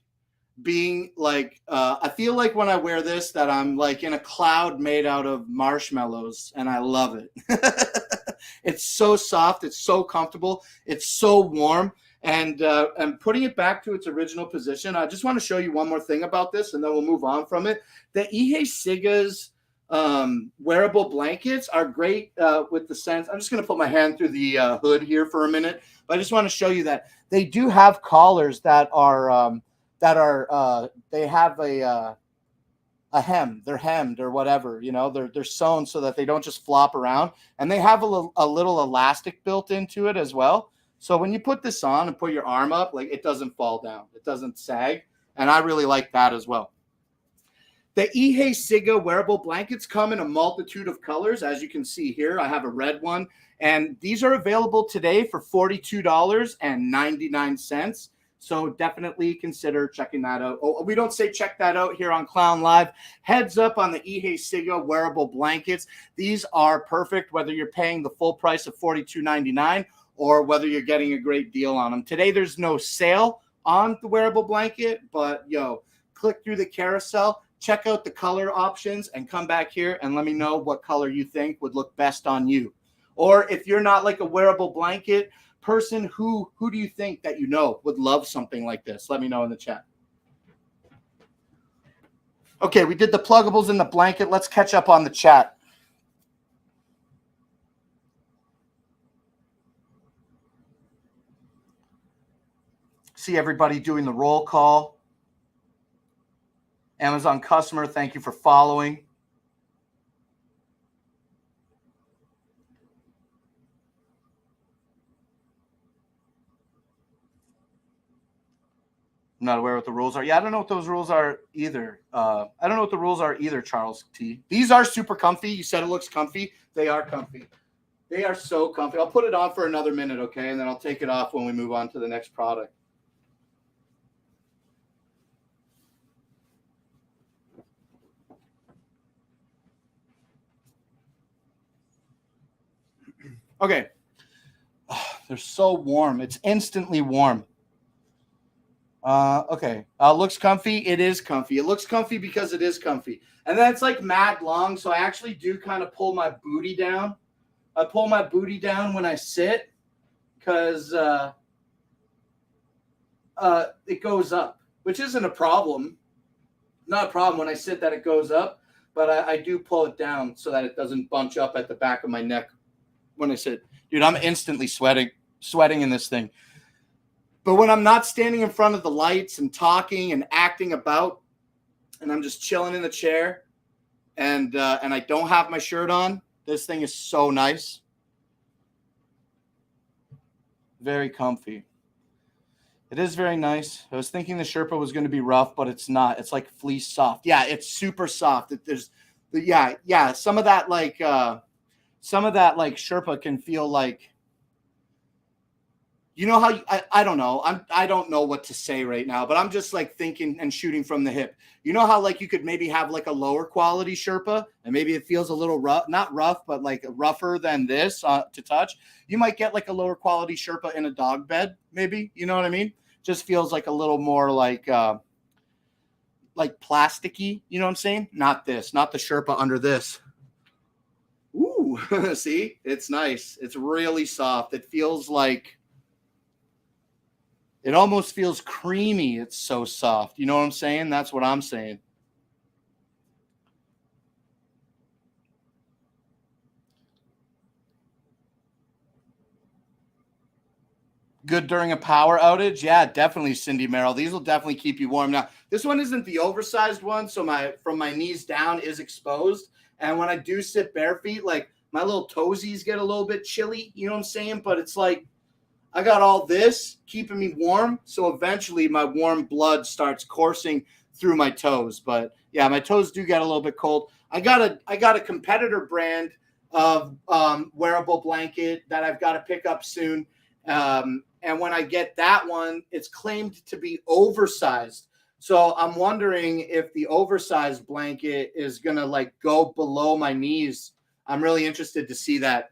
being like, I feel like when I wear this that I'm like in a cloud made out of marshmallows, and I love it. It's so soft. It's so comfortable. It's so warm. And putting it back to its original position, I just want to show you one more thing about this, and then we'll move on from it. The Ihe Siga's wearable blankets are great with the sense. I'm just going to put my hand through the hood here for a minute, but I just want to show you that they do have collars that are they have a hem. They're hemmed or whatever, they're sewn so that they don't just flop around, and they have a little elastic built into it as well. So when you put this on and put your arm up, like, it doesn't fall down, it doesn't sag, and I really like that as well. The Ihe Siga wearable blankets come in a multitude of colors. As you can see here, I have a red one, and these are available today for $42.99. So definitely consider checking that out. Oh, we don't say check that out here on Clown Live. Heads up on the Ihe Siga wearable blankets. These are perfect whether you're paying the full price of $42.99 or whether you're getting a great deal on them. Today, there's no sale on the wearable blanket, but click through the carousel, check out the color options, and come back here and let me know what color you think would look best on you. Or if you're not like a wearable blanket person, who do you think that would love something like this? Let me know in the chat. Okay, we did the pluggables in the blanket. Let's catch up on the chat. See everybody doing the roll call. Amazon customer, thank you for following. I'm not aware what the rules are. Yeah, I don't know what those rules are either. I don't know what the rules are either, Charles T. These are super comfy. You said it looks comfy. They are comfy. They are so comfy. I'll put it on for another minute, okay? And then I'll take it off when we move on to the next product. Okay. Oh, they're so warm. It's instantly warm. Okay. Looks comfy. It is comfy. It looks comfy because it is comfy. And then it's like mad long, so I actually do kind of pull my booty down. I pull my booty down when I sit because it goes up, which isn't a problem. Not a problem when I sit that it goes up, but I do pull it down so that it doesn't bunch up at the back of my neck when I sit. Dude, I'm instantly sweating in this thing. But when I'm not standing in front of the lights and talking and acting about, and I'm just chilling in the chair, and I don't have my shirt on, this thing is so nice. Very comfy. It is very nice. I was thinking the Sherpa was going to be rough, but it's not. It's like fleece soft. Yeah, it's super soft. Some of that like Sherpa can feel like, how I don't know. I don't know what to say right now, but I'm just like thinking and shooting from the hip. You know how like you could maybe have like a lower quality Sherpa and maybe it feels a little rough, not rough, but like rougher than this to touch. You might get like a lower quality Sherpa in a dog bed, maybe. You know what I mean? Just feels like a little more like plasticky. You know what I'm saying? Not this, not the Sherpa under this. Ooh, see, it's nice. It's really soft. It feels like. It almost feels creamy. It's so soft. You know what I'm saying? That's what I'm saying. Good during a power outage? Yeah, definitely, Cindy Merrill. These will definitely keep you warm. Now, this one isn't the oversized one, so from my knees down is exposed. And when I do sit bare feet, like my little toesies get a little bit chilly. You know what I'm saying? But it's like, I got all this keeping me warm, so eventually my warm blood starts coursing through my toes. But yeah, my toes do get a little bit cold. I got a competitor brand of wearable blanket that I've got to pick up soon. And when I get that one, it's claimed to be oversized. So I'm wondering if the oversized blanket is gonna like go below my knees. I'm really interested to see that.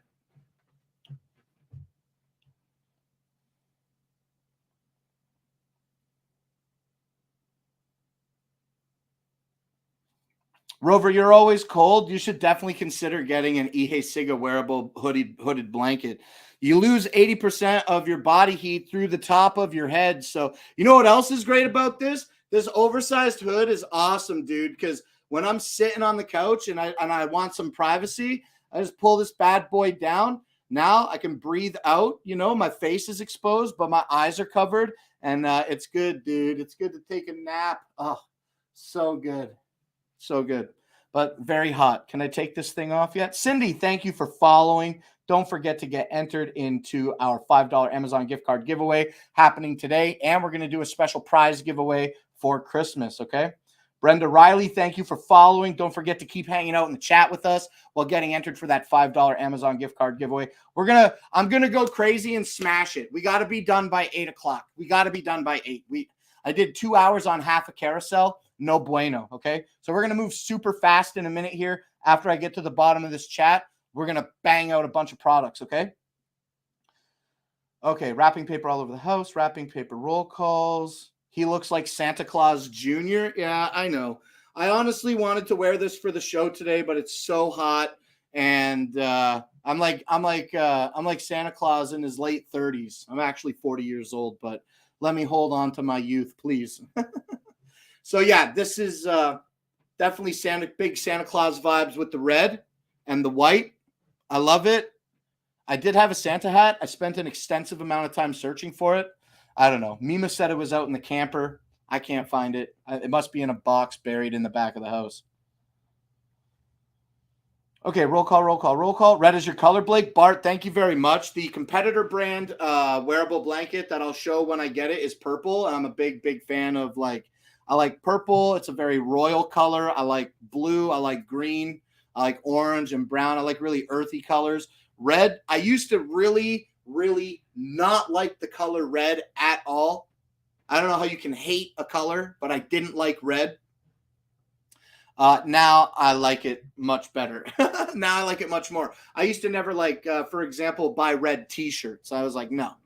Rover, you're always cold. You should definitely consider getting an Ihe Siga wearable hooded blanket. You lose 80% of your body heat through the top of your head. So you know what else is great about this? This oversized hood is awesome, dude, because when I'm sitting on the couch and I want some privacy, I just pull this bad boy down. Now I can breathe out. My face is exposed, but my eyes are covered. And it's good, dude. It's good to take a nap. Oh, so good. So good, but very hot. Can I take this thing off yet? Cindy, thank you for following. Don't forget to get entered into our $5 Amazon gift card giveaway happening today. And we're going to do a special prize giveaway for Christmas, okay? Brenda Riley, thank you for following. Don't forget to keep hanging out in the chat with us while getting entered for that $5 Amazon gift card giveaway. I'm gonna go crazy and smash it. We got to be done by 8 o'clock. We got to be done by 8. I did 2 hours on half a carousel. No bueno. Okay, so we're gonna move super fast in a minute here. After I get to the bottom of this chat, we're gonna bang out a bunch of products. Okay. Okay, wrapping paper all over the house. Wrapping paper roll calls. He looks like Santa Claus Jr. Yeah, I know. I honestly wanted to wear this for the show today, but it's so hot, and I'm like Santa Claus in his late 30s. I'm actually 40 years old, but let me hold on to my youth, please. So yeah, this is definitely big Santa Claus vibes with the red and the white. I love it. I did have a Santa hat. I spent an extensive amount of time searching for it. I don't know. Mima said it was out in the camper. I can't find it. It must be in a box buried in the back of the house. Okay, roll call, roll call, roll call. Red is your color, Blake. Bart, thank you very much. The competitor brand wearable blanket that I'll show when I get it is purple. I'm a big fan of I like purple. It's a very royal color. I like blue. I like green. I like orange and brown. I like really earthy colors. Red, I used to really not like the color red at all. I don't know how you can hate a color, but I didn't like red. Now I like it much better. Now I like it much more. I used to never for example, buy red t-shirts. I was like, no,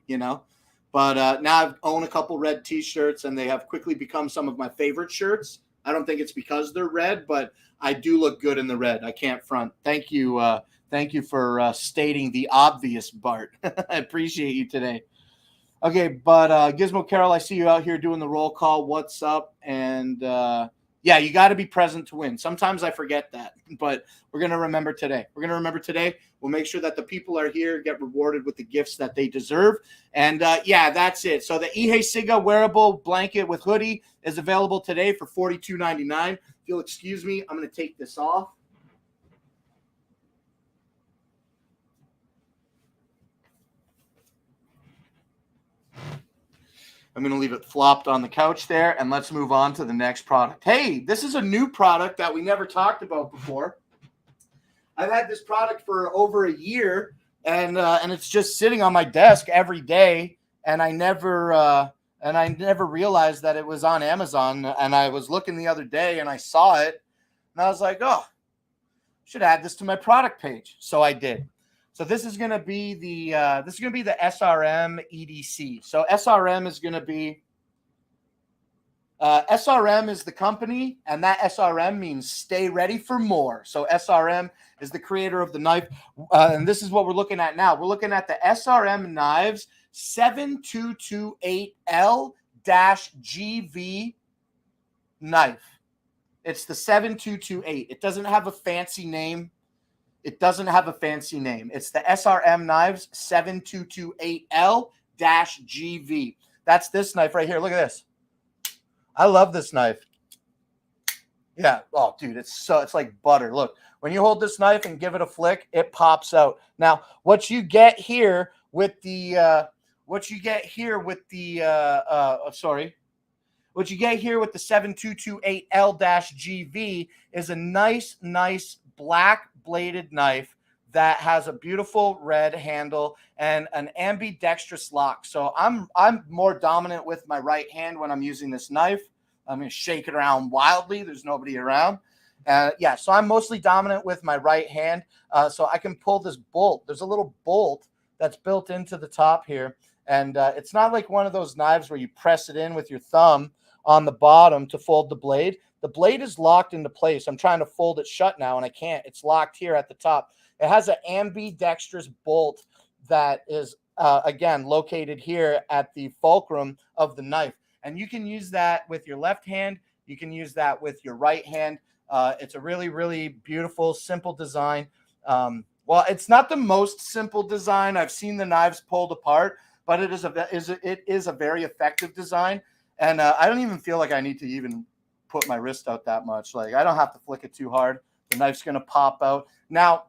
but now I own a couple red t-shirts and they have quickly become some of my favorite shirts. I don't think it's because they're red, but I do look good in the red. I can't front. Thank you. Thank you for stating the obvious, Bart. I appreciate you today. Okay, but Gizmo Carol, I see you out here doing the roll call. What's up? And yeah, you got to be present to win. Sometimes I forget that, but we're going to remember today. We'll make sure that the people are here, get rewarded with the gifts that they deserve. And yeah, that's it. So the Ihe Siga wearable blanket with hoodie is available today for $42.99. If you'll excuse me, I'm going to take this off. I'm going to leave it flopped on the couch there, and let's move on to the next product. Hey, this is a new product that we never talked about before. I've had this product for over a year, and it's just sitting on my desk every day, and I never realized that it was on Amazon. And I was looking the other day, and I saw it, and I was like, oh, I should add this to my product page. So I did. So this is going to be the SRM EDC. So SRM is going to be SRM is the company, and that SRM means stay ready for more. So SRM is the creator of the knife, and this is what we're looking at now. We're looking at the SRM Knives 7228L-GV knife. It's the 7228. It doesn't have a fancy name. It's the SRM Knives 7228L-GV. That's this knife right here. Look at this. I love this knife. Yeah. Oh, dude, it's like butter. Look, when you hold this knife and give it a flick, it pops out. Now, what you get here with the 7228L-GV is a nice black bladed knife that has a beautiful red handle and an ambidextrous lock. So I'm more dominant with my right hand when I'm using this knife. I'm going to shake it around wildly. There's nobody around. Yeah, so I'm mostly dominant with my right hand. So I can pull this bolt. There's a little bolt that's built into the top here. And it's not like one of those knives where you press it in with your thumb on the bottom to fold the blade. The blade is locked into place. I'm trying to fold it shut now, and I can't. It's locked here at the top. It has an ambidextrous bolt that is, again, located here at the fulcrum of the knife. And you can use that with your left hand. You can use that with your right hand. It's a really beautiful, simple design. Well, it's not the most simple design. I've seen the knives pulled apart, but it is a very effective design. And I don't even feel like I need to even put my wrist out that much. Like, I don't have to flick it too hard. The knife's going to pop out. Now,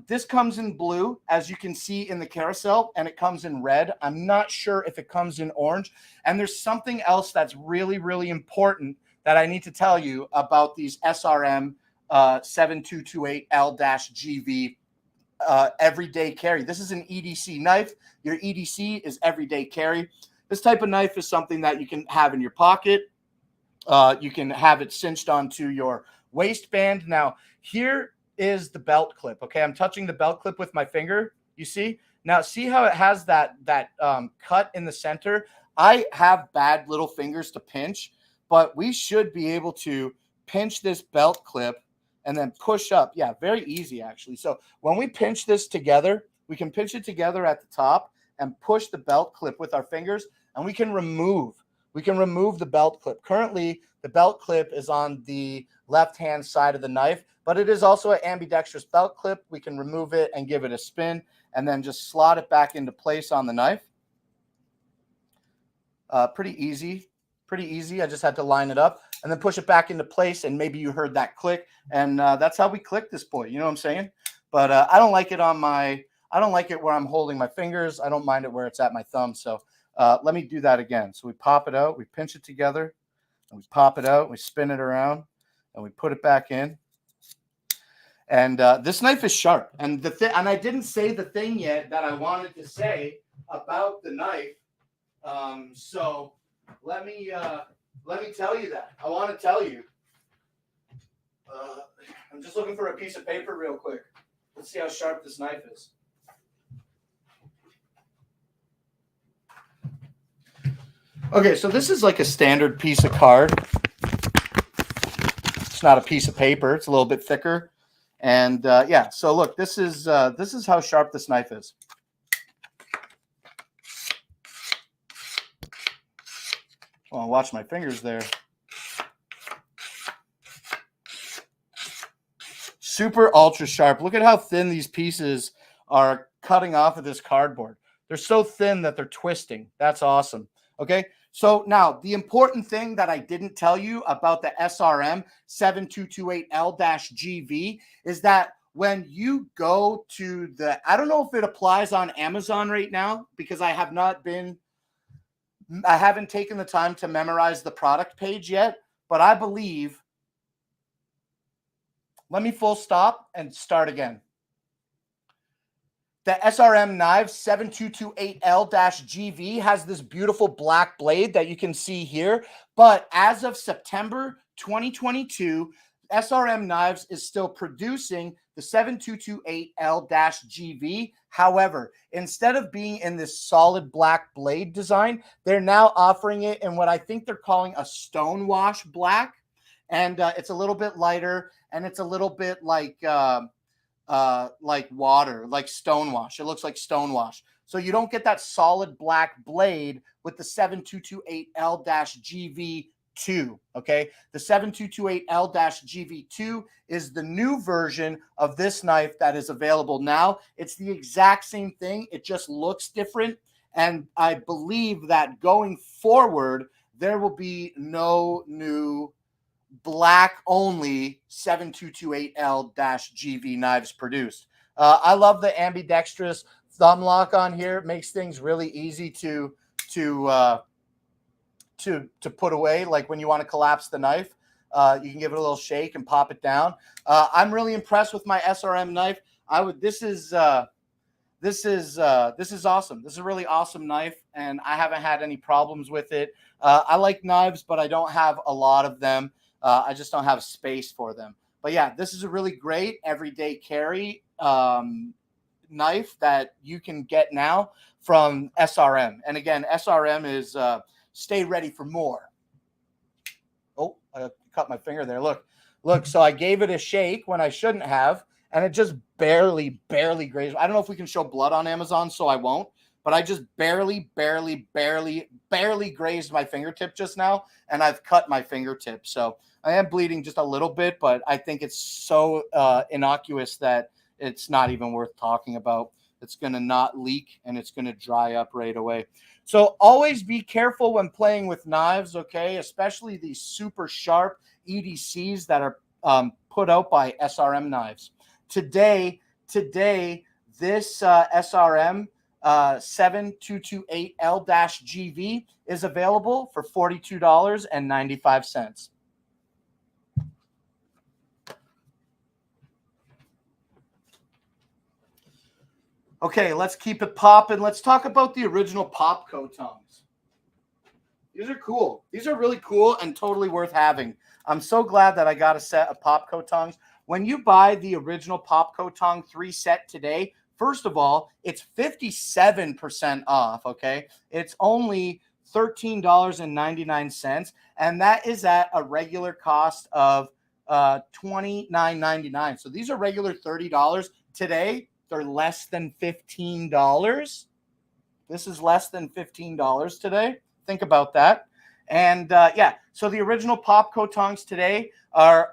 this comes in blue, as you can see in the carousel, and it comes in red. I'm not sure if it comes in orange. And there's something else that's really important that I need to tell you about these SRM 7228L-GV everyday carry. This is an EDC knife. Your EDC is everyday carry. This type of knife is something that you can have in your pocket. You can have it cinched onto your waistband. Now, here is the belt clip. Okay, I'm touching the belt clip with my finger. You see? Now, see how it has that cut in the center? I have bad little fingers to pinch, but we should be able to pinch this belt clip and then push up. Yeah, very easy, actually. So when we pinch this together, we can pinch it together at the top and push the belt clip with our fingers, and we can remove the belt clip. Currently, the belt clip is on the left-hand side of the knife, but it is also an ambidextrous belt clip. We can remove it and give it a spin and then just slot it back into place on the knife. Pretty easy. I just had to line it up and then push it back into place, and maybe you heard that click, and that's how we click this boy. You know what I'm saying? But I don't like it where I'm holding my fingers. I don't mind it where it's at my thumb. So let me do that again. So we pop it out, we pinch it together, and we pop it out, we spin it around, and we put it back in. And this knife is sharp. And and I didn't say the thing yet that I wanted to say about the knife. So let me tell you that. I want to tell you. I'm just looking for a piece of paper real quick. Let's see how sharp this knife is. Okay, so this is like a standard piece of card. It's not a piece of paper. It's a little bit thicker. And yeah, so look, this is how sharp this knife is. Well, watch my fingers there. Super ultra sharp. Look at how thin these pieces are cutting off of this cardboard. They're so thin that they're twisting. That's awesome. Okay. So now the important thing that I didn't tell you about the SRM 7228L-GV is that when you go to I don't know if it applies on Amazon right now because I haven't taken the time to memorize the product page yet, but I believe, let me full stop and start again. The SRM knife 7228L-GV has this beautiful black blade that you can see here. But as of September 2022, SRM Knives is still producing the 7228L-GV. However, instead of being in this solid black blade design, they're now offering it in what I think they're calling a stonewash black. And it's a little bit lighter, and it's a little bit like water, like stonewash. It looks like stonewash. So you don't get that solid black blade with the 7228L-GV2. Okay, the 7228L-GV2 is the new version of this knife that is available now. It's the exact same thing. It just looks different. And I believe that going forward, there will be no new black only 7228L-GV knives produced. I love the ambidextrous thumb lock on here. It makes things really easy to put away. Like when you want to collapse the knife, you can give it a little shake and pop it down. I'm really impressed with my SRM knife. This is awesome. This is a really awesome knife, and I haven't had any problems with it. I like knives, but I don't have a lot of them. I just don't have space for them. But yeah, this is a really great everyday carry knife that you can get now from SRM. And again, SRM is stay ready for more. Oh, I cut my finger there. Look. So I gave it a shake when I shouldn't have, and it just barely grazed. I don't know if we can show blood on Amazon, so I won't. But I just barely grazed my fingertip just now, and I've cut my fingertip. So I am bleeding just a little bit, but I think it's so innocuous that it's not even worth talking about. It's going to not leak, and it's going to dry up right away. So always be careful when playing with knives, okay? Especially these super sharp EDCs that are put out by SRM Knives. Today, this SRM 7228L-GV is available for $42.95. Okay, let's keep it popping. Let's talk about the original Popco tongs. These are cool. These are really cool and totally worth having. I'm so glad that I got a set of Popco tongs. When you buy the original Popco tong 3 set today, first of all, it's 57% off, okay? It's only $13.99, and that is at a regular cost of $29.99. So these are regular $30. Today, they're less than $15. This is less than $15 today. Think about that. And yeah, so the original Popco tongs today are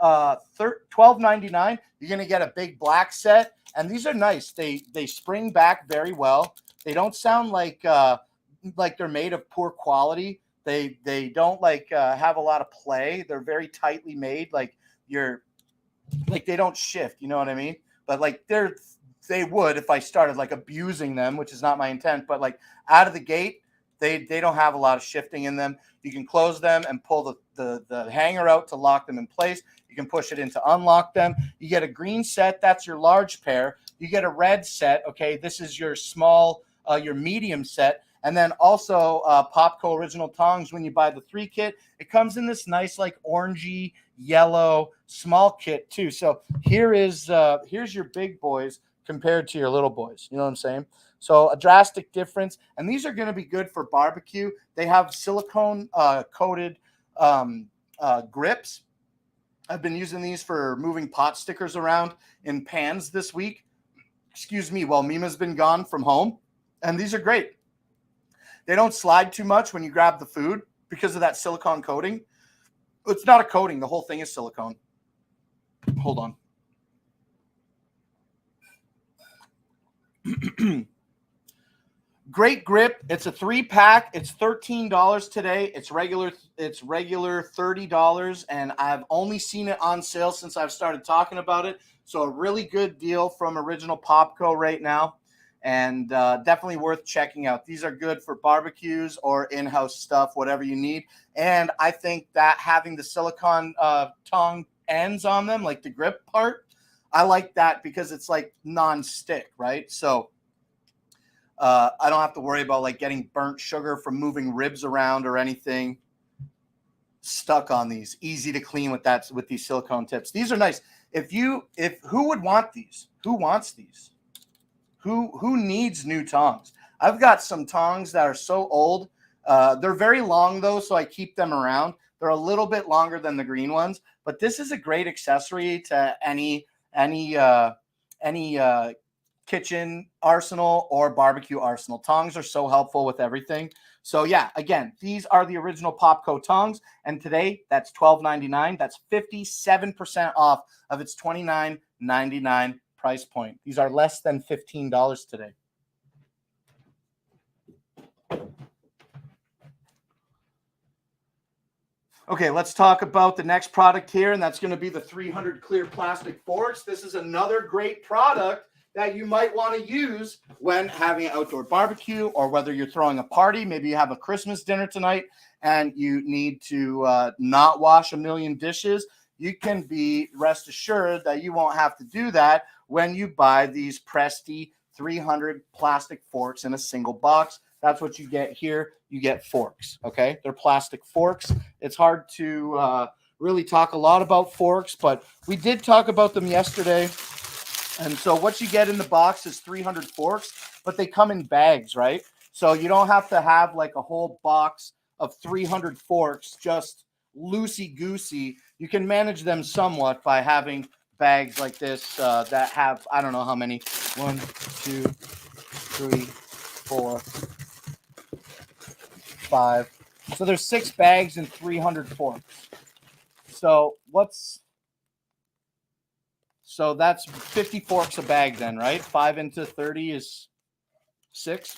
$12.99. You're going to get a big black set, and these are nice. They spring back very well. They don't sound like they're made of poor quality. They don't have a lot of play. They're very tightly made. Like they don't shift. You know what I mean? But like they would if I started like abusing them, which is not my intent. But like out of the gate, they don't have a lot of shifting in them. You can close them and pull the hanger out to lock them in place. You can push it in to unlock them. You get a green set. That's your large pair. You get a red set. Okay, this is your small, your medium set. And then also Popco original tongs. When you buy the 3 kit, it comes in this nice like orangey yellow small kit too. So here's your big boys compared to your little boys. You know what I'm saying? So a drastic difference. And these are going to be good for barbecue. They have silicone coated grips. I've been using these for moving pot stickers around in pans this week. Excuse me, while Mima's been gone from home. And these are great. They don't slide too much when you grab the food because of that silicone coating. It's not a coating. The whole thing is silicone. Hold on. Great grip. It's a 3-pack. It's $13 today. It's regular $30, and I've only seen it on sale since I've started talking about it. So a really good deal from Original Popco right now, and definitely worth checking out. These are good for barbecues or in-house stuff, whatever you need. And I think that having the silicone tong ends on them, like the grip part, I like that because it's like non-stick, right? So I don't have to worry about like getting burnt sugar from moving ribs around or anything stuck on these. Easy to clean with these silicone tips. These are nice. Who would want these? Who wants these? Who needs new tongs? I've got some tongs that are so old. They're very long though, so I keep them around. They're a little bit longer than the green ones, but this is a great accessory to any kitchen arsenal or barbecue arsenal. Tongs are so helpful with everything. So yeah, again, these are the original Popco tongs, and today that's $12.99. That's 57% off of its $29.99 price point. These are less than $15 today. Okay, let's talk about the next product here, and that's going to be the 300 clear plastic forks. This is another great product that you might want to use when having an outdoor barbecue, or whether you're throwing a party. Maybe you have a Christmas dinner tonight and you need to not wash a million dishes. You can be rest assured that you won't have to do that when you buy these Presti 300 plastic forks in a single box. That's what you get here. You get forks, okay? They're plastic forks. It's hard to really talk a lot about forks, but we did talk about them yesterday. And so what you get in the box is 300 forks, but they come in bags, right? So you don't have to have like a whole box of 300 forks just loosey-goosey. You can manage them somewhat by having bags like this that have, I don't know how many, 1, 2, 3, 4, 5. So there's 6 bags and 300 forks. So that's 50 forks a bag then, right? 5 into 30 is 6.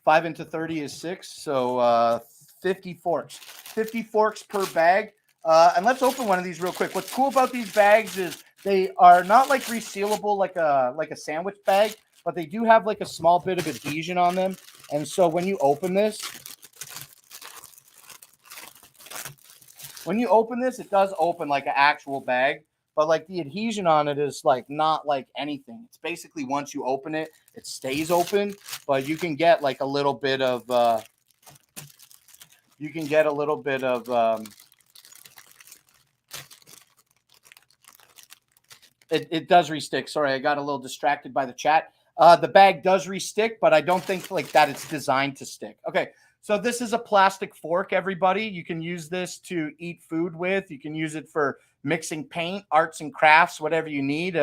5 into 30 is 6. So 50 forks. 50 forks per bag. And let's open one of these real quick. What's cool about these bags is they are not like resealable like a sandwich bag, but they do have like a small bit of adhesion on them. And so when you open this, it does open like an actual bag. but like the adhesion on it is like not like anything. It's basically once you open it, it stays open, but you can get like a little bit of it does restick. Sorry, I got a little distracted by the chat. The bag does restick, but I don't think like that it's designed to stick. Okay, so this is a plastic fork, everybody. You can use this to eat food with. You can use it for mixing paint, arts and crafts, whatever you need.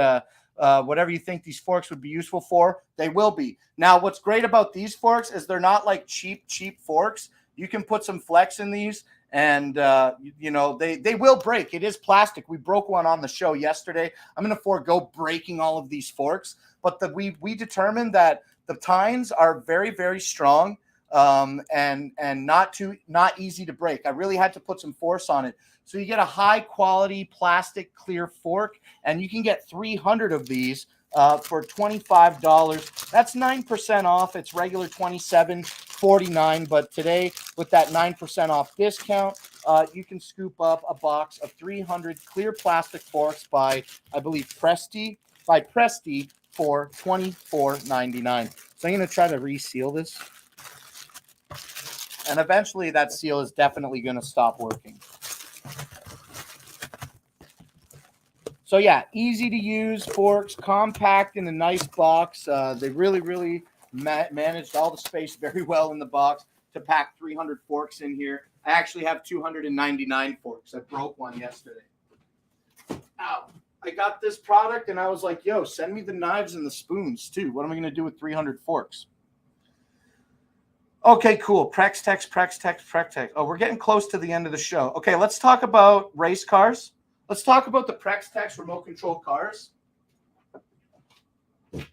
Whatever you think these forks would be useful for, they will be. Now, what's great about these forks is they're not like cheap forks. You can put some flex in these, and they will break. It is plastic. We broke one on the show yesterday. I'm going to forego breaking all of these forks, but we determined that the tines are very, very strong, and not easy to break. I really had to put some force on it. So you get a high quality plastic clear fork, and you can get 300 of these for $25. That's 9% off. It's regular $27.49, but today with that 9% off discount, you can scoop up a box of 300 clear plastic forks by, I believe, Presti for $24.99. So I'm going to try to reseal this, and eventually that seal is definitely going to stop working. So yeah, easy to use forks, compact in a nice box. They really managed all the space very well in the box to pack 300 forks in here. I actually have 299 forks. I broke one yesterday. Ow. I got this product and I was like, yo, send me the knives and the spoons too. What am I going to do with 300 forks? Okay, cool. Prex-Tex. Oh, we're getting close to the end of the show. Okay, let's talk about race cars. Let's talk about the Prex-Tex remote control cars. And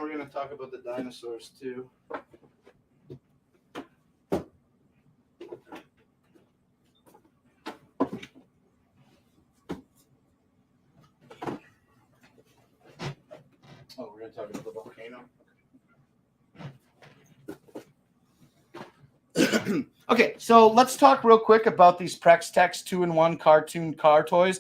we're going to talk about the dinosaurs too. Oh, we're going to talk about the volcano. Okay, so let's talk real quick about these Prex-Tex 2-in-1 cartoon car toys.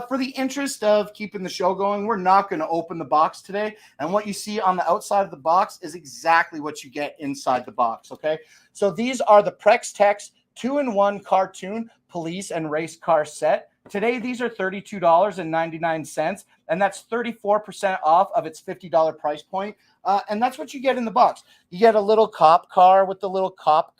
For the interest of keeping the show going, we're not going to open the box today. And what you see on the outside of the box is exactly what you get inside the box, okay? So these are the Prex-Tex 2-in-1 cartoon police and race car set. Today, these are $32.99, and that's 34% off of its $50 price point. And that's what you get in the box. You get a little cop car with the little cop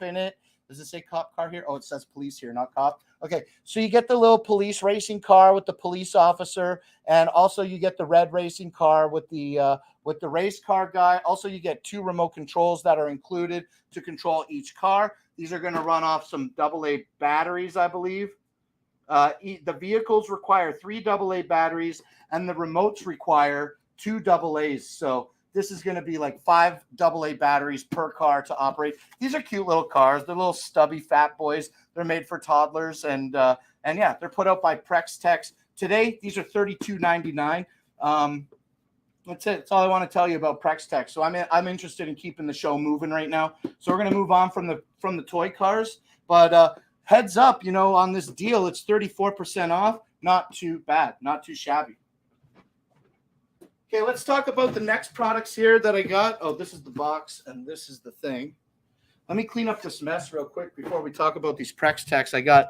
in it. Does it say cop car here? Oh, it says police here, not cop. Okay, so you get the little police racing car with the police officer, and also you get the red racing car with the race car guy. Also, you get 2 remote controls that are included to control each car. These are going to run off some AA batteries, I believe. The vehicles require 3 AA batteries, and the remotes require 2 AA's. So this is going to be like 5 AA batteries per car to operate. These are cute little cars. They're little stubby fat boys. They're made for toddlers, and yeah, they're put out by Prex-Tex. Today, these are $32.99. That's it. That's all I want to tell you about Prex-Tex. So I'm interested in keeping the show moving right now. So we're going to move on from the toy cars, but heads up, on this deal, it's 34% off. Not too bad, not too shabby. Okay, let's talk about the next products here that I got. Oh, this is the box, and this is the thing. Let me clean up this mess real quick before we talk about these Prex-Tex. I got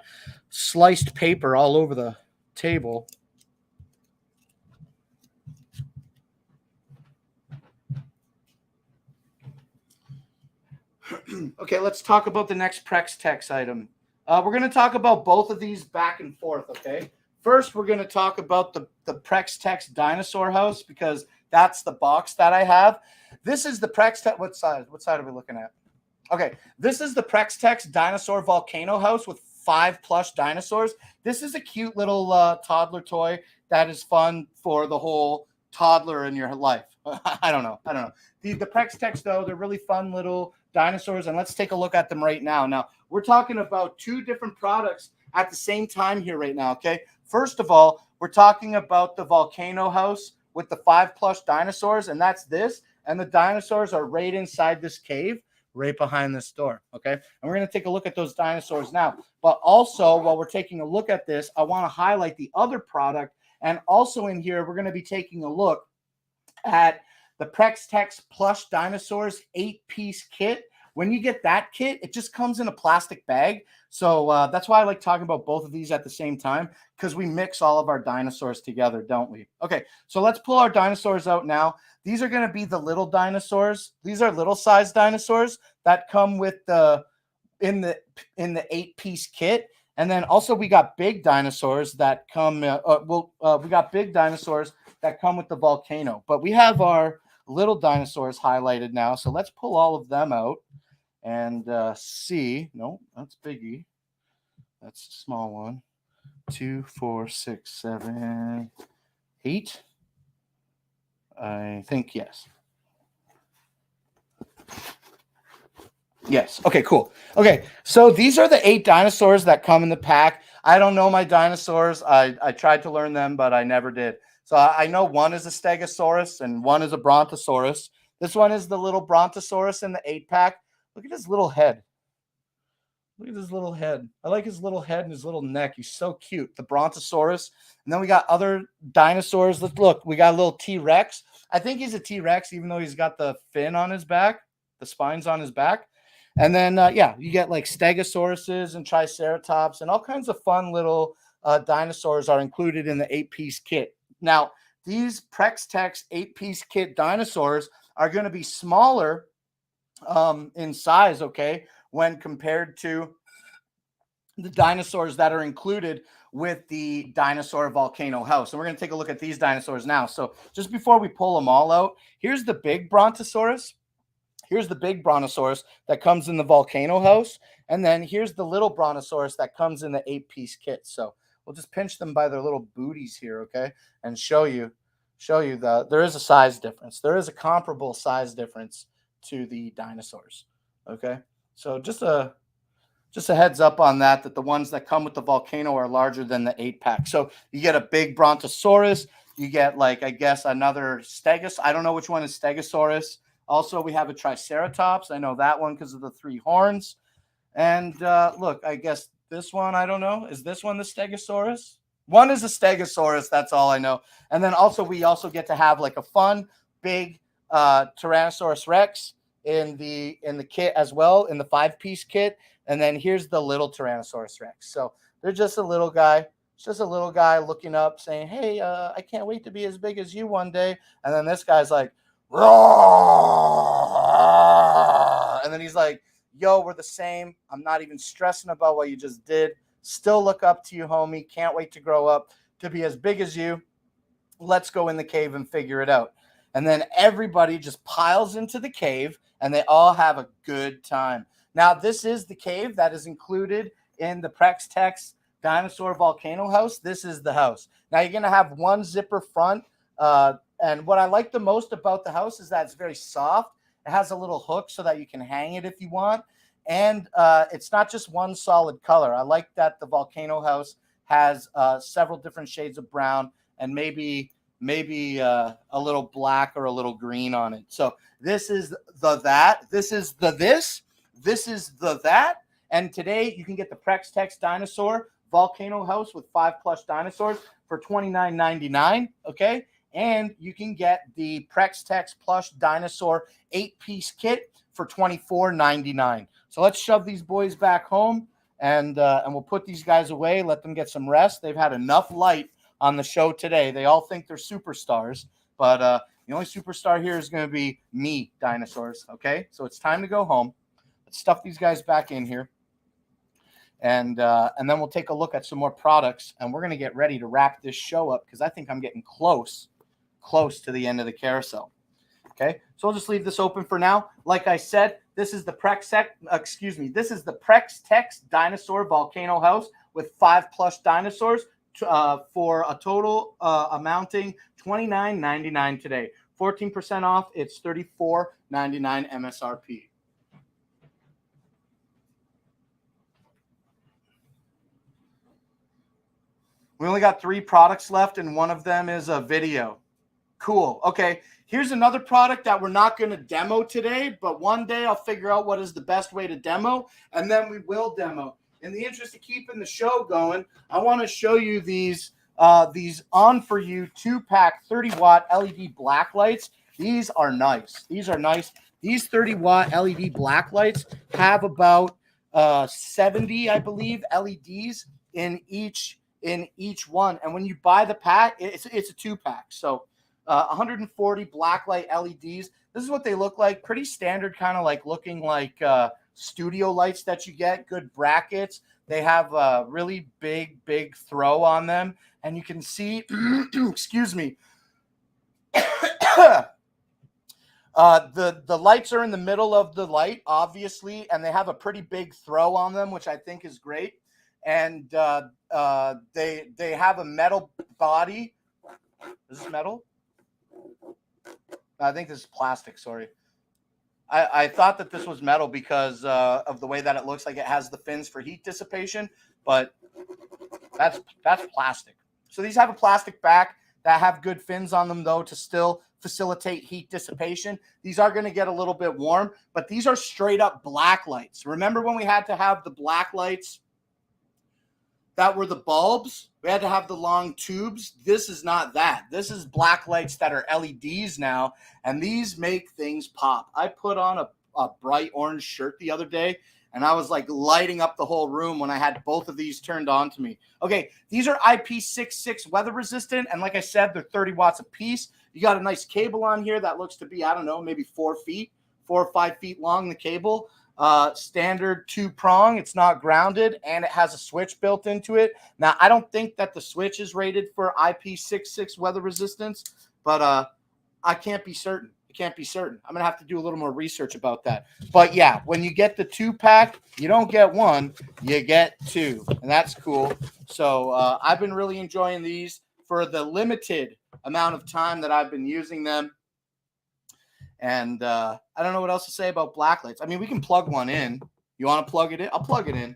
sliced paper all over the table. Okay, let's talk about the next Prex-Tex item. We're going to talk about both of these back and forth, okay? First, we're going to talk about the Prex-Tex Dinosaur House, because that's the box that I have. This is the Prex-Tex. What side are we looking at? Okay, this is the Prex-Tex Dinosaur Volcano House with 5 plush dinosaurs. This is a cute little toddler toy that is fun for the whole toddler in your life. I don't know. The Prex-Tex, though, they're really fun little dinosaurs, and let's take a look at them right now. Now, we're talking about 2 different products at the same time here right now, okay? First of all, we're talking about the Volcano House with the 5 plush dinosaurs, and that's this. And the dinosaurs are right inside this cave right behind this door. Okay. And we're going to take a look at those dinosaurs now. But also, while we're taking a look at this, I want to highlight the other product. And also in here, we're going to be taking a look at the Prex Tex Plush Dinosaurs 8-piece kit. When you get that kit, it just comes in a plastic bag. So that's why I like talking about both of these at the same time, because we mix all of our dinosaurs together, don't we? Okay, so let's pull our dinosaurs out now. These are going to be the little dinosaurs. These are little size dinosaurs that come with the in the 8-piece kit. And then also we got big dinosaurs that come. We got big dinosaurs that come with the volcano, but we have our little dinosaurs highlighted now. So let's pull all of them out and see. No, that's Biggie. That's a small one. 2, 4, 6, 7, 8. I think yes. Yes. Okay, cool. Okay, so these are the 8 dinosaurs that come in the pack. I don't know my dinosaurs. I tried to learn them, but I never did. So I know one is a Stegosaurus and one is a Brontosaurus. This one is the little Brontosaurus in the 8-pack. Look at his little head. Look at his little head. I like his little head and his little neck. He's so cute. The Brontosaurus. And then we got other dinosaurs. Look, we got a little T-Rex. I think he's a T-Rex, even though he's got the fin on his back. The spine's on his back. And then, yeah, you get like Stegosauruses and Triceratops and all kinds of fun little dinosaurs are included in the 8-piece kit. Now, these Prex Tex 8-piece kit dinosaurs are going to be smaller in size, okay, when compared to the dinosaurs that are included with the dinosaur volcano house. And we're going to take a look at these dinosaurs now. So just before we pull them all out, here's the big Brontosaurus. Here's the big Brontosaurus that comes in the volcano house. And then here's the little Brontosaurus that comes in the 8-piece kit. So we'll just pinch them by their little booties here, okay, and show you there is a size difference. There is a comparable size difference to the dinosaurs, okay? So just a heads up on that the ones that come with the volcano are larger than the 8-pack. So you get a big Brontosaurus. You get, like, I guess, another Stegos. I don't know which one is Stegosaurus. Also, we have a Triceratops. I know that one because of the 3 horns. And look, I guess this one, I don't know. Is this one the Stegosaurus? One is a Stegosaurus. That's all I know. And then also, we also get to have like a fun, big Tyrannosaurus Rex in the kit as well, in the 5-piece kit. And then here's the little Tyrannosaurus Rex. So they're just a little guy. It's just a little guy looking up saying, hey, I can't wait to be as big as you one day. And then this guy's like, roar! And then he's like, yo, we're the same. I'm not even stressing about what you just did. Still look up to you, homie. Can't wait to grow up to be as big as you. Let's go in the cave and figure it out. And then everybody just piles into the cave and they all have a good time. Now, this is the cave that is included in the Prex Tex Dinosaur Volcano House. This is the house. Now, you're going to have one zipper front. And what I like the most about the house is that it's very soft. It has a little hook so that you can hang it if you want. And it's not just one solid color. I like that the volcano house has several different shades of brown and maybe a little black or a little green on it. So this is the that. This is the this. This is the that. And today you can get the Prex Tex Dinosaur Volcano House with 5 plush dinosaurs for $29.99. Okay. And you can get the Prex Tex Plush Dinosaur 8-piece kit for $24.99. So let's shove these boys back home and we'll put these guys away, let them get some rest. They've had enough light on the show today. They all think they're superstars, but the only superstar here is going to be me, dinosaurs. Okay, so it's time to go home. Let's stuff these guys back in here. And then we'll take a look at some more products, and we're going to get ready to wrap this show up because I think I'm getting close to the end of the carousel. Okay, so I'll just leave this open for now. Like I said, this is the Prex Tex Dinosaur Volcano House with 5 plush dinosaurs for a total amounting $29.99 today. 14% off. It's $34.99 MSRP. We only got 3 products left, and one of them is a video. Cool. Okay. Here's another product that we're not going to demo today, but one day I'll figure out what is the best way to demo, and then we will demo. In the interest of keeping the show going, I want to show you these On For You 2-pack 30-watt LED black lights. These are nice. These are nice. These 30-watt LED black lights have about 70, I believe, LEDs in each one. And when you buy the pack, it's a 2-pack. So 140 blacklight LEDs. This is what they look like. Pretty standard, kind of like looking like studio lights that you get. Good brackets. They have a really big throw on them. And you can see, excuse me, the lights are in the middle of the light, obviously, and they have a pretty big throw on them, which I think is great. And they have a metal body. Is this metal? I think this is plastic. Sorry. I thought that this was metal because of the way that it looks like it has the fins for heat dissipation, but that's plastic. So these have a plastic back that have good fins on them, though, to still facilitate heat dissipation. These are going to get a little bit warm, but these are straight up black lights. Remember when we had to have the black lights that were the bulbs? We had to have the long tubes. This is not that. This is black lights that are LEDs now, and these make things pop. I put on a bright orange shirt the other day, and I was like lighting up the whole room when I had both of these turned on to me. Okay, these are IP66 weather resistant, and like I said, they're 30 watts a piece. You got a nice cable on here that looks to be, I don't know, maybe 4 or 5 feet long, the cable. Standard 2-prong. It's not grounded, and it has a switch built into it. Now, I don't think that the switch is rated for IP66 weather resistance, but I can't be certain. I'm going to have to do a little more research about that. But yeah, when you get the 2-pack, you don't get one, you get 2, and that's cool. So I've been really enjoying these for the limited amount of time that I've been using them. And I don't know what else to say about black lights. I mean, we can plug one in. You want to plug it in? I'll plug it in.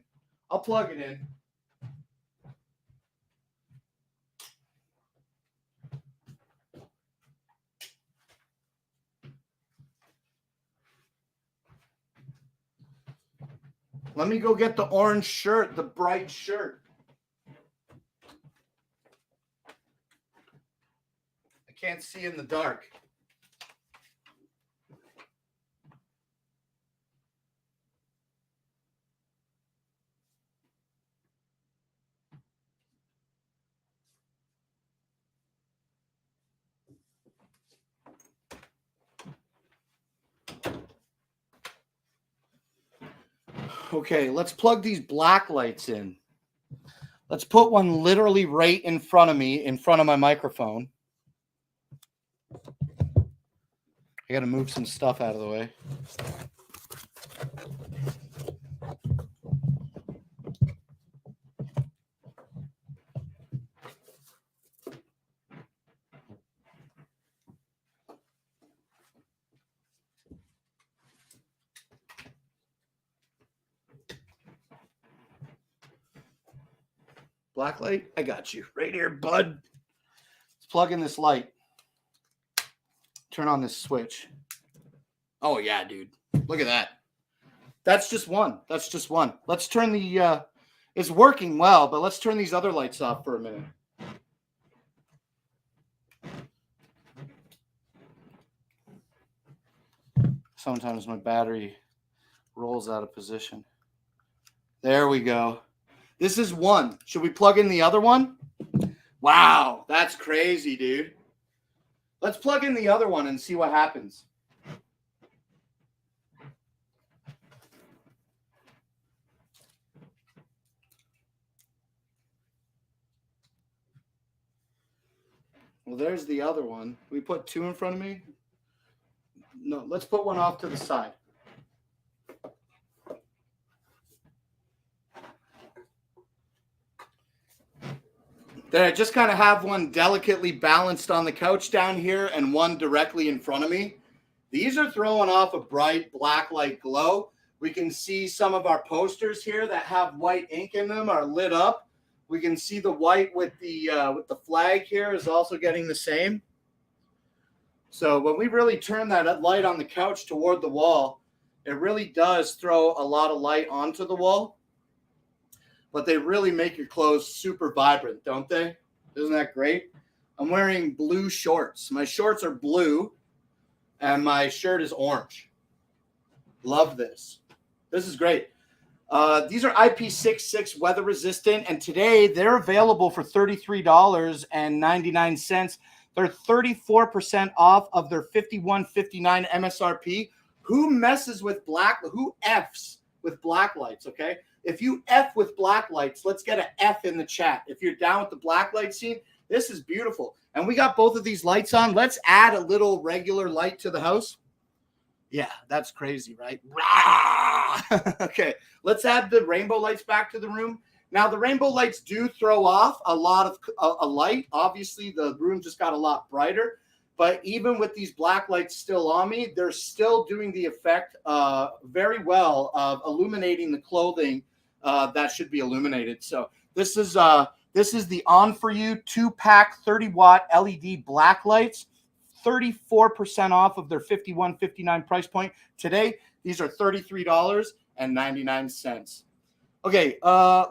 Let me go get the orange shirt, the bright shirt. I can't see in the dark. Okay, let's plug these black lights in. Let's put one literally right in front of me, in front of my microphone. I got to move some stuff out of the way. Black light, I got you. Right here, bud. Let's plug in this light. Turn on this switch. Oh, yeah, dude. Look at that. That's just one. Let's turn the... it's working well, but let's turn these other lights off for a minute. Sometimes my battery rolls out of position. There we go. This is one. Should we plug in the other one? Wow, that's crazy, dude. Let's plug in the other one and see what happens. Well, there's the other one. We put 2 in front of me? No, let's put one off to the side. Then I just kind of have one delicately balanced on the couch down here and one directly in front of me. These are throwing off a bright black light glow. We can see some of our posters here that have white ink in them are lit up. We can see the white with the flag here is also getting the same. So when we really turn that light on the couch toward the wall, it really does throw a lot of light onto the wall. But they really make your clothes super vibrant, don't they? Isn't that great? I'm wearing blue shorts. My shorts are blue, and my shirt is orange. Love this. This is great. These are IP66 weather resistant, and today they're available for $33.99. They're 34% off of their $51.59 MSRP. Who messes with who F's with black lights, okay? If you F with black lights, let's get an F in the chat. If you're down with the black light scene, this is beautiful. And we got both of these lights on. Let's add a little regular light to the house. Yeah, that's crazy, right? Okay, let's add the rainbow lights back to the room. Now, the rainbow lights do throw off a lot of a light. Obviously, the room just got a lot brighter. But even with these black lights still on me, they're still doing the effect very well of illuminating the clothing that should be illuminated. So this is the On For You 2-pack 30-watt LED black lights. 34% off of their $51.59 price point. Today, these are $33.99. Okay,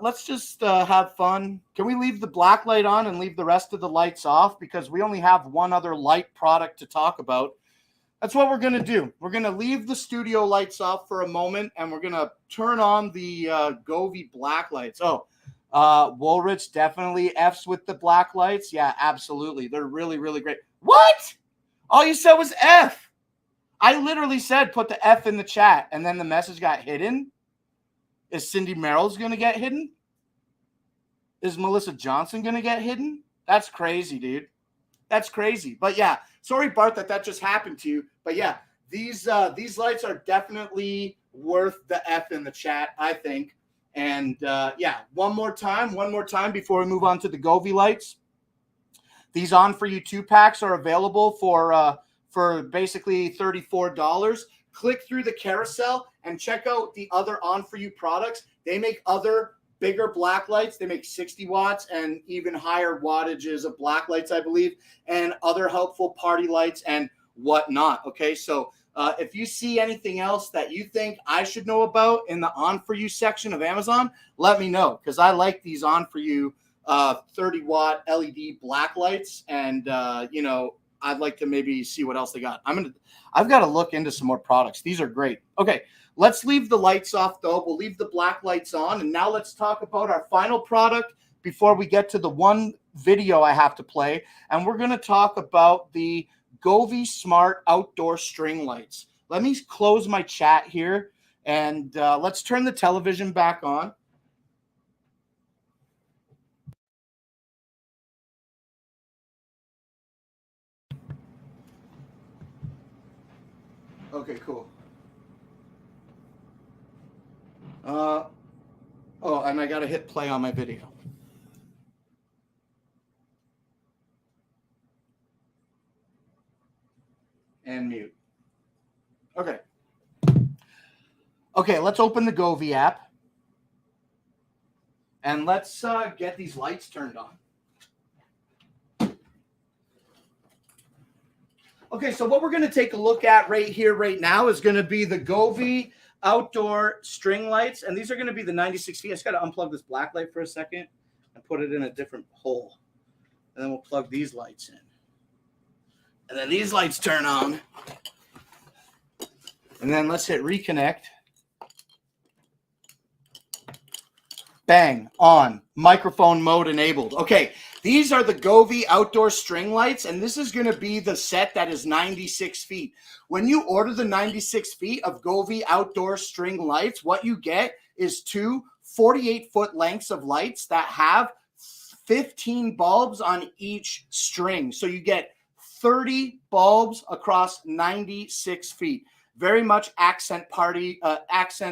let's just have fun. Can we leave the black light on and leave the rest of the lights off? Because we only have one other light product to talk about. That's what we're going to do. We're going to leave the studio lights off for a moment, and we're going to turn on the Govee black lights. Oh, Woolrich definitely F's with the black lights. Yeah, absolutely. They're really, really great. What? All you said was F. I literally said put the F in the chat, and then the message got hidden. Is Cindy Merrill's going to get hidden? Is Melissa Johnson going to get hidden? That's crazy, dude. That's crazy. But yeah, sorry, Bart, that just happened to you. But yeah, these lights are definitely worth the F in the chat, I think. And yeah, one more time before we move on to the Govee lights. These On For You 2-packs are available for basically $34. Click through the carousel and check out the other On For You products. They make other bigger black lights. They make 60 watts and even higher wattages of black lights, I believe, and other helpful party lights and whatnot. Okay, so if you see anything else that you think I should know about in the On For You section of Amazon, let me know, because I like these On For You 30-watt LED black lights, and I'd like to maybe see what else they got. I've got to look into some more products. These are great. Okay, let's leave the lights off though. We'll leave the black lights on, and now let's talk about our final product before we get to the one video I have to play, and we're going to talk about the Govee Smart Outdoor String Lights. Let me close my chat here, and let's turn the television back on. Okay, cool. Oh, and I got to hit play on my video. And mute. Okay. Okay, let's open the Govee app. And let's get these lights turned on. Okay, so what we're going to take a look at right here, right now, is going to be the Govee outdoor string lights. And these are going to be the 96 feet. I just got to unplug this black light for a second and put it in a different hole. And then we'll plug these lights in. And then these lights turn on. And then let's hit reconnect. Bang, on. Microphone mode enabled. Okay, these are the Govee outdoor string lights, and this is going to be the set that is 96 feet. When you order the 96 feet of Govee outdoor string lights, what you get is two 48-foot lengths of lights that have 15 bulbs on each string. So you get 30 bulbs across 96 feet. Very much accent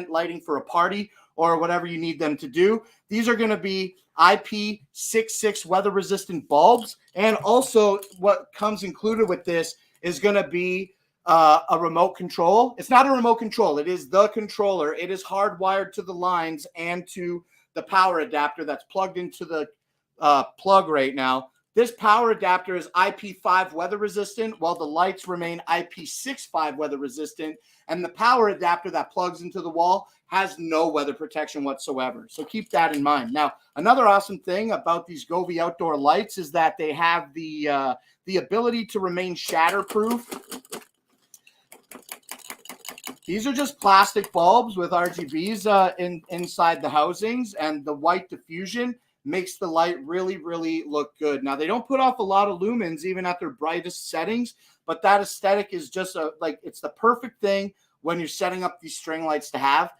lighting for a party or whatever you need them to do. These are going to be IP66 weather-resistant bulbs. And also what comes included with this is going to be a remote control. It's not a remote control. It is the controller. It is hardwired to the lines and to the power adapter that's plugged into the plug right now. This power adapter is IP5 weather resistant, while the lights remain IP65 weather resistant. And the power adapter that plugs into the wall has no weather protection whatsoever. So keep that in mind. Now, another awesome thing about these Govee outdoor lights is that they have the ability to remain shatterproof. These are just plastic bulbs with RGBs inside the housings, and the white diffusion makes the light really, really look good. Now, they don't put off a lot of lumens even at their brightest settings, but that aesthetic is just it's the perfect thing when you're setting up these string lights to have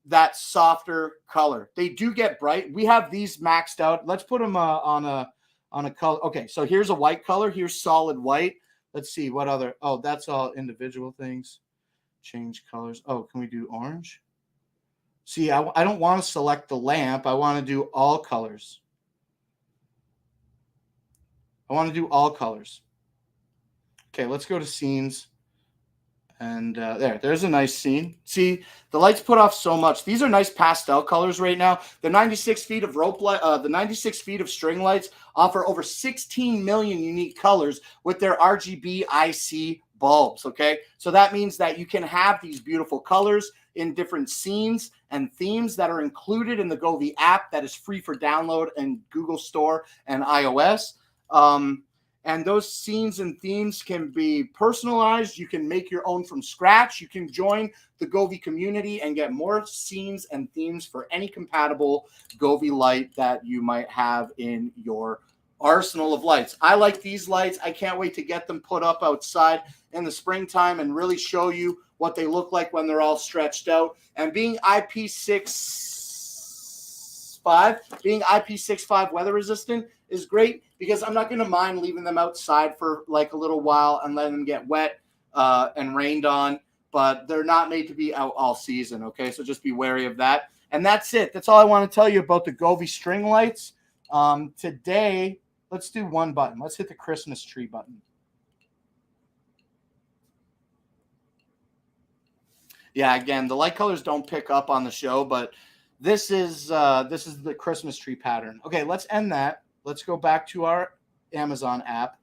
that softer color. They do get bright. We have these maxed out. Let's put them on a color. Okay, so here's a white color. Here's solid white. Let's see what other. Oh, that's all individual things. Change colors. Oh, can we do orange? See, I don't want to select the lamp. I want to do all colors. I want to do all colors. Okay, let's go to scenes. And there's a nice scene. See, the lights put off so much. These are nice pastel colors right now. The 96 feet of the 96 feet of string lights offer over 16 million unique colors with their RGB IC bulbs. Okay, so that means that you can have these beautiful colors in different scenes and themes that are included in the Govee app that is free for download in Google Store and iOS. And those scenes and themes can be personalized. You can make your own from scratch. You can join the Govee community and get more scenes and themes for any compatible Govee light that you might have in your arsenal of lights. I like these lights. I can't wait to get them put up outside in the springtime and really show you what they look like when they're all stretched out. And being IP65 weather resistant is great because I'm not going to mind leaving them outside for like a little while and letting them get wet and rained on, but they're not made to be out all season. Okay, so just be wary of that. And that's it. That's all I want to tell you about the Govee string lights. Today, let's do one button. Let's hit the Christmas tree button. Yeah, again, the light colors don't pick up on the show, but this is the Christmas tree pattern. Okay, let's end that. Let's go back to our Amazon app.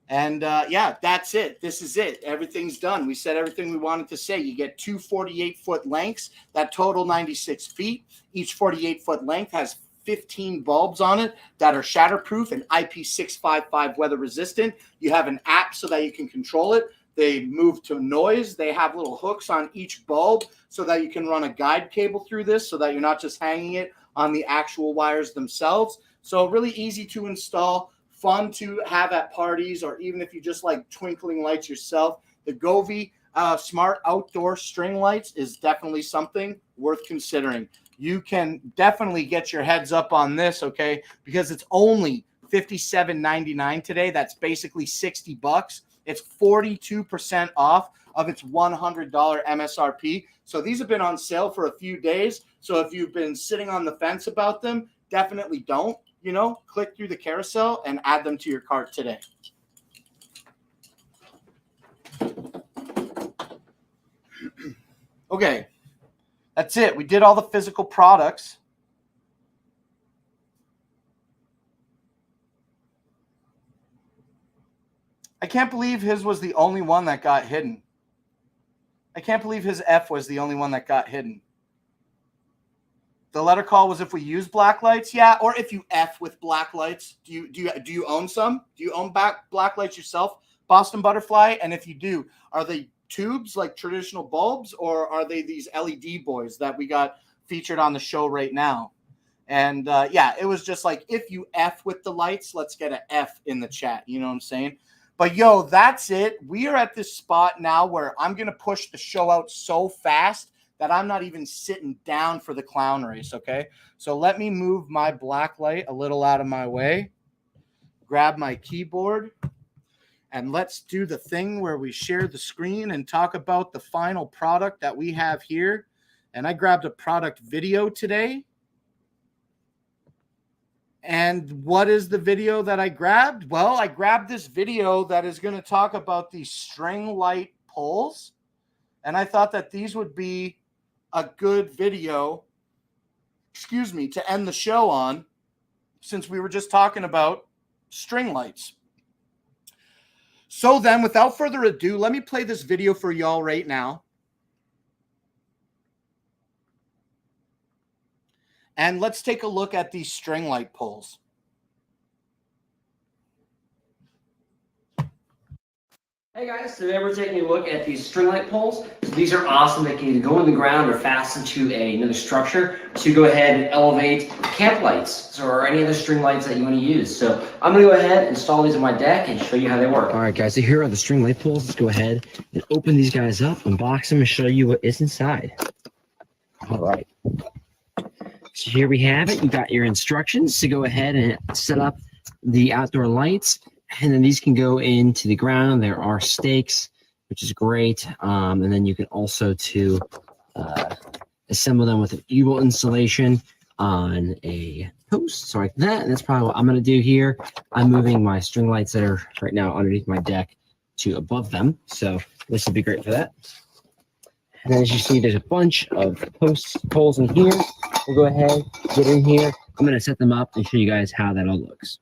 And yeah, that's it. This is it. Everything's done. We said everything we wanted to say. You get two 48-foot lengths that total 96 feet. Each 48-foot length has 15 bulbs on it that are shatterproof and IP655 weather resistant. You have an app so that you can control it. They move to noise. They have little hooks on each bulb so that you can run a guide cable through this so that you're not just hanging it on the actual wires themselves. So really easy to install, fun to have at parties, or even if you just like twinkling lights yourself. The Govee smart outdoor string lights is definitely something worth considering. You can definitely get your heads up on this, okay, because it's only $57.99 today. That's basically $60. It's 42% off of its $100 MSRP. So these have been on sale for a few days. So if you've been sitting on the fence about them, definitely don't. Click through the carousel and add them to your cart today. Okay, that's it. We did all the physical products. I can't believe his was the only one that got hidden. I can't believe his F was the only one that got hidden. The letter call was if we use black lights, yeah, or if you F with black lights. Do you own some? Do you own black lights yourself, Boston Butterfly? And if you do, are they tubes like traditional bulbs, or are they these LED boys that we got featured on the show right now? And yeah, it was just like, if you F with the lights, let's get an F in the chat. You know what I'm saying? But yo, that's it. We are at this spot now where I'm going to push the show out so fast that I'm not even sitting down for the clown race, okay? So let me move my black light a little out of my way, grab my keyboard, and let's do the thing where we share the screen and talk about the final product that we have here. And I grabbed a product video today. And what is the video that I grabbed? Well, I grabbed this video that is going to talk about the string light pulls. And I thought that these would be a good video, to end the show on. since we were just talking about string lights. So then, without further ado, let me play this video for y'all right now. And let's take a look at these string light poles. Hey guys, so today we're taking a look at these string light poles. So these are awesome. They can either go in the ground or fasten to another structure to go ahead and elevate camp lights or any other string lights that you want to use. So I'm going to go ahead and install these on my deck and show you how they work. All right, guys, so here are the string light poles. Let's go ahead and open these guys up, unbox them, and show you what is inside. All right. So here we have it. You got your instructions to go ahead and set up the outdoor lights. And then these can go into the ground. There are stakes, which is great. And then you can also assemble them with an U-bolt installation on a post, so like that. And that's probably what I'm going to do here. I'm moving my string lights that are right now underneath my deck to above them. So this will be great for that. And then as you see, there's a bunch of poles in here. We'll go ahead, get in here. I'm going to set them up and show you guys how that all looks.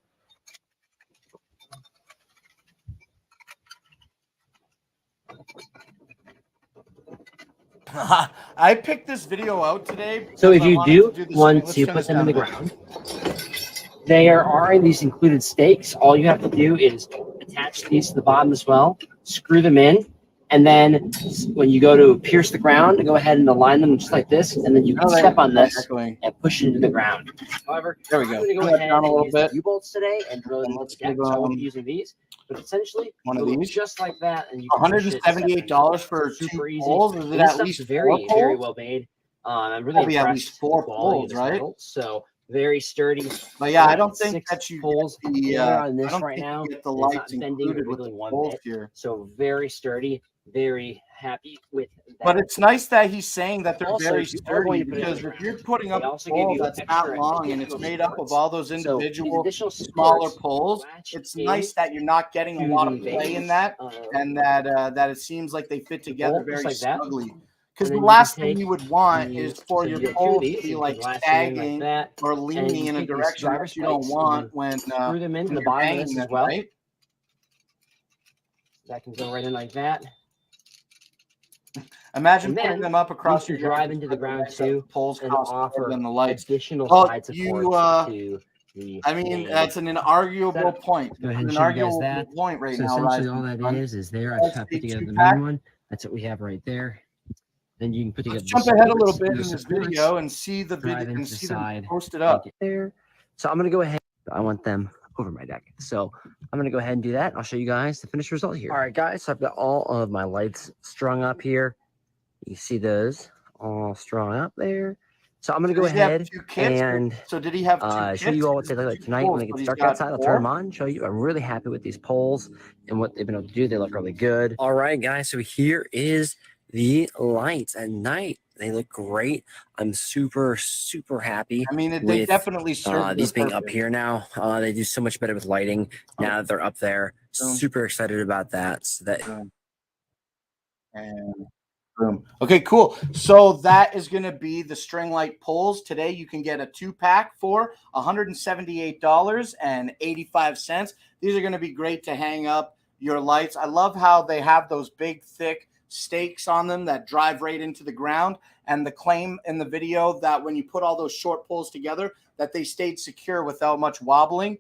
I picked this video out today. So if you do to want to put them in the ground, there are these included stakes. All you have to do is attach these to the bottom as well, screw them in, and then when you go to pierce the ground, go ahead and align them just like this, and then you can step on this and push it into the ground. However, there we go. I'm going to go ahead and use the U-bolts today and drill it into the deck, so I won't be using these. But essentially, one of these, just like that, and you $178 for super easy. poles. Is it at least very well made. I'm really impressed. At least 4 poles, right? Metal, so very sturdy. But yeah, I don't think that you poles get the on this I don't right think now. you get the lights included with the poles here. So very sturdy. Very happy with that. But it's nice that he's saying that they're Also, very if you are sturdy, going to put it because in the if you're ground, putting up they a also give pole you that's extra that long and it's additional made up of supports. all those So these individual additional smaller supports poles, latch it's in nice that you're not getting a lot of the play in base, that, and that it seems like they fit together bolt, just very like that. snugly. Because And the then you last can thing take you would want the- is for so your you get two poles of to these, be you like can lash them in like sagging that, or and leaning you in a take these direction driver that you don't spikes want and screw them into when the you're bottom of hanging this as them, well. right? That can go right in like that. Imagine And putting then them up across you your drive into the ground too, poles and cost more offer than the lights. additional Well, side you, supports to the I mean, main that's an inarguable setup. point. Go ahead and An show you guys arguable that. point right So now. essentially all Rising that Sun. is there. I've Let's put say together the 2-pack. main one. That's what we have right there. Then you can put together Let's the jump ahead a little supports, bit and in the this supports video and see the drive video and into the see them side posted and up. get there. So I'm gonna go ahead. I want them over my deck. So I'm gonna go ahead and do that. I'll show you guys the finished result here. All right, guys. So I've got all of my lights strung up here. You see those all strung up there. So I'm gonna go ahead and so did he have two show you all what they look like tonight when it gets dark outside. I'll turn them on, show you. I'm really happy with these poles and what they've been able to do. They look really good. All right, guys. So here is the lights at night. They look great. I'm super happy. I mean, they with, definitely serve these being purpose. up here now. They do so much better with lighting now that they're up there. Super excited about that. So that and boom. Okay, cool. So that is going to be the string light poles. Today you can get a 2-pack for $178.85. These are going to be great to hang up your lights. I love how they have those big, thick stakes on them that drive right into the ground, and the claim in the video that when you put all those short poles together that they stayed secure without much wobbling.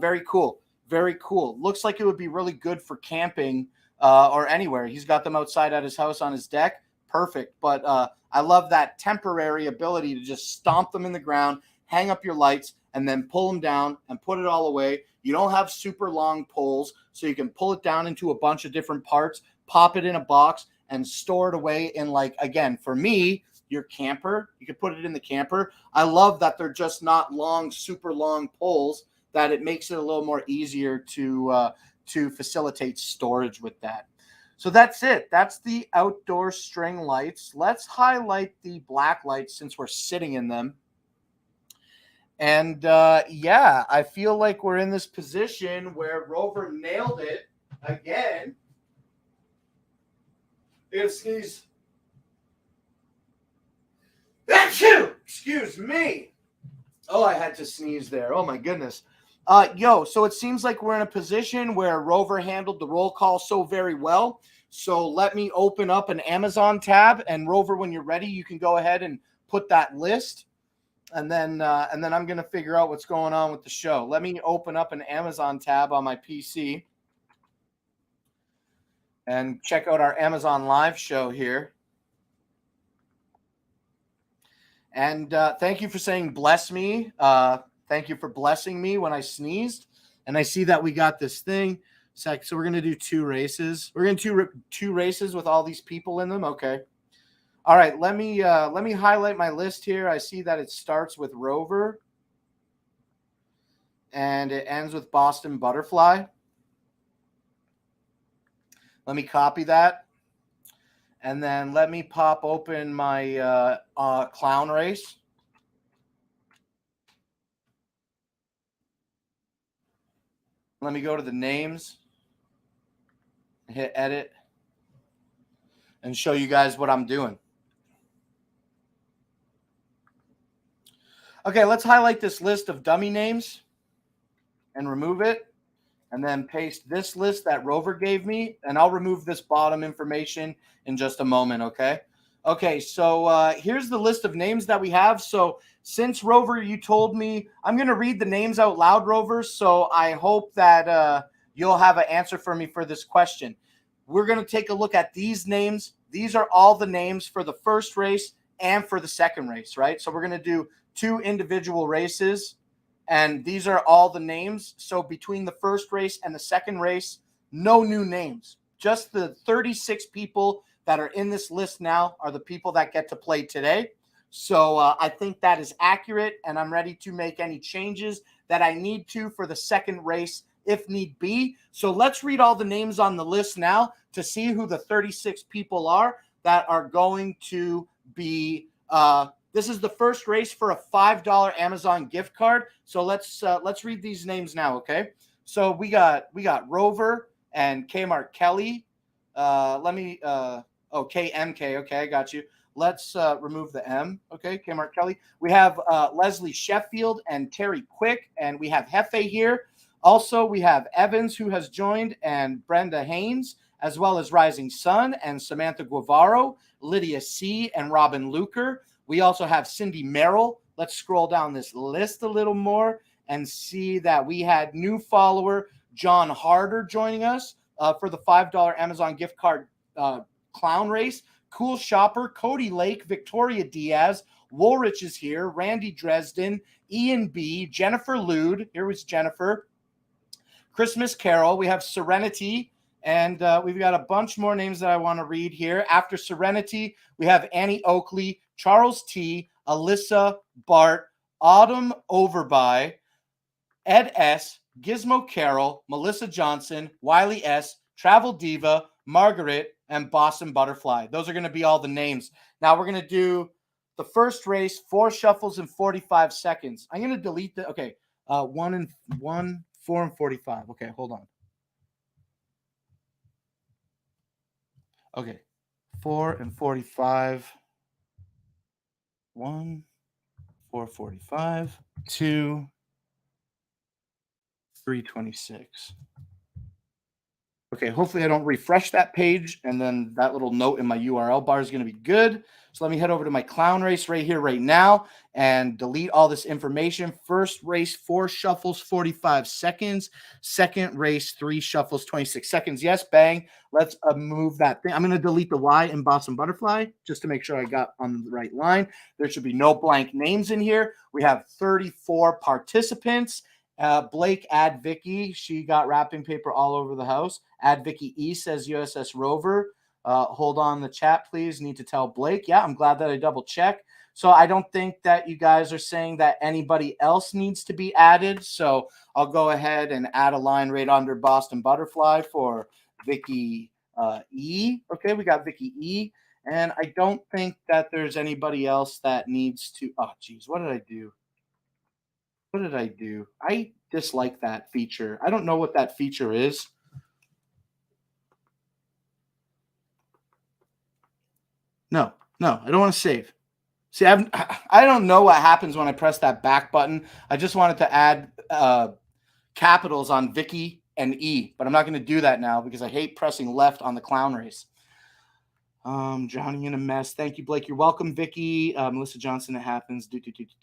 Very cool. Very cool. Looks like it would be really good for camping or anywhere. He's got them outside at his house on his deck. Perfect. But I love that temporary ability to just stomp them in the ground, hang up your lights, and then pull them down and put it all away. You don't have super long poles, so you can pull it down into a bunch of different parts, pop it in a box, and store it away in, like, again, for me, your camper. You can put it in the camper. I love that they're just not long, super long poles, that it makes it a little more easier to facilitate storage with that. So that's it. That's the outdoor string lights. Let's highlight the black lights since we're sitting in them. And yeah, I feel like we're in this position where Rover nailed it again. Excuse me. Oh, I had to sneeze there. Oh my goodness. So it seems like we're in a position where Rover handled the roll call so very well. So let me open up an Amazon tab, and Rover, when you're ready, you can go ahead and put that list, and then I'm gonna figure out what's going on with the show. Let me open up an Amazon tab on my PC and check out our Amazon Live show here. And thank you for saying bless me. Thank you for blessing me when I sneezed. And I see that we got this thing. So we're going to do 2 races. We're going to do 2 races with all these people in them. Okay. All right. Let me highlight my list here. I see that it starts with Rover and it ends with Boston Butterfly. Let me copy that. And then let me pop open my clown race. Let me go to the names, hit edit, and show you guys what I'm doing. Okay, let's highlight this list of dummy names and remove it. And then paste this list that Rover gave me, and I'll remove this bottom information in just a moment, okay? Okay, so here's the list of names that we have. So since, Rover, you told me, I'm going to read the names out loud, Rover, so I hope that you'll have an answer for me for this question. We're going to take a look at these names. These are all the names for the first race and for the second race, right? So we're going to do 2 individual races. And these are all the names. So between the first race and the second race, no new names. Just the 36 people that are in this list now are the people that get to play today. So I think that is accurate, and I'm ready to make any changes that I need to for the second race if need be. So let's read all the names on the list now to see who the 36 people are that are going to be this is the first race for a $5 Amazon gift card. So let's read these names now, okay? So we got Rover and Kmart Kelly. KMK. Okay, I got you. Let's remove the M. Okay, Kmart Kelly. We have Leslie Sheffield and Terry Quick, and we have Hefe here. Also, we have Evans, who has joined, and Brenda Haynes, as well as Rising Sun and Samantha Guevaro, Lydia C. and Robin Luker. We also have Cindy Merrill. Let's scroll down this list a little more and see that we had new follower John Harder joining us for the $5 Amazon gift card clown race. Cool Shopper, Cody Lake, Victoria Diaz, Woolrich is here, Randy Dresden, Ian B., Jennifer Lude. Here was Jennifer. Christmas Carol. We have Serenity. And we've got a bunch more names that I want to read here. After Serenity, we have Annie Oakley, Charles T., Alyssa, Bart, Autumn Overby, Ed S., Gizmo Carroll, Melissa Johnson, Wiley S., Travel Diva, Margaret, and Boston Butterfly. Those are going to be all the names. Now we're going to do the first race, 4 shuffles in 45 seconds. I'm going to delete the, 1, 4, and 45. Okay, hold on. Okay, 4 and 45. 1, 4:45, 2, 3:26. Okay, hopefully I don't refresh that page, and then that little note in my URL bar is going to be good. So let me head over to my clown race right here, right now, and delete all this information. First race, 4 shuffles, 45 seconds. Second race, 3 shuffles, 26 seconds. Yes, bang. Let's move that thing. I'm going to delete the Y in Boston Butterfly just to make sure I got on the right line. There should be no blank names in here. We have 34 participants. Blake, add Vicky. She got wrapping paper all over the house. Add Vicky E, says USS Rover. Hold on the chat, please. Need to tell Blake. Yeah, I'm glad that I double checked. So I don't think that you guys are saying that anybody else needs to be added. So I'll go ahead and add a line right under Boston Butterfly for Vicky E. Okay, we got Vicky E. And I don't think that there's anybody else that needs to. Oh, geez, what did I do? What did I do? I dislike that feature. I don't know what that feature is. No, I don't want to save. See, I don't know what happens when I press that back button. I just wanted to add capitals on Vicky and E, but I'm not going to do that now because I hate pressing left on the clown race. Johnny in a mess. Thank you, Blake. You're welcome, Vicky. Melissa Johnson, it happens.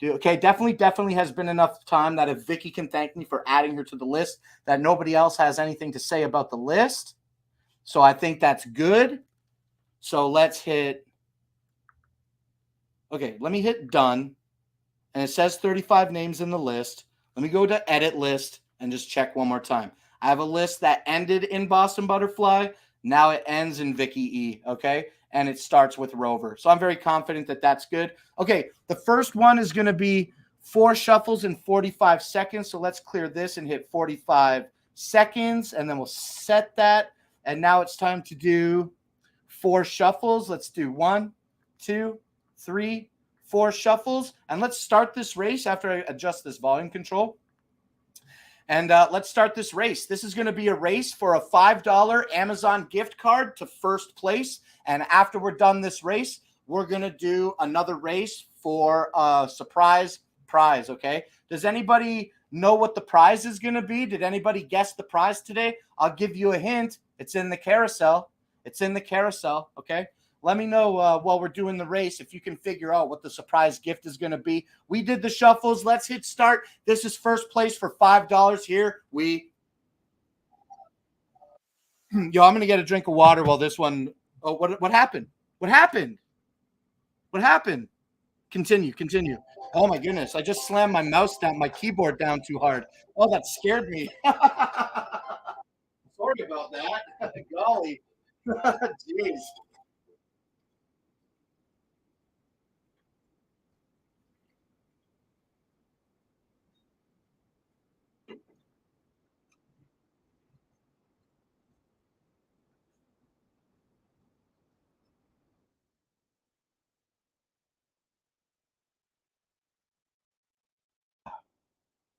Okay, definitely has been enough time that if Vicky can thank me for adding her to the list, that nobody else has anything to say about the list. So I think that's good. So let's hit. Okay, let me hit done. And it says 35 names in the list. Let me go to edit list and just check one more time. I have a list that ended in Boston Butterfly. Now it ends in Vicky E, okay? And it starts with Rover. So I'm very confident that that's good. Okay, the first one is going to be 4 shuffles in 45 seconds. So let's clear this and hit 45 seconds, and then we'll set that. And now it's time to do 4 shuffles. Let's do 1, 2, 3, 4 shuffles. And let's start this race after I adjust this volume control. And let's start this race. This is going to be a race for a $5 Amazon gift card to first place. And after we're done this race, we're going to do another race for a surprise prize, okay? Does anybody know what the prize is going to be? Did anybody guess the prize today? I'll give you a hint. It's in the carousel. It's in the carousel, okay? Let me know while we're doing the race if you can figure out what the surprise gift is going to be. We did the shuffles. Let's hit start. This is first place for $5 here. Yo, I'm going to get a drink of water while this one. Oh, what happened? What happened? What happened? Continue. Oh, my goodness. I just slammed my mouse down, my keyboard down too hard. Oh, that scared me. Sorry about that. Golly. Jeez.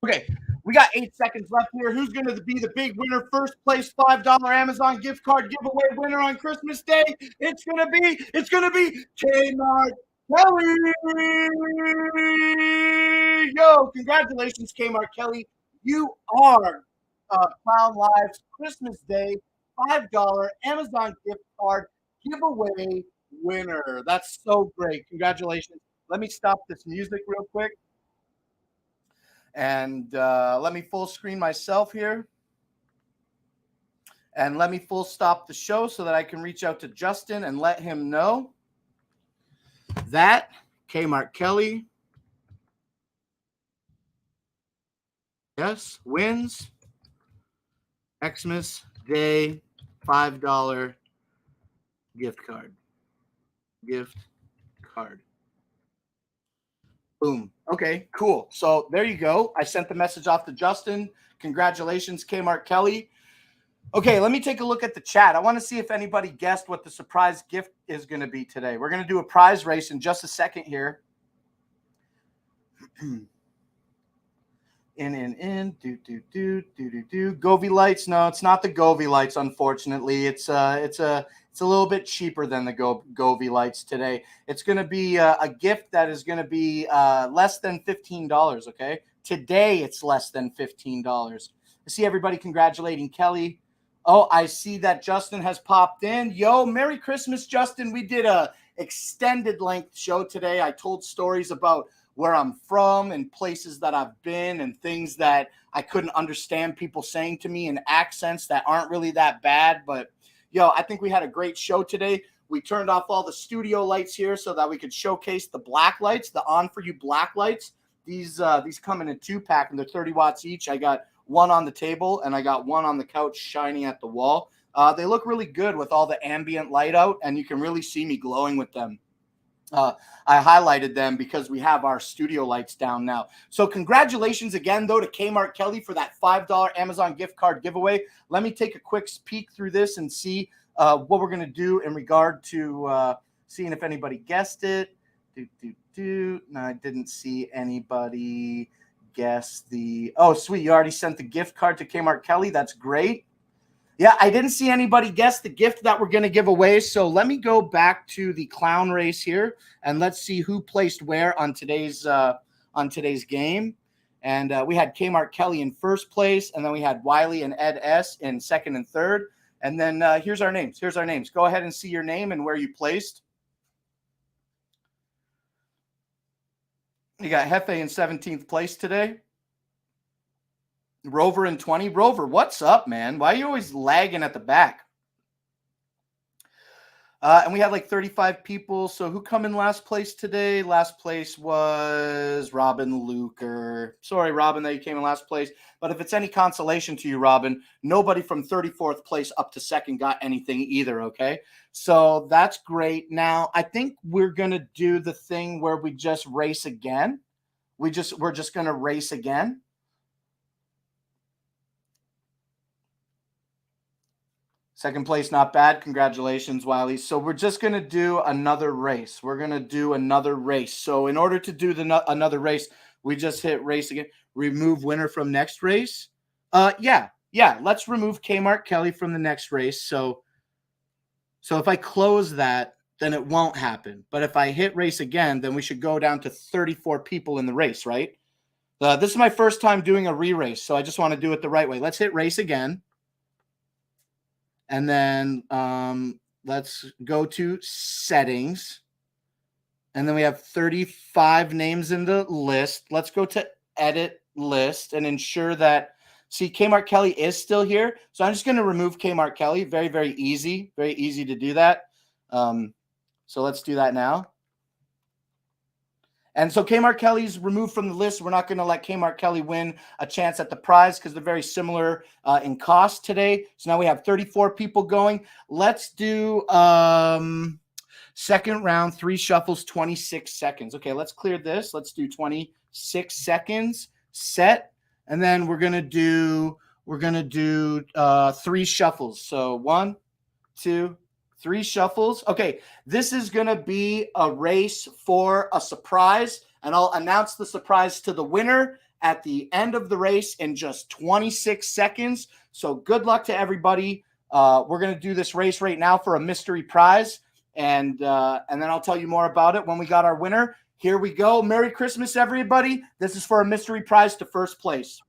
Okay, we got 8 seconds left here. Who's going to be the big winner? First place $5 Amazon gift card giveaway winner on Christmas Day. It's going to be Kmart Kelly. Yo, congratulations, Kmart Kelly. You are Clown Live's Christmas Day $5 Amazon gift card giveaway winner. That's so great. Congratulations. Let me stop this music real quick. And let me full screen myself here. And let me full stop the show so that I can reach out to Justin and let him know that Kmart Kelly, yes, wins Xmas Day $5 gift card. Boom. Okay, cool. So there you go. I sent the message off to Justin. Congratulations, Kmart Kelly. Okay, let me take a look at the chat. I want to see if anybody guessed what the surprise gift is going to be today. We're going to do a prize race in just a second here. Govee lights. No, it's not the Govee lights, unfortunately. It's a little bit cheaper than the Govee lights today. It's going to be a gift that is going to be less than $15, okay? Today, it's less than $15. I see everybody congratulating Kelly. Oh, I see that Justin has popped in. Yo, Merry Christmas, Justin. We did a extended length show today. I told stories about where I'm from and places that I've been and things that I couldn't understand people saying to me in accents that aren't really that bad. But, yo, I think we had a great show today. We turned off all the studio lights here so that we could showcase the black lights, the on-for-you black lights. These come in a 2-pack, and they're 30 watts each. I got one on the table, and I got one on the couch shining at the wall. They look really good with all the ambient light out, and you can really see me glowing with them. I highlighted them because we have our studio lights down now. So congratulations again, though, to Kmart Kelly for that $5 Amazon gift card giveaway. Let me take a quick peek through this and see what we're going to do in regard to seeing if anybody guessed it. No, I didn't see anybody guess the – oh, sweet. You already sent the gift card to Kmart Kelly. That's great. Yeah, I didn't see anybody guess the gift that we're going to give away. So let me go back to the clown race here and let's see who placed where on today's game. And we had Kmart Kelly in first place, and then we had Wiley and Ed S in second and third. And then here's our names. Here's our names. Go ahead and see your name and where you placed. You got Hefe in 17th place today. Rover in 20. Rover, what's up, man? Why are you always lagging at the back? And we had like 35 people. So who come in last place today? Last place was Robin Luker. Sorry, Robin, that you came in last place. But if it's any consolation to you, Robin, nobody from 34th place up to second got anything either, okay? So that's great. Now, I think we're going to do the thing where we just race again. We're just going to race again. Second place, not bad. Congratulations, Wiley. So we're just going to do another race. We're going to do another race. So in order to do another race, we just hit race again. Remove winner from next race. Yeah. Let's remove Kmart Kelly from the next race. So if I close that, then it won't happen. But if I hit race again, then we should go down to 34 people in the race, right? This is my first time doing a re-race, so I just want to do it the right way. Let's hit race again. And then let's go to settings. And then we have 35 names in the list. Let's go to edit list and ensure that, see, Kmart Kelly is still here. So I'm just going to remove Kmart Kelly. Very, very easy. Very easy to do that. So let's do that now. And so Kmart Kelly's removed from the list. We're not going to let Kmart Kelly win a chance at the prize because they're very similar in cost today. So now we have 34 people going. Let's do second round, 3 shuffles, 26 seconds. Okay, let's clear this. Let's do 26 seconds, set. And then we're going to do 3 shuffles. So 1, 2, 3 shuffles. Okay, this is going to be a race for a surprise, and I'll announce the surprise to the winner at the end of the race in just 26 seconds. So good luck to everybody. We're going to do this race right now for a mystery prize, and then I'll tell you more about it when we got our winner. Here we go. Merry Christmas, everybody. This is for a mystery prize to first place.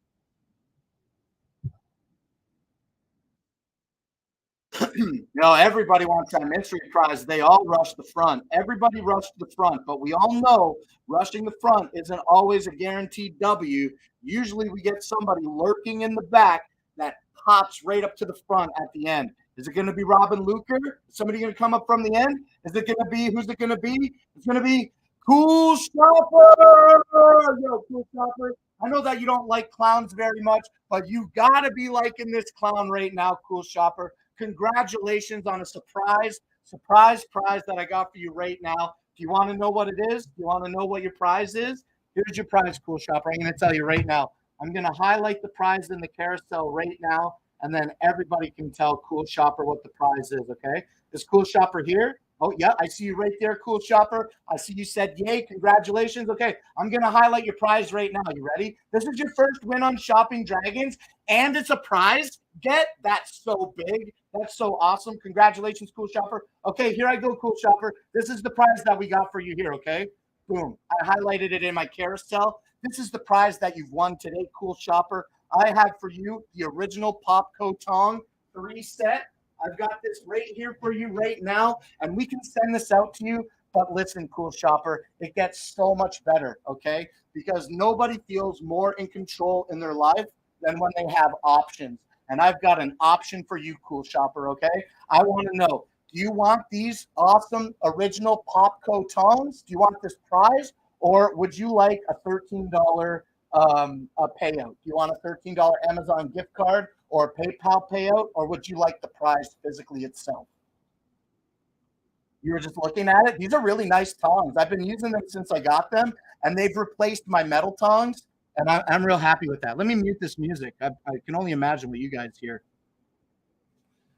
No, everybody wants that mystery prize. They all rush the front. Everybody rushed the front, but we all know rushing the front isn't always a guaranteed W. Usually we get somebody lurking in the back that pops right up to the front at the end. Is it going to be Robin Luker? Is somebody going to come up from the end? Is it going to be, who's it going to be? It's going to be Cool Shopper. Yo, Cool Shopper. I know that you don't like clowns very much, but you got to be liking this clown right now, Cool Shopper. Congratulations on a surprise prize that I got for you right now. Do you want to know what it is? Do you want to know what your prize is? Here's your prize, Cool Shopper. I'm going to tell you right now. I'm going to highlight the prize in the carousel right now, and then everybody can tell Cool Shopper what the prize is, okay? This Cool Shopper here. Oh, yeah, I see you right there, Cool Shopper. I see you said yay. Congratulations. Okay, I'm going to highlight your prize right now. You ready? This is your first win on Shopping Dragons, and it's a prize. That's so big. That's so awesome. Congratulations, Cool Shopper. Okay, here I go, Cool Shopper. This is the prize that we got for you here, okay? Boom. I highlighted it in my carousel. This is the prize that you've won today, Cool Shopper. I have for you the original Popco Tong 3 set. I've got this right here for you right now, and we can send this out to you. But listen, Cool Shopper, it gets so much better, okay? Because nobody feels more in control in their life than when they have options. And I've got an option for you, Cool Shopper, okay? I want to know, do you want these awesome original Popco tongs? Do you want this prize? Or would you like a $13 a payout? Do you want a $13 Amazon gift card or a PayPal payout? Or would you like the prize physically itself? You were just looking at it. These are really nice tongs. I've been using them since I got them, and they've replaced my metal tongs. And I'm real happy with that. Let me mute this music. I can only imagine what you guys hear.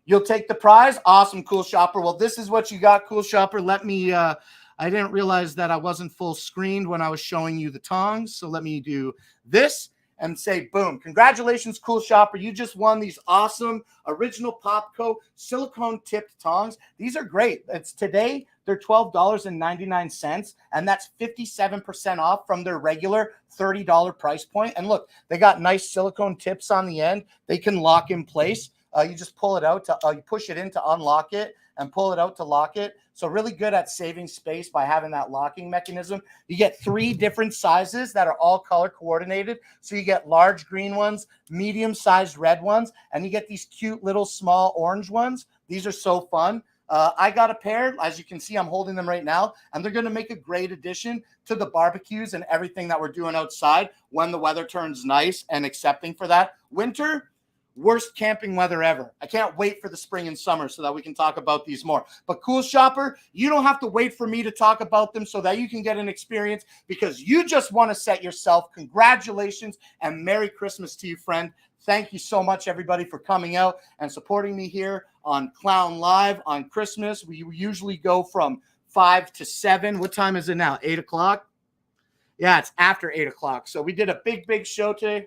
You'll take the prize? Awesome, Cool Shopper. Well, this is what you got, Cool Shopper. Let me, I didn't realize that I wasn't full screened when I was showing you the tongs. So let me do this. and say, boom, congratulations, Cool Shopper. You just won these awesome original Popco silicone tipped tongs. These are great. It's today, they're $12.99, and that's 57% off from their regular $30 price point. And look, they got nice silicone tips on the end. They can lock in place. You just pull it out to you push it in to unlock it and pull it out to lock it. So really good at saving space by having that locking mechanism. You get 3 different sizes that are all color coordinated. So you get large green ones, medium-sized red ones, and you get these cute little small orange ones. These are so fun. I got a pair. As you can see, I'm holding them right now, and they're going to make a great addition to the barbecues and everything that we're doing outside when the weather turns nice and accepting for that. Winter, worst camping weather ever. I can't wait for the spring and summer so that we can talk about these more. But Cool Shopper, you don't have to wait for me to talk about them so that you can get an experience, because you just want to set yourself. Congratulations and Merry Christmas to you, friend. Thank you so much, everybody, for coming out and supporting me here on Clown Live on Christmas. We usually go from 5 to 7. What time is it now? 8 o'clock? Yeah, it's after 8 o'clock. So we did a big show today.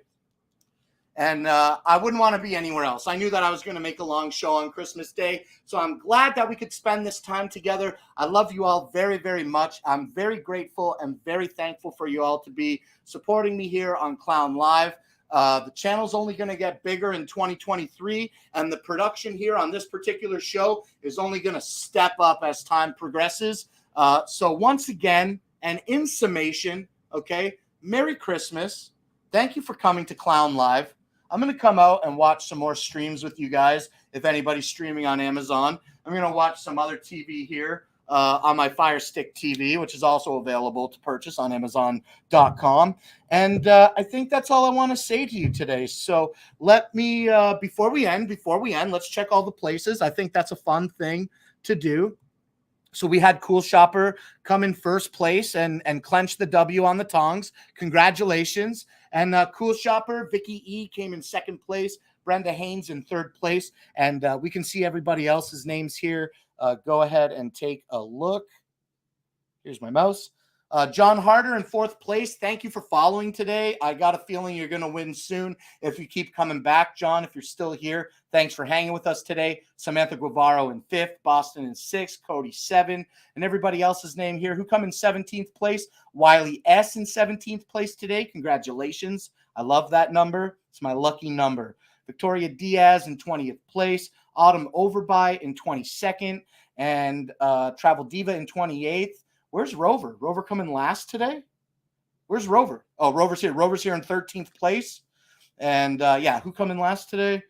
And I wouldn't want to be anywhere else. I knew that I was going to make a long show on Christmas Day. So I'm glad that we could spend this time together. I love you all very, very much. I'm very grateful and very thankful for you all to be supporting me here on Clown Live. The channel's only going to get bigger in 2023. And the production here on this particular show is only going to step up as time progresses. So once again, and in summation, okay, Merry Christmas. Thank you for coming to Clown Live. I'm going to come out and watch some more streams with you guys. If anybody's streaming on Amazon, I'm going to watch some other TV here on my Fire Stick TV, which is also available to purchase on Amazon.com. And I think that's all I want to say to you today. So let me, before we end, let's check all the places. I think that's a fun thing to do. So we had Cool Shopper come in first place and clench the W on the tongs. Congratulations. And Cool Shopper, Vicky E. came in second place. Brenda Haynes in third place. And we can see everybody else's names here. Go ahead and take a look. Here's my mouse. John Harder in fourth place. Thank you for following today. I got a feeling you're going to win soon if you keep coming back, John. If you're still here, thanks for hanging with us today. Samantha Guevaro in fifth, Boston in sixth, Cody 7, and everybody else's name here who come in 17th place. Wiley S in 17th place today. Congratulations. I love that number. It's my lucky number. Victoria Diaz in 20th place. Autumn Overby in 22nd. And Travel Diva in 28th. Where's Rover? Rover coming last today? Where's Rover? Oh, Rover's here. Rover's here in 13th place. And yeah, who coming last today?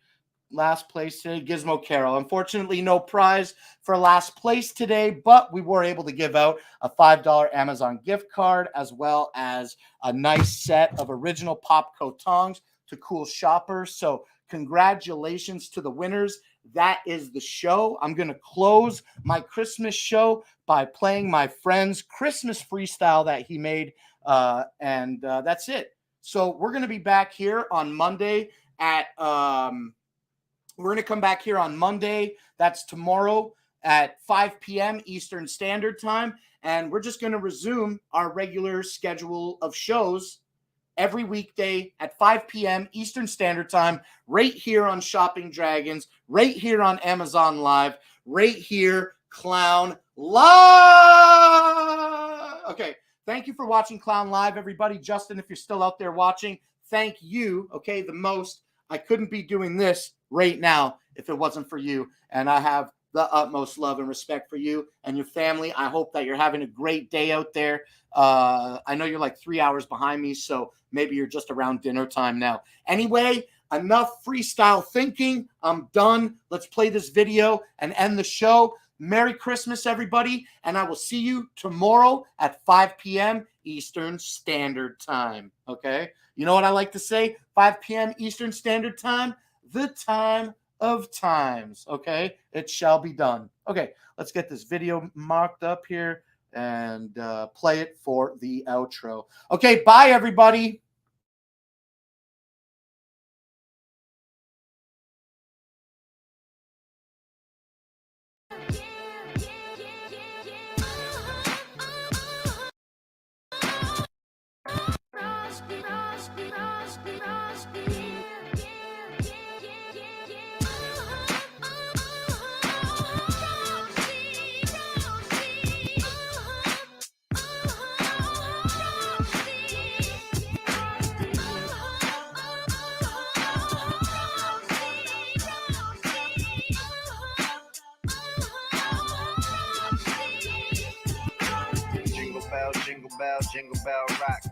Last place today, Gizmo Carol. Unfortunately, no prize for last place today, but we were able to give out a $5 Amazon gift card as well as a nice set of original Popco tongs to Cool Shoppers. So congratulations to the winners. That is the show. I'm going to close my Christmas show by playing my friend's Christmas freestyle that he made. And that's it. So we're going to be back here on Monday at, we're going to come back here on Monday. That's tomorrow at 5 p.m. Eastern Standard Time. And we're just going to resume our regular schedule of shows every weekday at 5 p.m. Eastern Standard Time, right here on Shopping Dragons, right here on Amazon Live, right here, Clown Live. Okay, thank you for watching Clown Live, everybody. Justin, if you're still out there watching, thank you, okay, the most. I couldn't be doing this right now if it wasn't for you, and I have the utmost love and respect for you and your family. I hope that you're having a great day out there. I know you're like 3 hours behind me, so maybe you're just around dinner time now. Anyway, enough freestyle thinking. I'm done. Let's play this video and end the show. Merry Christmas, everybody, and I will see you tomorrow at 5 p.m. Eastern Standard Time, okay? You know what I like to say? 5 p.m. Eastern Standard Time, the time of times, okay? It shall be done. Okay, let's get this video marked up here and play it for the outro. Okay, bye, everybody. Jingle bell, jingle bell rock.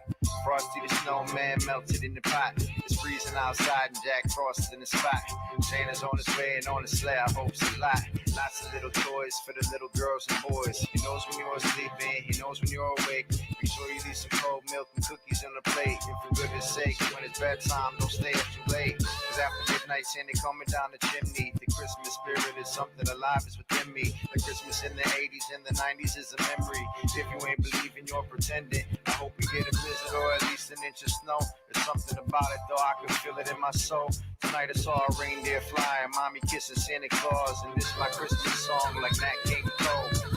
Frosty the snowman melted in the pot. It's freezing outside and Jack Frost is in the spot. Santa's on his way and on his sleigh, I hope it's a lot. Lots of little toys for the little girls and boys. He knows when you're sleeping, he knows when you're awake. Be sure you leave some cold milk and cookies on the plate. And for goodness sake, when it's bedtime, don't stay up too late. Cause after midnight, Santa coming down the chimney. The Christmas spirit is something alive is within me. The Christmas in the 80s and the 90s is a memory. If you ain't believing, you're pretending. I hope you get a visit or at least an inch of snow. There's something about it though, I can feel it in my soul. Tonight I saw a reindeer fly and mommy kissing Santa Claus. And this my Christmas song like Nat King Cole.